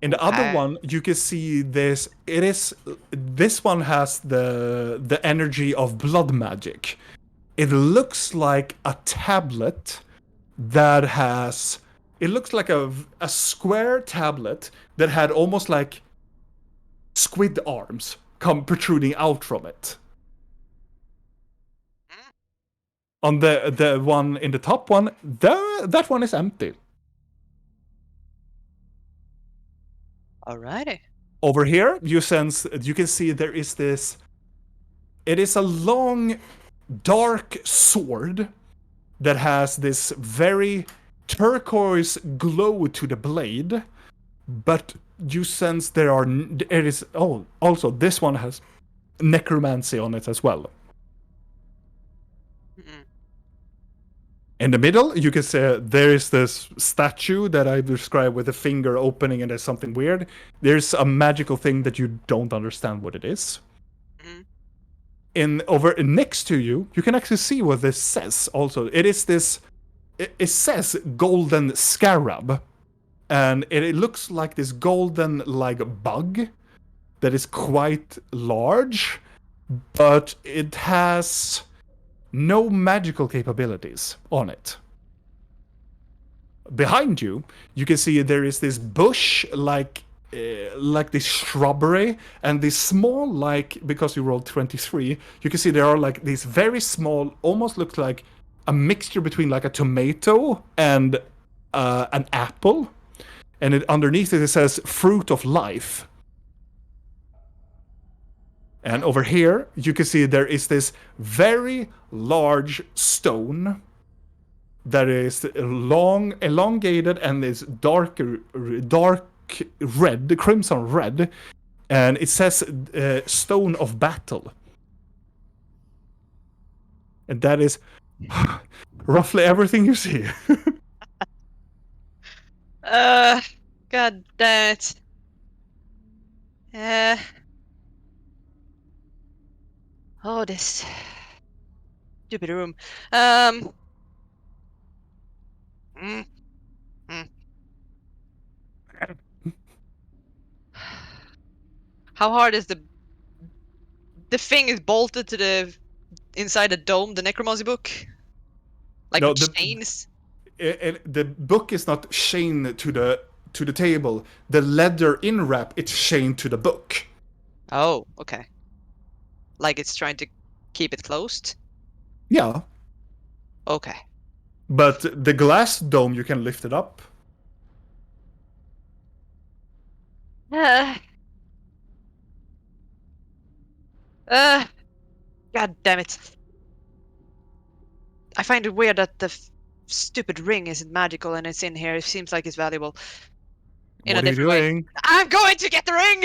In the other one, you can see this. This one has the energy of blood magic. It looks like a tablet that has. It looks like a square tablet that had almost like squid arms come protruding out from it. On the one in the top one, that one is empty. Alrighty. Over here, you can see there is this. It is a long, dark sword that has this very turquoise glow to the blade, but you sense also this one has necromancy on it as well. In the middle, you can see there is this statue that I described with a finger opening and there's something weird. There's a magical thing that you don't understand what it is. Over next to you, you can actually see what this says also. It is this. It says golden scarab. And it looks like this golden, like, bug that is quite large, but it has no magical capabilities on it. Behind you, you can see there is this bush, like this shrubbery, and this small, like, because you rolled 23, you can see there are, like, these very small, almost looks like a mixture between, like, a tomato and an apple. And underneath it says fruit of life. And over here, you can see there is this very large stone that is long, elongated, and is dark red, crimson red. and it says Stone of Battle. And that is roughly everything you see. God damn it. Oh, this stupid room. Mm, mm. How hard is the thing is bolted to the inside the dome, the necromancy book? Like No, with chains? The book is not chained to the table. The leather in wrap, it's chained to the book. Oh, okay. Like it's trying to keep it closed? Yeah. Okay. But the glass dome, you can lift it up. God damn it. I find it weird that the stupid ring isn't magical and it's in here. It seems like it's valuable. In What a are you different way. doing? I'm going to get the ring!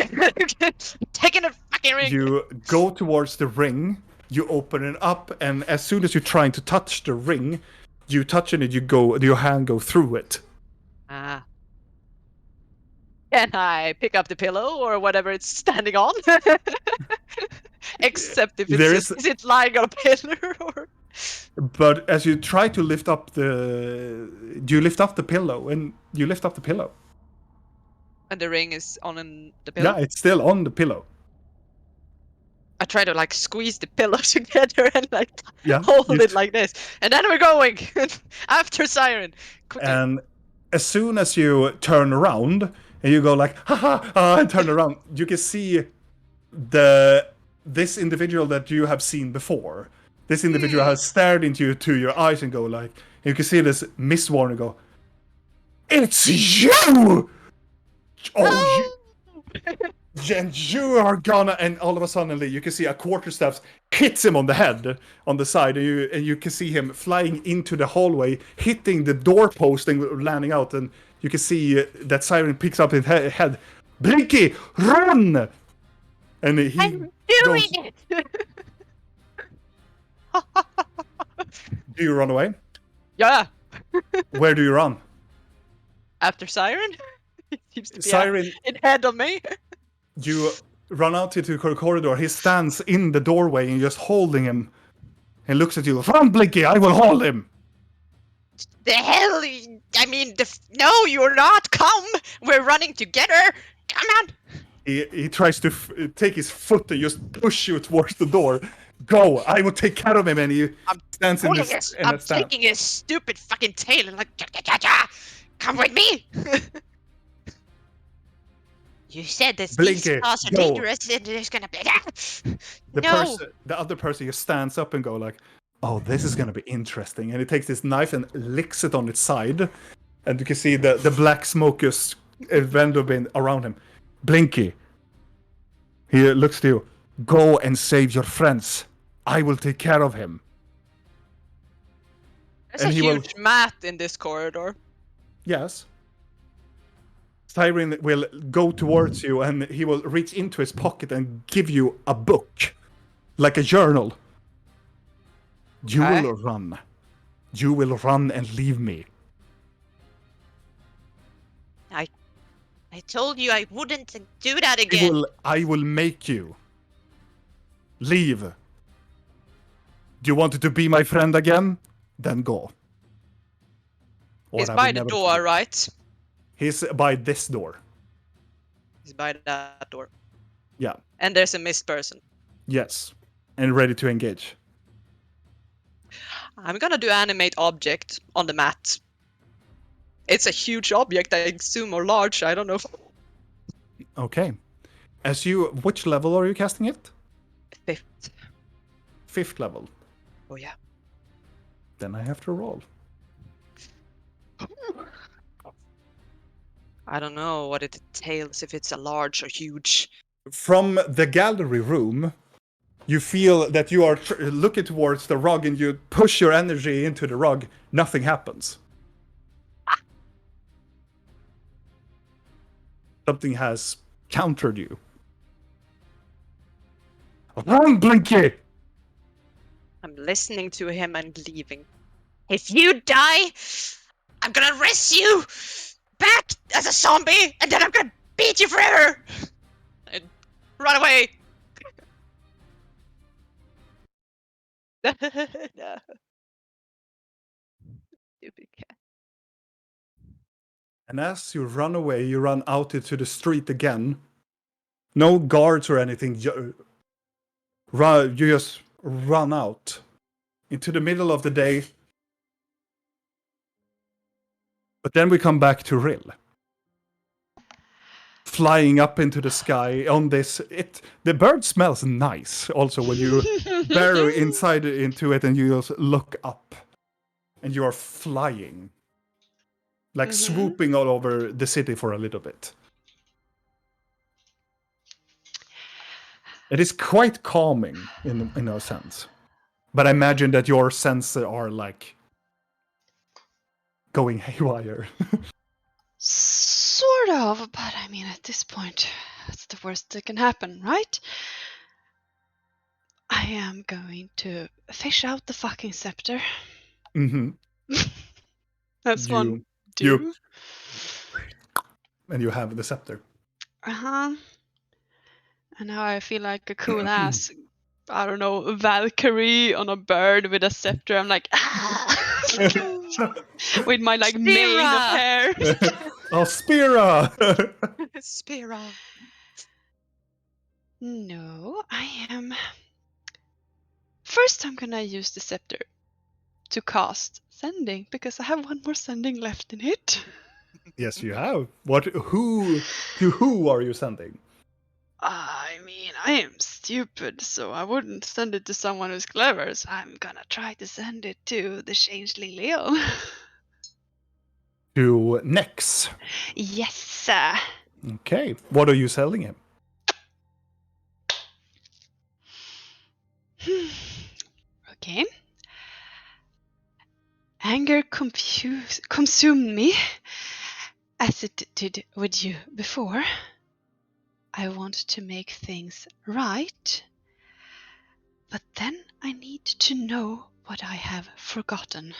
Taking the fucking ring! You go towards the ring, you open it up, and as soon as you're trying to touch the ring, you touch it, your hand go through it. Ah. Can I pick up the pillow or whatever it's standing on? Except if it's is it lying on a pillar or? But as you try to lift up you lift up the pillow, and you lift up the pillow. And the ring is on the pillow? Yeah, it's still on the pillow. I try to like squeeze the pillow together and like Yeah, hold it like this. And then we're going after Siren. Quickly. And as soon as you turn around and you go like ha ha and turn around, you can see this individual that you have seen before. This individual has stared into your eyes and go like, you can see this Miss Warner go, "It's you! Oh, and you are gonna," and all of a sudden you can see a quarterstaff hits him on the head on the side, and you can see him flying into the hallway, hitting the doorpost and landing out, and you can see that Siren picks up his head. "Blinky, run!" And I'm doing it! Do you run away? Yeah. Where do you run? After Siren? He seems to be Siren, ahead of me. you run out into the corridor. He stands in the doorway and you're just holding him and looks at you. "Run, Blinky, I will hold him." The hell? I mean, no, you're not. Come, we're running together. Come on. He tries to take his foot and just push you towards the door. "Go, I will take care of him." And he stands in his I'm taking his stupid fucking tail and like, come with me. You said that these claws are dangerous and there's gonna be the other person just stands up and go like, "Oh, this is gonna be interesting." And he takes this knife and licks it on its side, and you can see the black smoke is been around him. "Blinky," he looks to you. "Go and save your friends. I will take care of him." There's And a he will- huge mat in this corridor. Yes. Siren will go towards you and he will reach into his pocket and give you a book, like a journal. "You will run. You will run and leave me." I told you I wouldn't do that again. I will make you leave. Do you want to be my friend again? Then go. He's by the door, right? He's by this door. He's by that door. Yeah. And there's a missed person. Yes. And ready to engage. I'm gonna do animate object on the mat. It's a huge object, I assume, or large, I don't know. Okay. Which level are you casting it? 5th. 5th level. Oh yeah. Then I have to roll. I don't know what it entails, if it's a large or huge. From the gallery room, you feel that you are looking towards the rug and you push your energy into the rug. Nothing happens. Something has countered you. Run, Blinky! I'm listening to him and leaving. If you die, I'm gonna race you back as a zombie, and then I'm gonna beat you forever. And run away! No. Stupid cat. And as you run away, you run out into the street again. No guards or anything. You just run out into the middle of the day. But then we come back to Rill. Flying up into the sky on this. The bird smells nice also when you burrow inside into it and you just look up. And you are flying. Like swooping all over the city for a little bit. It is quite calming in a sense. But I imagine that your senses are like going haywire. Sort of, but I mean, at this point, it's the worst that can happen, right? I am going to fish out the fucking scepter. Mm-hmm. That's one. You, and you have the scepter. Uh-huh. And now I feel like a cool ass, I don't know, Valkyrie on a bird with a scepter. I'm like, with my like mane of hair. Oh, Spira! Spira. No, I am. First, I'm gonna use the scepter to cast sending because I have one more sending left in it. Yes, you have. Who are you sending? I mean, I am stupid, so I wouldn't send it to someone who's clever. So I'm gonna try to send it to the changeling Leo. To Nex. Yes, sir. Okay. What are you selling him? Okay. Anger consumed me, as it did with you before. I want to make things right, but then I need to know what I have forgotten.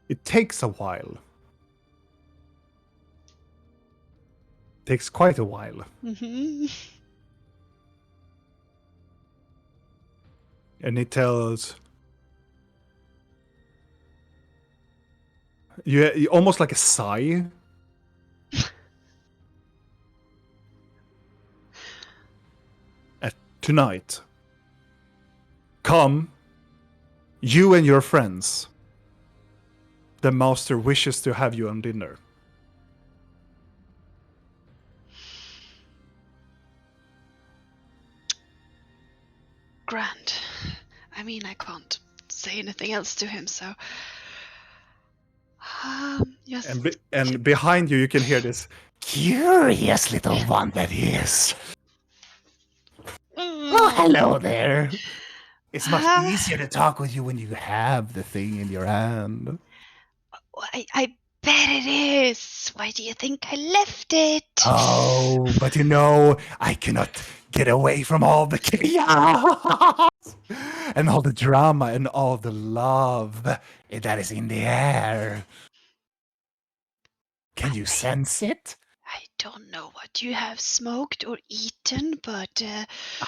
It takes a while. Takes quite a while. Mm-hmm. And it tells you almost like a sigh. Tonight, come, you and your friends. The master wishes to have you on dinner. Grand. I mean, I can't say anything else to him, so. Yes. And behind you, you can hear this. Curious little one that is. Oh, hello there. It's much easier to talk with you when you have the thing in your hand. I bet it is. Why do you think I left it? Oh, but you know, I cannot get away from all the chaos and all the drama and all the love that is in the air. Can you sense it? I don't know what you have smoked or eaten, but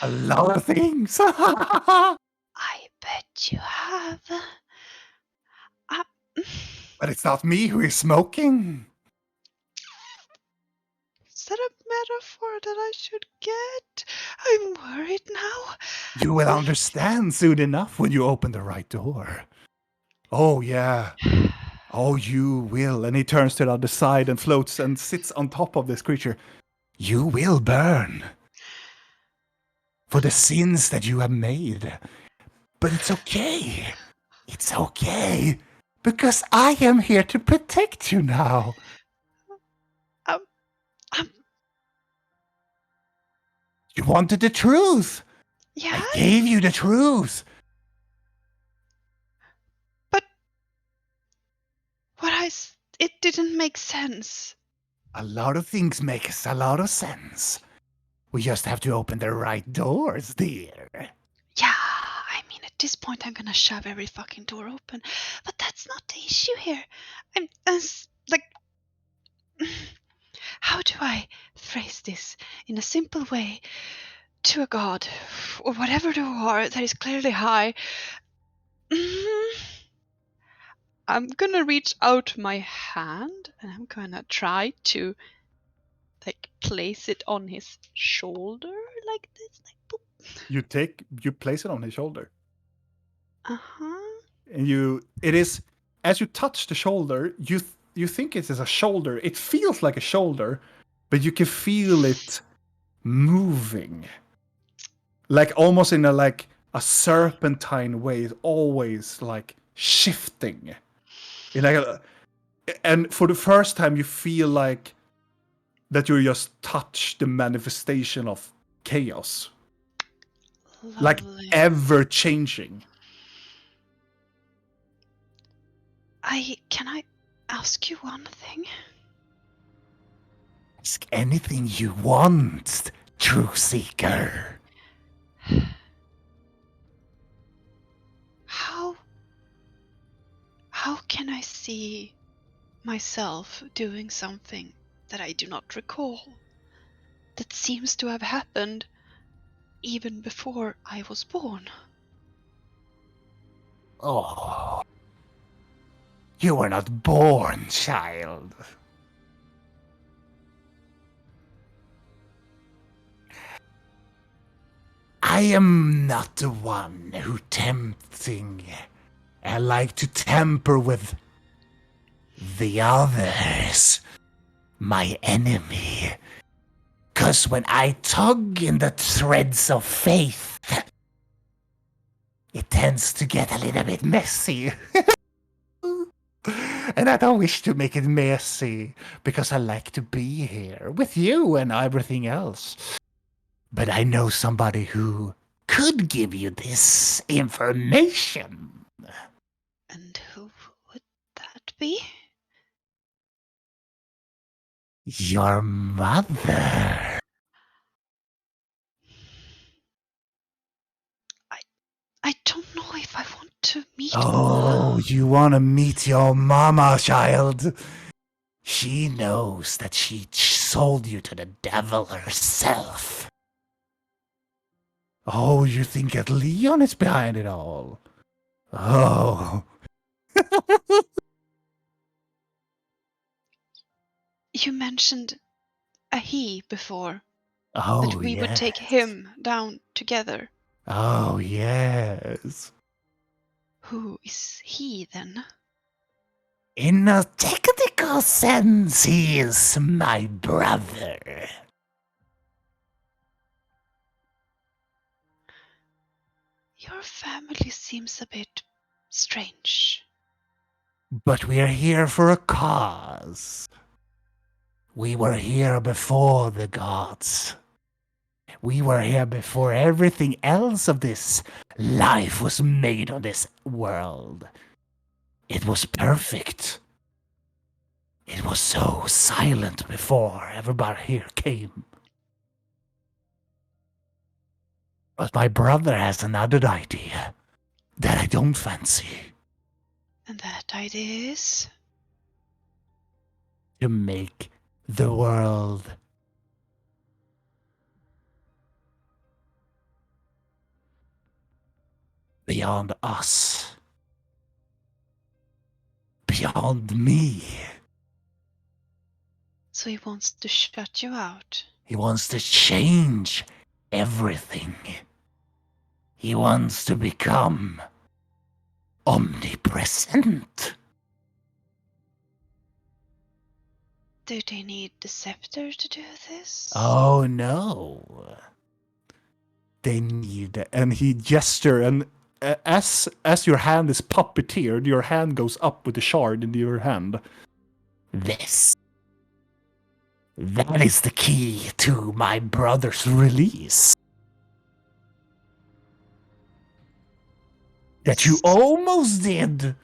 A lot of things. I bet you have. But it's not me who is smoking. Is that a metaphor that I should get? I'm worried now. You will understand soon enough when you open the right door. Oh, yeah. Oh, you will. And he turns to the other side and floats and sits on top of this creature. You will burn for the sins that you have made. But it's okay. It's okay. Because I am here to protect you now. You wanted the truth. Yeah, I gave you the truth. but what I it didn't make sense. A lot of things make a lot of sense. We just have to open the right doors, dear. Yeah, I mean, at this point, I'm gonna shove every fucking door open. But that's not the issue here. Like, how do I phrase this in a simple way to a god, or whatever you are that is clearly high? I'm gonna reach out my hand and I'm gonna try to like place it on his shoulder like this, like boop. You place it on his shoulder. Uh-huh. And it is, as you touch the shoulder, you think it is a shoulder. It feels like a shoulder, but you can feel it moving. Like almost in a serpentine way. It's always like shifting. And for the first time you feel like that you just touch the manifestation of chaos. Like Lovely. ever changing. Can I ask you one thing? Ask anything you want, True Seeker. How can I see myself doing something that I do not recall, that seems to have happened even before I was born? Oh. You were not born, child. I am not the one who tempting. I like to tamper with the others, my enemy. 'Cause when I tug in the threads of faith, it tends to get a little bit messy. And I don't wish to make it messy, because I like to be here with you and everything else. But I know somebody who could give you this information. And who would that be? Your mother. I don't know if I want to meet Oh, you want to meet your mama, child? She knows that she sold you to the devil herself. Oh, you think that Leon is behind it all? Oh. You mentioned a he before, Oh, that we would take him down together. Oh, yes. Who is he then? In a technical sense, he is my brother. Your family seems a bit strange. But we're here for a cause. We were here before the gods. We were here before everything else of this life was made on this world. It was perfect. It was so silent before everybody here came. But my brother has another idea that I don't fancy. And that idea is? To make the world beyond us. Beyond me. So he wants to shut you out. He wants to change everything. He wants to become omnipresent. Do they need the scepter to do this? Oh no. They need, and he gesture, and as your hand is puppeteered, your hand goes up with the shard in your hand. This. That is the key to my brother's release. That you almost did.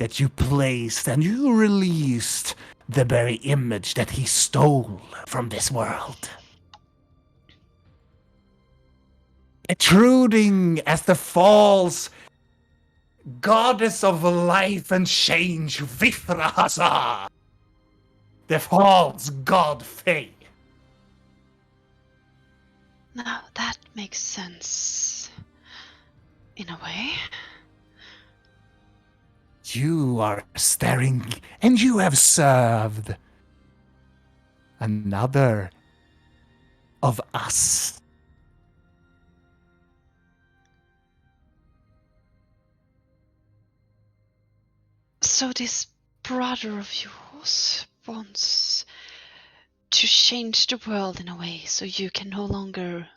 that you placed and you released the very image that he stole from this world. Protruding as the false goddess of life and change, Vifrahasa, the false god Fae. Now that makes sense. In a way. You are staring, and you have served another of us. So this brother of yours wants to change the world in a way so you can no longer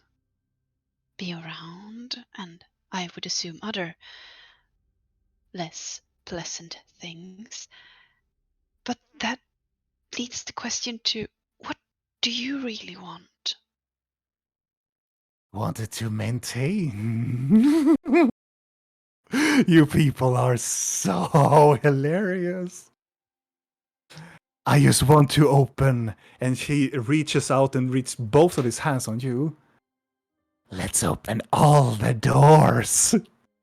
be around, and I would assume other less pleasant things. But that leads the question to, what do you really want? Wanted to maintain. You people are so hilarious. I just want to open, and she reaches out and reaches both of his hands on you. Let's open all the doors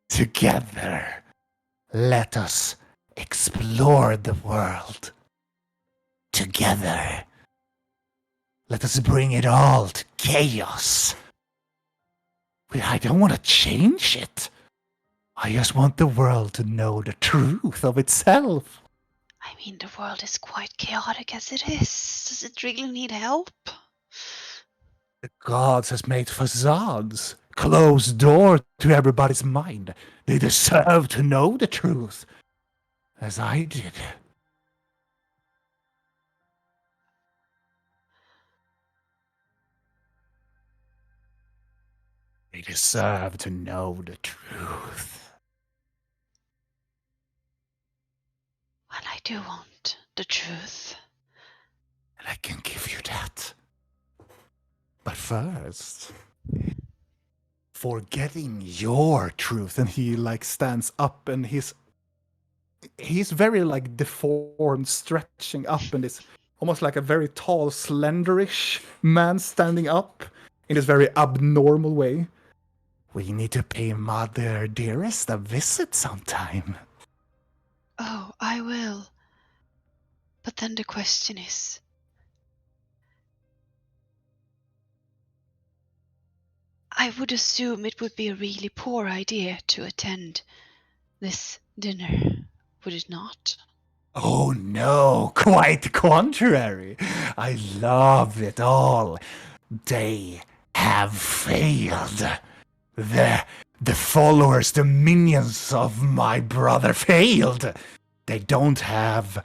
together. Let us explore the world together. Let us bring it all to chaos. I don't want to change it. I just want the world to know the truth of itself. I mean, the world is quite chaotic as it is. Does it really need help? The gods has made facades, closed door to everybody's mind. They deserve to know the truth, as I did. They deserve to know the truth. Well, I do want the truth. And I can give you that. But first, for getting your truth, and he stands up, and he's very deformed, stretching up, and it's almost like a very tall, slenderish man standing up in this very abnormal way. We need to pay Mother Dearest a visit sometime. Oh, I will. But then the question is, I would assume it would be a really poor idea to attend this dinner, would it not? Oh no, quite the contrary. I love it all. They have failed. The followers, the minions of my brother failed. They don't have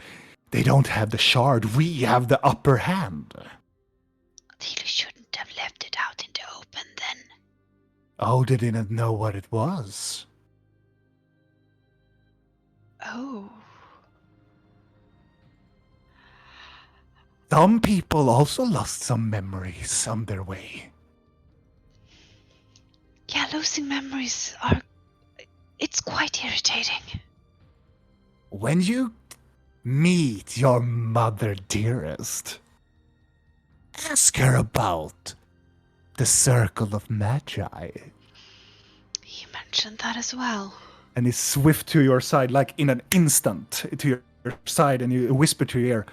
the shard. We have the upper hand. You shouldn't have left it out in the open then. Oh, they didn't know what it was. Oh. Some people also lost some memories on their way. Yeah, losing memories it's quite irritating. When you meet your Mother Dearest, ask her about the Circle of Magi. He mentioned that as well. And he's swift to your side, like in an instant, to your side, and you whisper to your ear,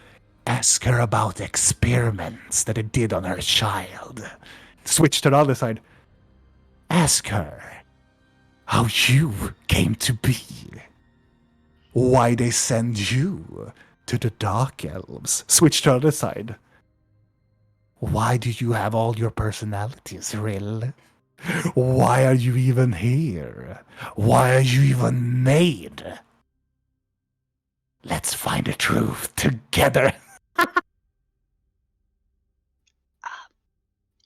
Ask her about experiments that it did on her child. switch to the other side. Ask her how you came to be. Why they send you to the Dark Elves. Switch to the other side. Why do you have all your personalities, Rill? Why are you even here? Why are you even made? Let's find the truth together.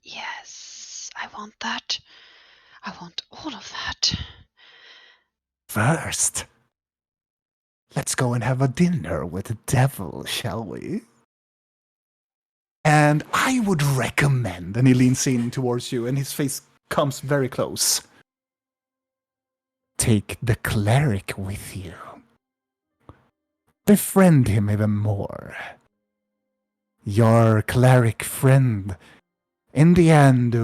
Yes, I want that. I want all of that. First, let's go and have a dinner with the devil, shall we? And I would recommend, and he leans in towards you, and his face comes very close. Take the cleric with you. befriend him even more. Your cleric friend, in the end,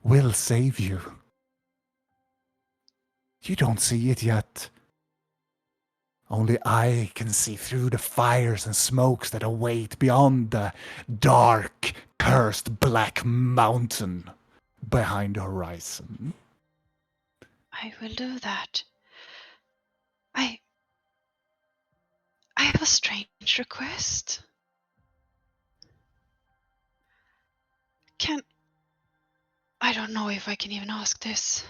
will save you. You don't see it yet. Only I can see through the fires and smokes that await beyond the dark, cursed black mountain behind the horizon. I will do that. I have a strange request. I don't know if I can even ask this.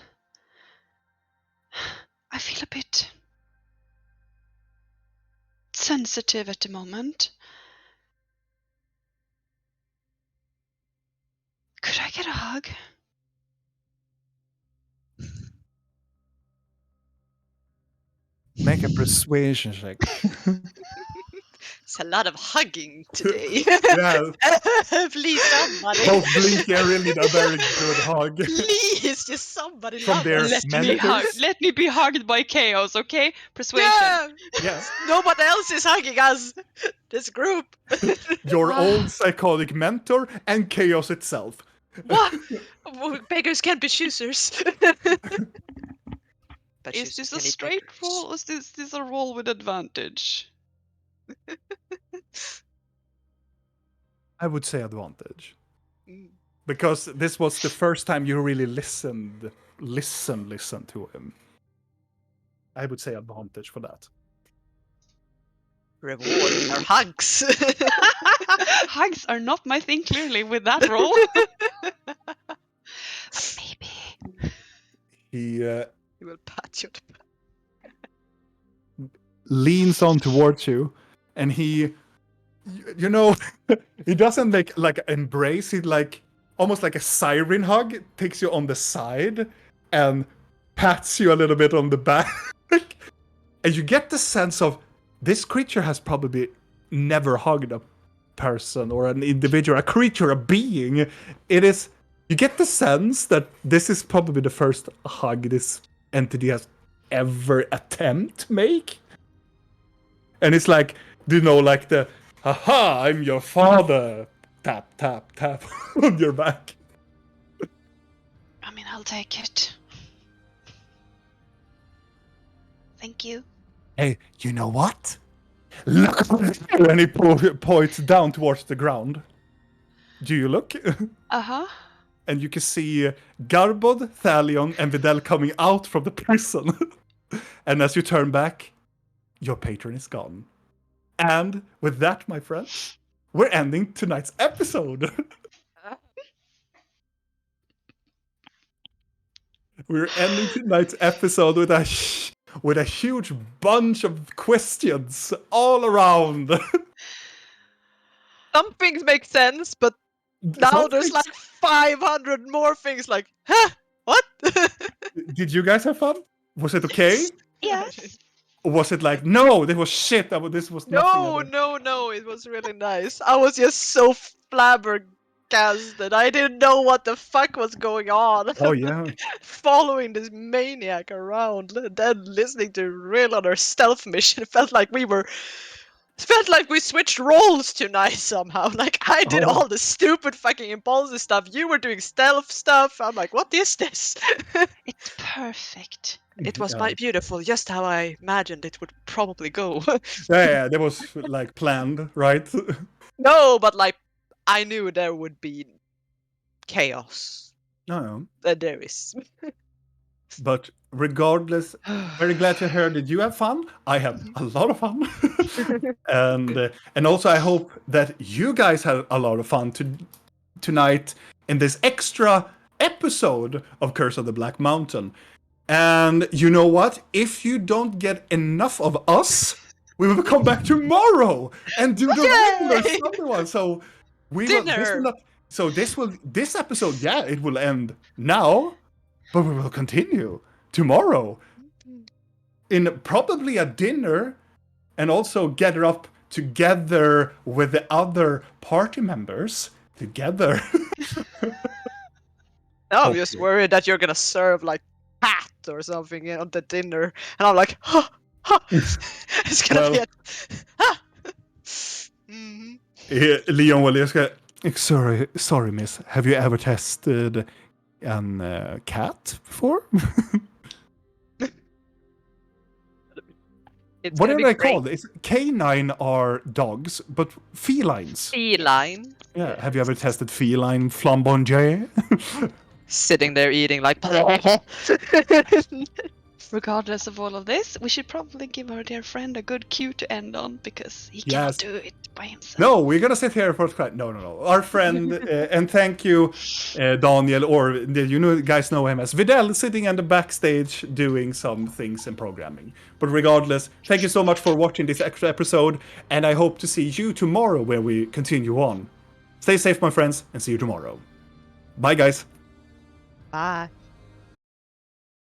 I feel a bit sensitive at the moment. Could I get a hug? Make a persuasion check. It's a lot of hugging today. Yeah. Please, somebody. Both Blinky and Rin need a very good hug. Please, just somebody From love their us. mentors. Let me be hugged by chaos, okay? Persuasion. Yeah! Yeah. Nobody else is hugging us. This group. Your old psychotic mentor and chaos itself. What? Beggars can't be choosers. But Is this choosers a can eat straight beggars. roll or is this a roll with advantage? I would say advantage. Mm. Because this was the first time you really listened to him. I would say advantage for that. Reward are hugs. Hugs are not my thing, clearly, with that roll. Maybe. He He will pat you. leans on towards you, and he, you know, he doesn't like embrace. He like almost like a siren hug, takes you on the side and pats you a little bit on the back, and you get the sense of this creature has probably never hugged a person or an individual, a creature, a being. It is. You get the sense that this is probably the first hug this entity has ever attempt to make. And it's like, you know, like the, haha, I'm your father. Tap, tap, tap on your back. I mean, I'll take it. Thank you. Hey, you know what? Look over there. And he points down towards the ground. Do you look? Uh-huh. And you can see Garbod, Thalion, and Videl coming out from the prison. And as you turn back, your patron is gone. And with that, my friends, we're ending tonight's episode. We're ending tonight's episode with a huge bunch of questions all around. Some things make sense, but now Some there's things- like 500 more things like, huh? What? Did you guys have fun? Was it okay? Yes. Or was it like, no, this was shit. This was nothing. No, it was really nice. I was just so flabbergasted. I didn't know what the fuck was going on. Oh, yeah. Following this maniac around, then listening to Rill on her stealth mission, felt like we switched roles tonight somehow. Like I did Oh. all the stupid fucking impulsive stuff. You were doing stealth stuff. I'm like, what is this? It's perfect. It was Yeah. beautiful, just how I imagined it would probably go. Yeah, that was like planned, right? No, but like I knew there would be chaos. No. And there is. But regardless, very glad to hear that you have fun. I had a lot of fun. and also I hope that you guys had a lot of fun tonight in this extra episode of Curse of the Black Mountain. And you know what? If you don't get enough of us, we will come back tomorrow and do the regular Sunday one. So this episode, yeah, it will end now, but we will continue tomorrow in probably a dinner, and also gather up together with the other party members together. Now I'm just Hopefully. worried that you're gonna serve like pat or something on the dinner, and I'm like, huh, It's gonna be a... Leon Waleska. Sorry, miss. Have you ever tested a cat before? It's What gonna are be they great. called? Canine are dogs, but felines. Feline. Yeah. Have you ever tested feline flamboyant? Sitting there eating like... Regardless of all of this, we should probably give our dear friend a good cue to end on because he cannot do it by himself. No, we're gonna sit here for no. Our friend, and thank you, Daniel, or you guys know him as Videl, sitting in the backstage doing some things in programming. But regardless, thank you so much for watching this extra episode, and I hope to see you tomorrow where we continue on. Stay safe, my friends, and see you tomorrow. Bye, guys. Bye.